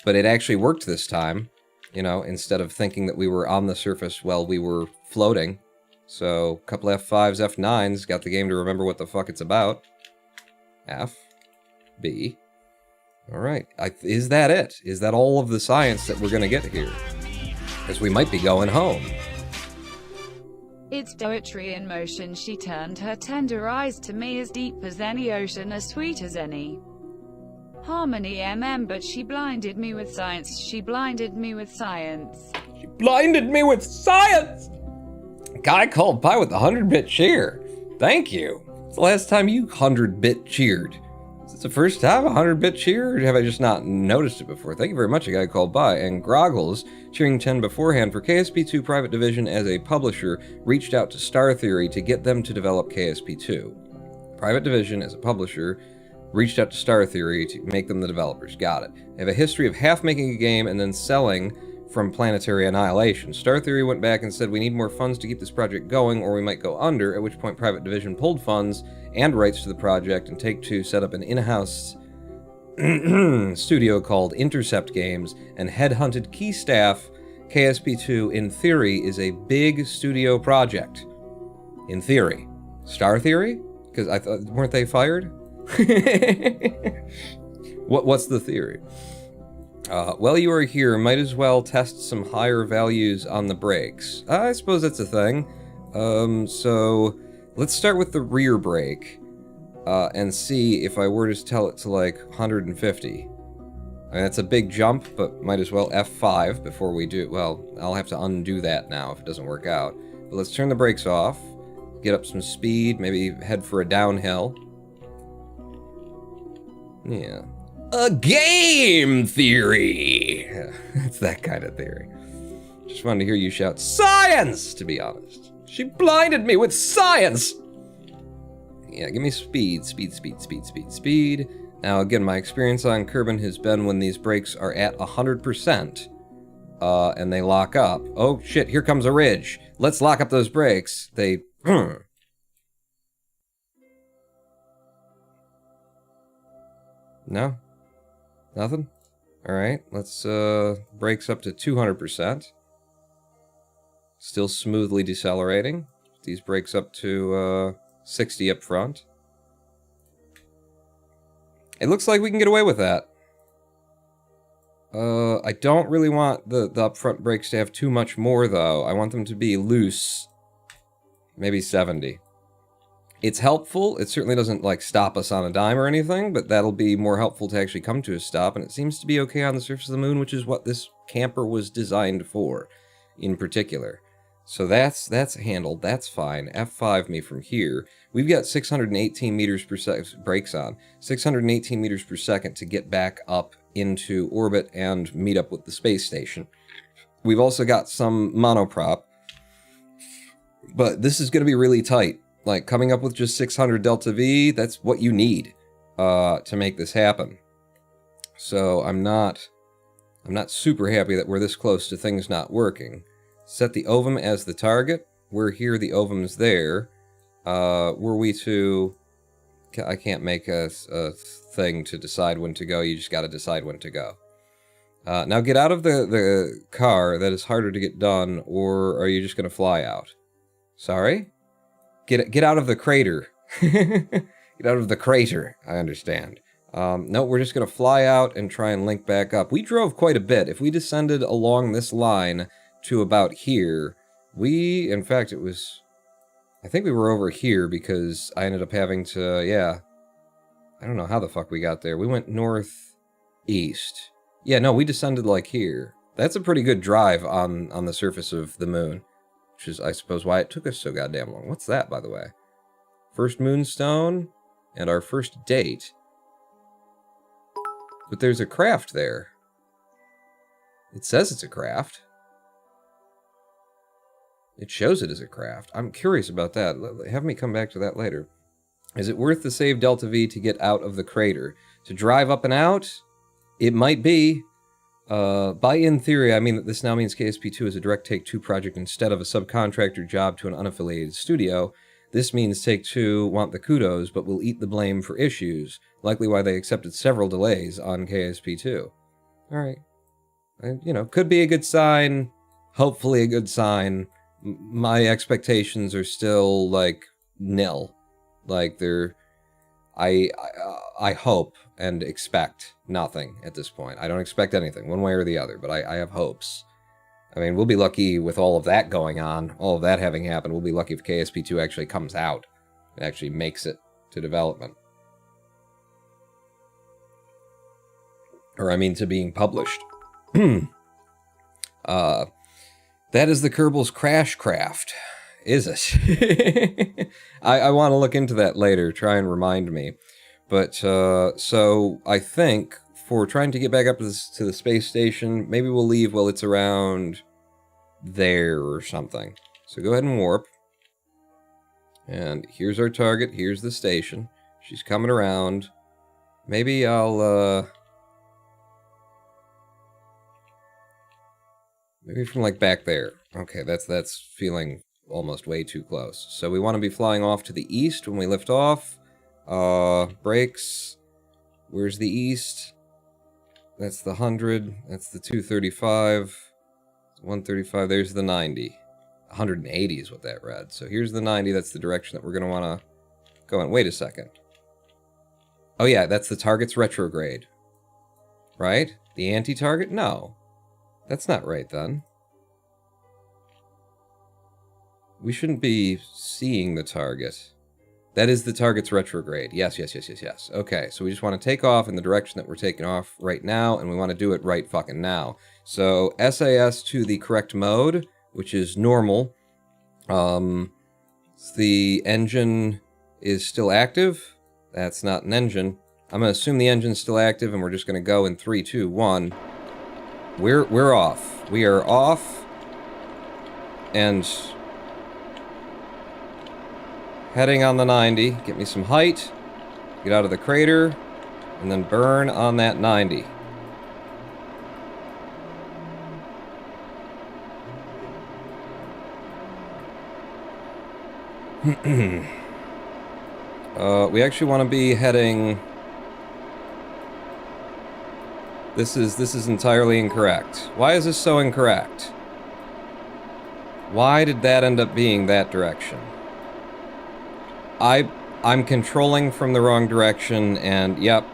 But it actually worked this time, you know, instead of thinking that we were on the surface while we were floating. So, a couple F5s, F9s, got the game to remember what the fuck it's about. F. B. Alright, is that it? Is that all of the science that we're gonna get here? Because we might be going home. It's poetry in motion. She turned her tender eyes to me, as deep as any ocean, as sweet as any harmony, but she blinded me with science. She blinded me with science. She blinded me with science! Guy called by with a 100-bit cheer. Thank you. It's the last time you 100-bit cheered. Is this the first time a 100-bit cheer, or have I just not noticed it before? Thank you very much, a guy called by. And Groggles, cheering 10 beforehand for KSP2 Private Division as a publisher, reached out to Star Theory to get them to develop KSP2. Private Division as a publisher reached out to Star Theory to make them the developers. Got it. They have a history of half making a game and then selling from Planetary Annihilation. Star Theory went back and said, we need more funds to keep this project going or we might go under, at which point Private Division pulled funds and rights to the project, and Take-Two set up an in-house studio called Intercept Games and headhunted key staff. KSP2, in theory, is a big studio project. In theory. Star Theory? Because I thought, weren't they fired? What's the theory? Well, you are here, might as well test some higher values on the brakes. I suppose that's a thing. So let's start with the rear brake, and see if I were to tell it to like 150. I mean, that's a big jump, but might as well F5 before we do. Well, I'll have to undo that now if it doesn't work out. But let's turn the brakes off, get up some speed, maybe head for a downhill. Yeah. A game theory! It's that kind of theory. Just wanted to hear you shout, science! To be honest. She blinded me with science! Yeah, give me speed, speed, speed, speed, speed, speed. Now, again, my experience on Kerbin has been when these brakes are at 100%, and they lock up. Oh, shit, here comes a ridge. Let's lock up those brakes. They... No? Nothing? Alright, let's, brakes up to 200%. Still smoothly decelerating. These brakes up to, 60 up front. It looks like we can get away with that. I don't really want the up-front brakes to have too much more, though. I want them to be loose. Maybe 70. It's helpful. It certainly doesn't, like, stop us on a dime or anything, but that'll be more helpful to actually come to a stop, and it seems to be okay on the surface of the moon, which is what this camper was designed for, in particular. So that's handled. That's fine. F5 me from here. We've got 618 meters per second brakes on. 618 meters per second to get back up into orbit and meet up with the space station. We've also got some monoprop, but this is going to be really tight. Like, coming up with just 600 delta V, that's what you need to make this happen. So I'm not super happy that we're this close to things not working. Set the ovum as the target. We're here, the ovum's there. Were we to... I can't make a thing to decide when to go. You just got to decide when to go. Now get out of the car. That is harder to get done, or are you just going to fly out? Sorry? Get out of the crater. Get out of the crater, I understand. No, we're just going to fly out and try and link back up. We drove quite a bit. If we descended along this line to about here, in fact, it was... I think we were over here because I ended up having to, yeah. I don't know how the fuck we got there. We went northeast. Yeah, no, we descended like here. That's a pretty good drive on the surface of the moon. Which is, I suppose, why it took us so goddamn long. What's that, by the way? First moonstone and our first date. But there's a craft there. It says it's a craft. It shows it as a craft. I'm curious about that. Have me come back to that later. Is it worth the save Delta V to get out of the crater? To drive up and out? It might be. By in theory, I mean that this now means KSP2 is a direct Take-Two project instead of a subcontractor job to an unaffiliated studio. This means Take-Two want the kudos, but will eat the blame for issues, likely why they accepted several delays on KSP2. Alright. You know, could be a good sign, hopefully a good sign. My expectations are still, like, nil. Like, they're... I hope and expect nothing at this point. I don't expect anything, one way or the other, but I have hopes. I mean, we'll be lucky with all of that going on, all of that having happened. We'll be lucky if KSP2 actually comes out and actually makes it to development. Or, I mean, to being published. That is the Kerbals Crash Craft. Is it? I want to look into that later, try and remind me. But, so, I think, for trying to get back up to the space station, maybe we'll leave while it's around there or something. So go ahead and warp. And here's our target, here's the station. She's coming around. Maybe I'll, maybe from, like, back there. Okay, that's feeling almost way too close. So we want to be flying off to the east when we lift off. Brakes. Where's the east? That's the 100. That's the 235. 135. There's the 90. 180 is what that read. So here's the 90. That's the direction that we're going to want to go in. Wait a second. Oh yeah, that's the target's retrograde. Right? The anti-target? No. That's not right then. We shouldn't be seeing the target. That is the target's retrograde. Yes. Okay, so we just want to take off in the direction that we're taking off right now, and we want to do it right fucking now. So, SAS to the correct mode, which is normal. The engine is still active. That's not an engine. I'm going to assume the engine's still active, and we're just going to go in 3, 2, 1. We're off. We are off. And... heading on the 90, get me some height, get out of the crater, and then burn on that 90. We actually want to be heading... This is entirely incorrect. Why is this so incorrect? Why did that end up being that direction? I'm controlling from the wrong direction, and yep.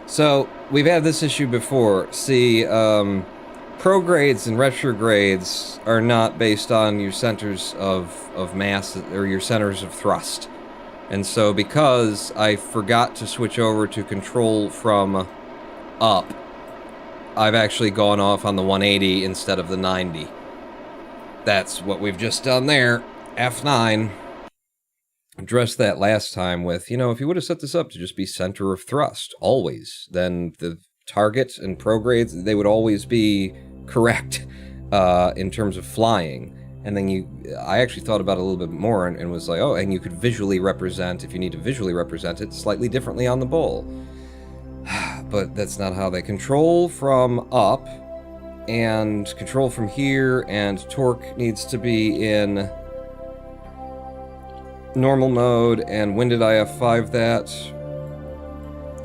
So, we've had this issue before. See, progrades and retrogrades are not based on your centers of mass, or your centers of thrust. And so, because I forgot to switch over to control from up, I've actually gone off on the 180 instead of the 90. That's what we've just done there. F9. Addressed that last time with, you know, if you would have set this up to just be center of thrust, always, then the target and progrades, they would always be correct in terms of flying. And then I actually thought about it a little bit more and was like, oh, and you could visually represent, if you need to visually represent it, slightly differently on the bowl. But that's not how they control from up, and control from here, and torque needs to be in normal mode. And when did I F5 that?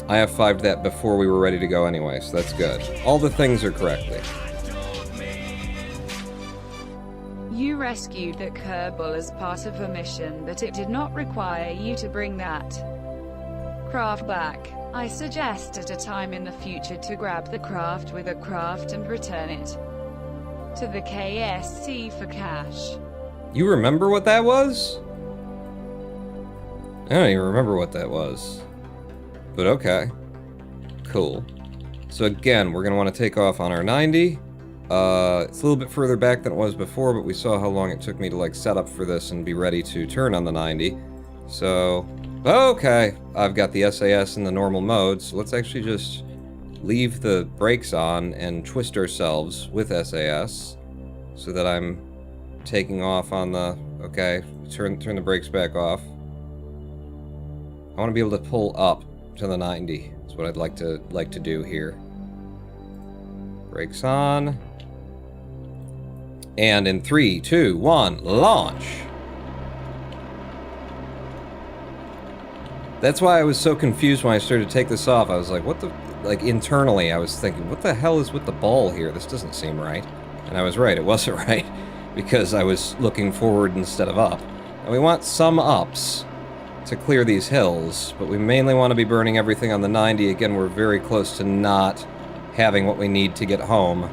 I F5'd that before we were ready to go anyway, so that's good. All the things are correctly. You rescued the Kerbal as part of a mission, but it did not require you to bring that craft back. I suggest at a time in the future to grab the craft with a craft and return it to the KSC for cash. You remember what that was? I don't even remember what that was. But okay. Cool. So again, we're going to want to take off on our 90. It's a little bit further back than it was before, but we saw how long it took me to like set up for this and be ready to turn on the 90. So, okay. I've got the SAS in the normal mode, so let's actually just leave the brakes on and twist ourselves with SAS so that I'm taking off on the... Okay, turn the brakes back off. I want to be able to pull up to the 90. That's what I'd like to do here. Brakes on. And in 3, 2, 1, launch! That's why I was so confused when I started to take this off. I was like, what the... Like, internally, I was thinking, what the hell is with the ball here? This doesn't seem right. And I was right, it wasn't right. Because I was looking forward instead of up. And we want some ups to clear these hills, but we mainly want to be burning everything on the 90. Again, we're very close to not having what we need to get home.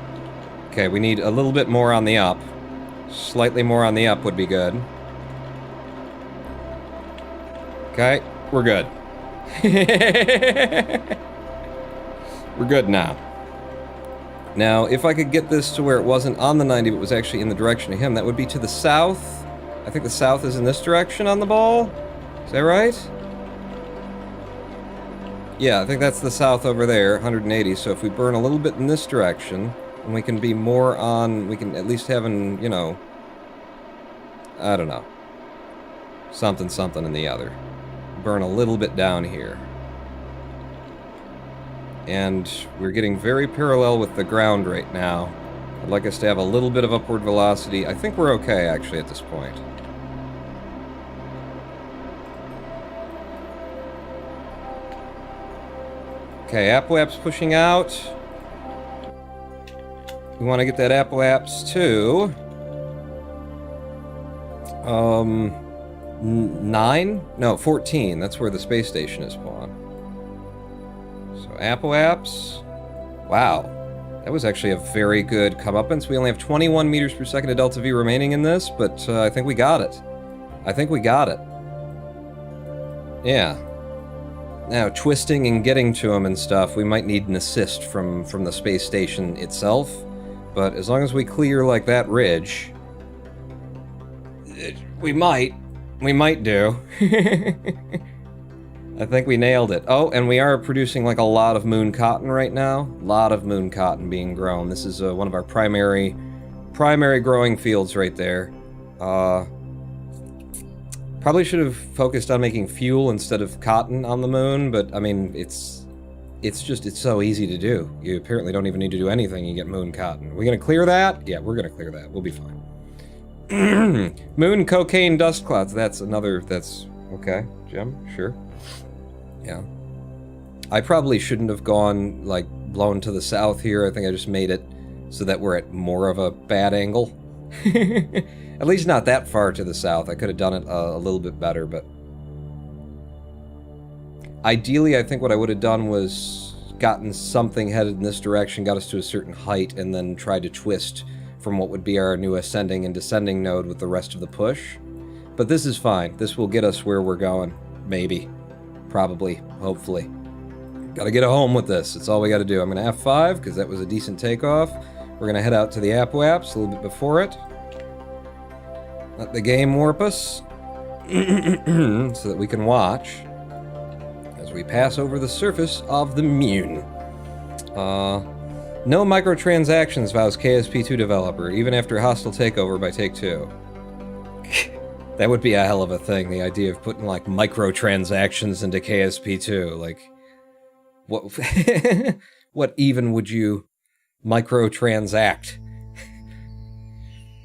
Okay, we need a little bit more on the up. Slightly more on the up would be good. Okay, we're good. We're good now. Now, if I could get this to where it wasn't on the 90, but was actually in the direction of him, that would be to the south. I think the south is in this direction on the ball. Is that right? Yeah, I think that's the south over there, 180. So if we burn a little bit in this direction, and we can be more on, we can at least have an, you know, I don't know, something in the other. Burn a little bit down here. And we're getting very parallel with the ground right now. I'd like us to have a little bit of upward velocity. I think we're okay, actually, at this point. Okay, apoap's pushing out. We want to get that apoap's to... 9? No, 14. That's where the space station is spawned. So, apoap's. Wow. That was actually a very good comeuppance. We only have 21 meters per second of delta V remaining in this, but I think we got it. I think we got it. Yeah. Now, twisting and getting to him and stuff, we might need an assist from the space station itself. But as long as we clear, like, that ridge... we might do. I think we nailed it. Oh, and we are producing, like, a lot of moon cotton right now. A lot of moon cotton being grown. This is one of our primary growing fields right there. Probably should have focused on making fuel instead of cotton on the moon, but, I mean, it's so easy to do. You apparently don't even need to do anything, you get moon cotton. Are we gonna clear that? Yeah, we're gonna clear that. We'll be fine. Moon cocaine dust clouds. That's okay, Jim, sure. Yeah. I probably shouldn't have gone, like, blown to the south here. I think I just made it so that we're at more of a bad angle. At least not that far to the south. I could have done it a little bit better, but... Ideally, I think what I would have done was gotten something headed in this direction, got us to a certain height, and then tried to twist from what would be our new ascending and descending node with the rest of the push. But this is fine. This will get us where we're going. Maybe. Probably. Hopefully. Gotta get home with this. That's all we gotta do. I'm gonna F5, because that was a decent takeoff. We're gonna head out to the apoaps a little bit before it. Let the game warp us. So that we can watch as we pass over the surface of the moon. No microtransactions, vows KSP2 developer, even after hostile takeover by Take-Two. That would be a hell of a thing, the idea of putting, like, microtransactions into KSP2. Like, what what even would you microtransact?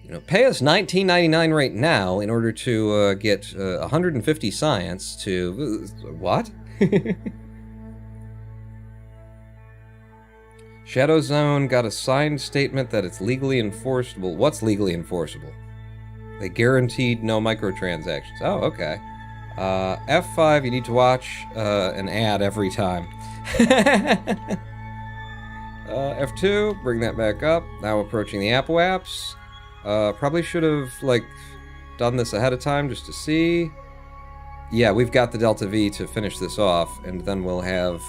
You know, pay us $19.99 right now in order to get 150 science to... what? Shadow Zone got a signed statement that it's legally enforceable. What's legally enforceable? They guaranteed no microtransactions. Oh, okay. F5, you need to watch an ad every time. F2, bring that back up. Now approaching the apoaps. Probably should have, like, done this ahead of time just to see. Yeah, we've got the Delta V to finish this off, and then we'll have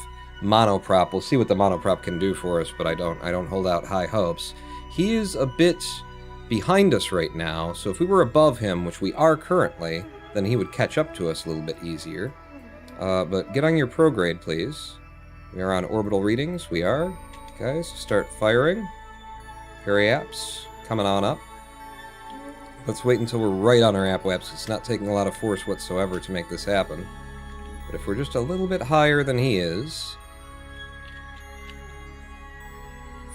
monoprop. We'll see what the monoprop can do for us, but I don't hold out high hopes. He is a bit behind us right now, so if we were above him, which we are currently, then he would catch up to us a little bit easier. But get on your prograde, please. We are on orbital readings. We are. Guys, start firing. Periaps, coming on up. Let's wait until we're right on our apoaps. It's not taking a lot of force whatsoever to make this happen. But if we're just a little bit higher than he is...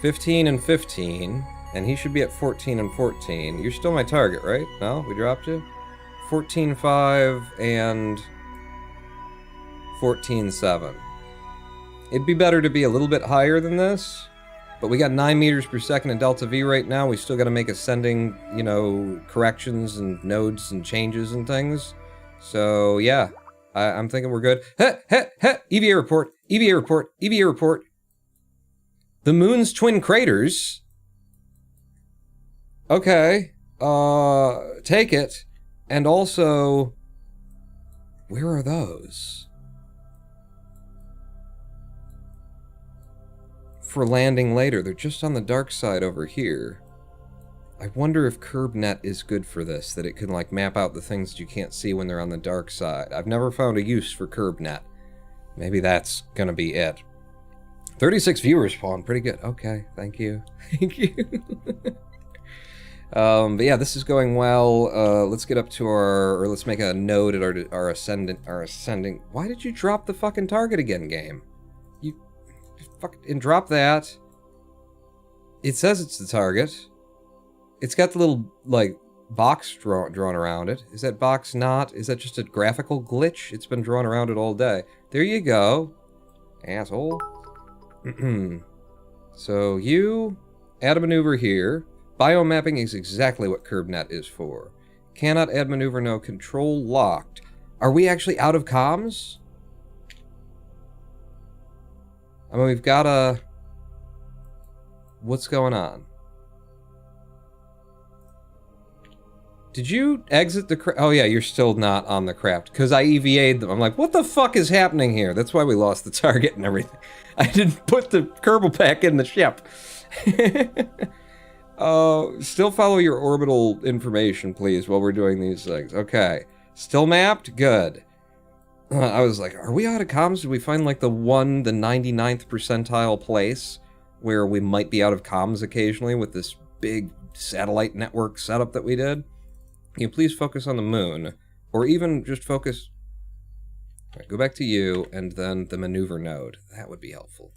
15 and 15, and he should be at 14 and 14. You're still my target, right? No? We dropped you? 14.5 and 14.7. It'd be better to be a little bit higher than this, but we got 9 meters per second in delta V right now. We still got to make ascending, you know, corrections and nodes and changes and things. So, yeah, I'm thinking we're good. EVA report, EVA report, EVA report. The moon's twin craters. Okay, take it. And also, where are those? For landing later, they're just on the dark side over here. I wonder if CurbNet is good for this, that it can like map out the things that you can't see when they're on the dark side. I've never found a use for CurbNet. Maybe that's gonna be it. 36 viewers spawned, pretty good. Okay, thank you. Thank you. But yeah, this is going well. Let's get up to or let's make a node at our ascending. Why did you drop the fucking target again, game? You fucking drop that. It says it's the target. It's got the little, like, box drawn around it. Is that box not? Is that just a graphical glitch? It's been drawn around it all day. There you go. Asshole. So you add a maneuver here. Biomapping is exactly what CurbNet is for. Cannot add maneuver, no. Control locked. Are we actually out of comms? I mean, we've got a... What's going on? Did you exit the craft? Oh yeah, you're still not on the craft. Because I EVA'd them. I'm like, what the fuck is happening here? That's why we lost the target and everything. I didn't put the Kerbal pack in the ship. Still follow your orbital information, please, while we're doing these things. Okay. Still mapped? Good. I was like, are we out of comms? Did we find, like, the 99th percentile place where we might be out of comms occasionally with this big satellite network setup that we did? Can you please focus on the moon? Or even just focus... Right, go back to you, and then the maneuver node. That would be helpful.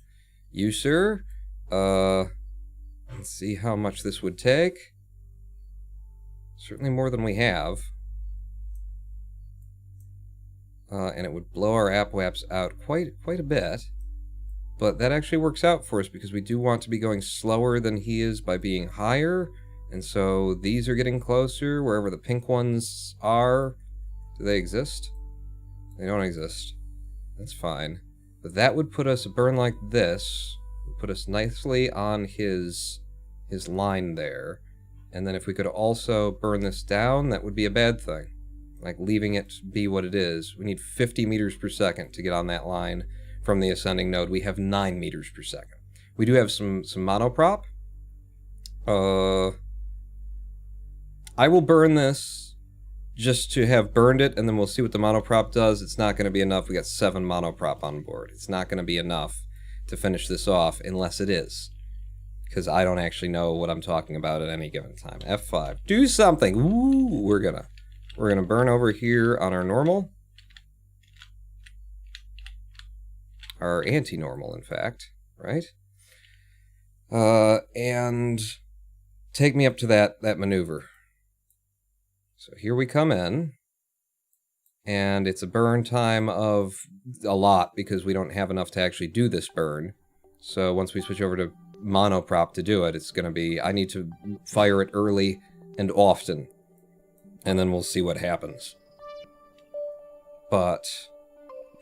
You, sir? Let's see how much this would take. Certainly more than we have. And it would blow our AppWaps out quite a bit. But that actually works out for us because we do want to be going slower than he is by being higher. And so these are getting closer, wherever the pink ones are. Do they exist? They don't exist. That's fine. But that would put us, a burn like this, would put us nicely on his line there. And then if we could also burn this down, that would be a bad thing. Like leaving it be what it is. We need 50 meters per second to get on that line from the ascending node. We have 9 meters per second. We do have some monoprop. I will burn this just to have burned it, and then we'll see what the monoprop does. It's not going to be enough. We got 7 monoprop on board. It's not going to be enough to finish this off, unless it is. Because I don't actually know what I'm talking about at any given time. F5. Do something! Ooh, we're gonna burn over here on our normal. Our anti-normal, in fact. Right? And take me up to that maneuver. So here we come in, and it's a burn time of a lot because we don't have enough to actually do this burn. So once we switch over to monoprop to do it, it's going to be, I need to fire it early and often, and then we'll see what happens. But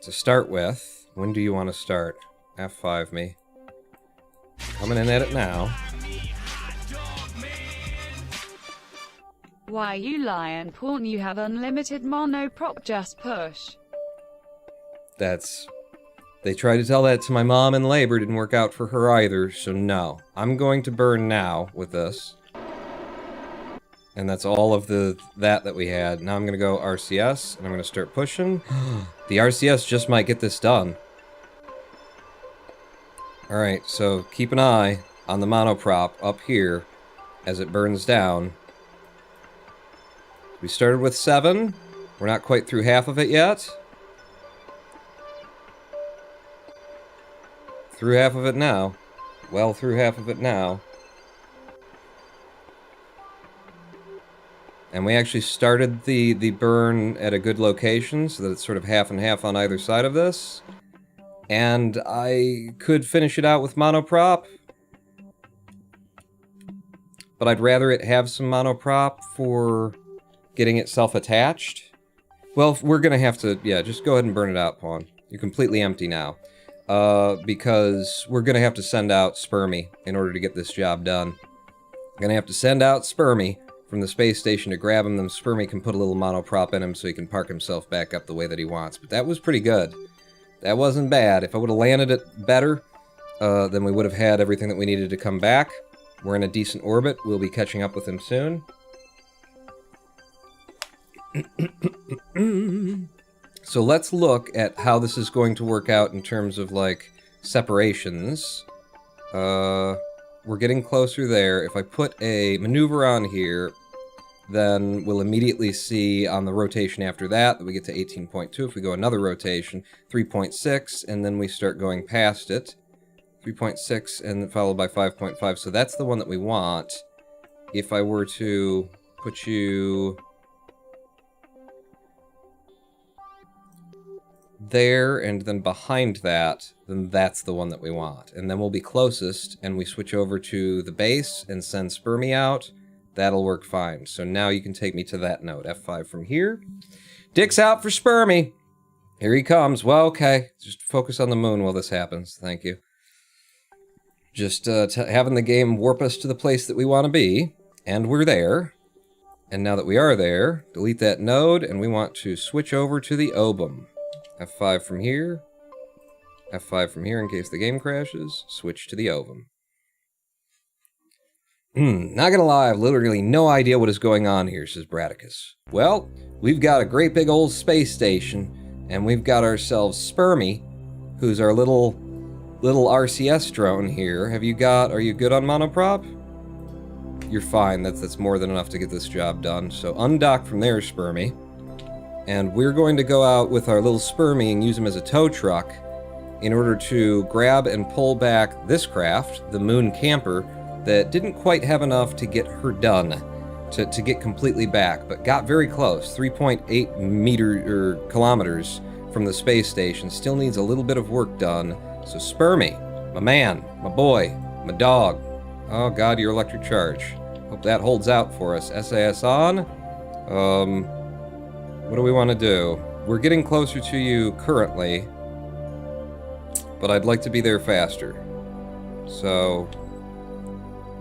to start with, when do you want to start? F5 me. Coming in at it now. Why you lion porn, you have unlimited monoprop, just push. They tried to tell that to my mom in labor, didn't work out for her either, so no. I'm going to burn now with this. And that's all of that we had. Now I'm going to go RCS, and I'm going to start pushing. The RCS just might get this done. Alright, so keep an eye on the monoprop up here as it burns down. We started with 7. We're not quite through half of it yet. Through half of it now. well through half of it now. And we actually started the burn at a good location, so that it's sort of half and half on either side of this. And I could finish it out with monoprop, but I'd rather it have some monoprop for getting itself attached. Well, we're gonna have to, yeah, just go ahead and burn it out, Pawn. You're completely empty now. Because we're gonna have to send out Spermy in order to get this job done. We're gonna have to send out Spermy from the space station to grab him, then Spermy can put a little monoprop in him so he can park himself back up the way that he wants. But that was pretty good. That wasn't bad. If I would have landed it better, then we would have had everything that we needed to come back. We're in a decent orbit. We'll be catching up with him soon. So let's look at how this is going to work out in terms of, like, separations. We're getting closer there. If I put a maneuver on here, then we'll immediately see on the rotation after that we get to 18.2. If we go another rotation, 3.6, and then we start going past it. 3.6 and followed by 5.5. So that's the one that we want. If I were to put you there and then behind that, then that's the one that we want. And then we'll be closest and we switch over to the base and send Spermy out. That'll work fine. So now you can take me to that node. F5 from here. Dick's out for Spermy. Here he comes. Well, okay. Just focus on the moon while this happens. Thank you. Just having the game warp us to the place that we want to be. And we're there. And now that we are there, delete that node and we want to switch over to the Obum. F5 from here. F5 from here in case the game crashes. Switch to the Ovum. Not gonna lie, I've literally no idea what is going on here, says Bradicus. Well, we've got a great big old space station, and we've got ourselves Spermy, who's our little RCS drone here. Are you good on monoprop? You're fine, that's more than enough to get this job done. So undock from there, Spermy. And we're going to go out with our little Spermy and use him as a tow truck in order to grab and pull back this craft, the Moon Camper, that didn't quite have enough to get her done, to get completely back, but got very close. 3.8 kilometers from the space station. Still needs a little bit of work done. So Spermy, my man, my boy, my dog. Oh god, your electric charge. Hope that holds out for us. SAS on. What do we want to do? We're getting closer to you currently, but I'd like to be there faster. So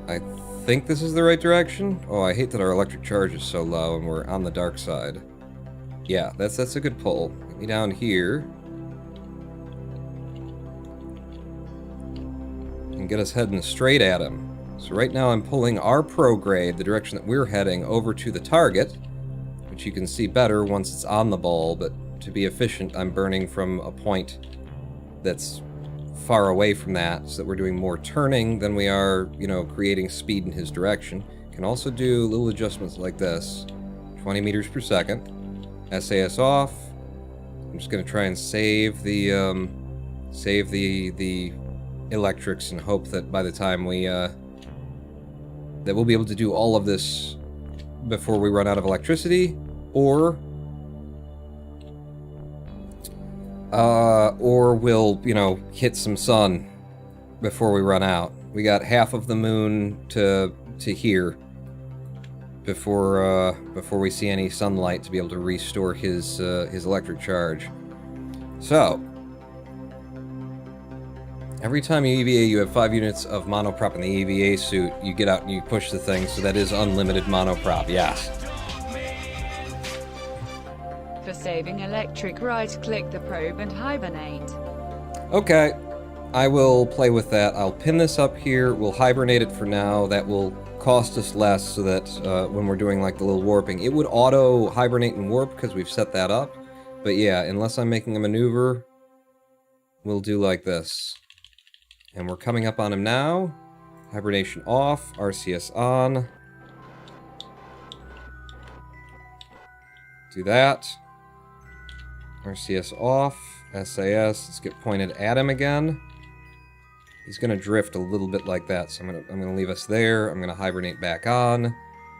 I think this is the right direction. Oh, I hate that our electric charge is so low and we're on the dark side. Yeah, that's a good pull. Get me down here. And get us heading straight at him. So right now I'm pulling our prograde, the direction that we're heading, over to the target, which you can see better once it's on the ball, but to be efficient, I'm burning from a point that's far away from that, so that we're doing more turning than we are, creating speed in his direction. Can also do little adjustments like this. 20 meters per second. SAS off. I'm just going to try and save the electrics and hope that by the time that we'll be able to do all of this before we run out of electricity, or we'll, hit some sun before we run out. We got half of the moon to here before we see any sunlight to be able to restore his electric charge. So every time you EVA, you have 5 units of monoprop in the EVA suit. You get out and you push the thing, so that is unlimited monoprop. Yes. For saving electric, right-click the probe and hibernate. Okay, I will play with that. I'll pin this up here. We'll hibernate it for now. That will cost us less, so that when we're doing like the little warping, it would auto hibernate and warp because we've set that up. But yeah, unless I'm making a maneuver, we'll do like this. And we're coming up on him now. Hibernation off, RCS on. Do that. RCS off, SAS, let's get pointed at him again. He's gonna drift a little bit like that, so I'm gonna leave us there. I'm gonna hibernate back on,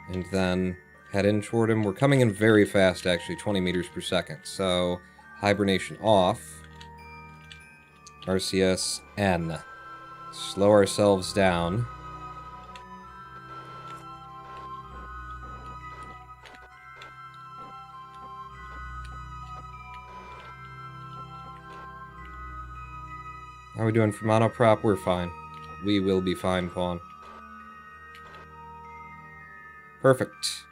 and then head in toward him. We're coming in very fast, actually, 20 meters per second. So hibernation off. RCS N. Slow ourselves down. How are we doing for monoprop? We're fine. We will be fine, Pawn. Perfect.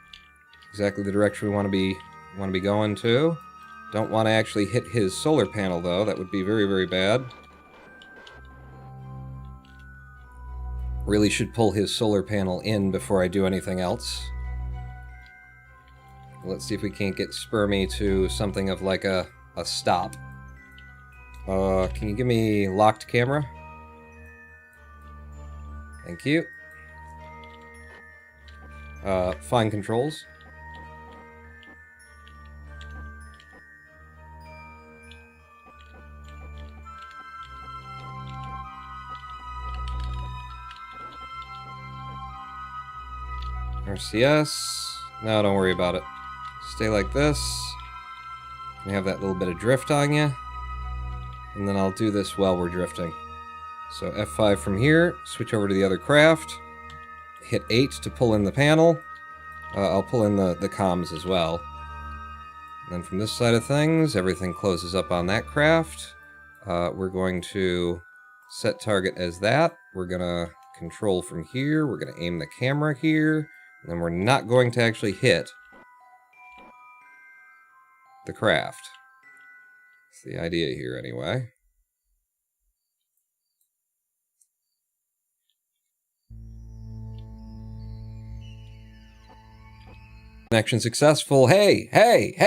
Exactly the direction we want to be going to. Don't want to actually hit his solar panel though. That would be very, very bad. Really should pull his solar panel in before I do anything else. Let's see if we can't get Spermy to something of like a stop. Can you give me locked camera? Thank you. Fine controls. RCS. No, don't worry about it. Stay like this. You have that little bit of drift on you. And then I'll do this while we're drifting. So F5 from here, switch over to the other craft. Hit 8 to pull in the panel. I'll pull in the comms as well. And then from this side of things, everything closes up on that craft. We're going to set target as that. We're going to control from here. We're going to aim the camera here. And then we're not going to actually hit the craft. That's the idea here anyway. Connection successful. Hey, hey, hey!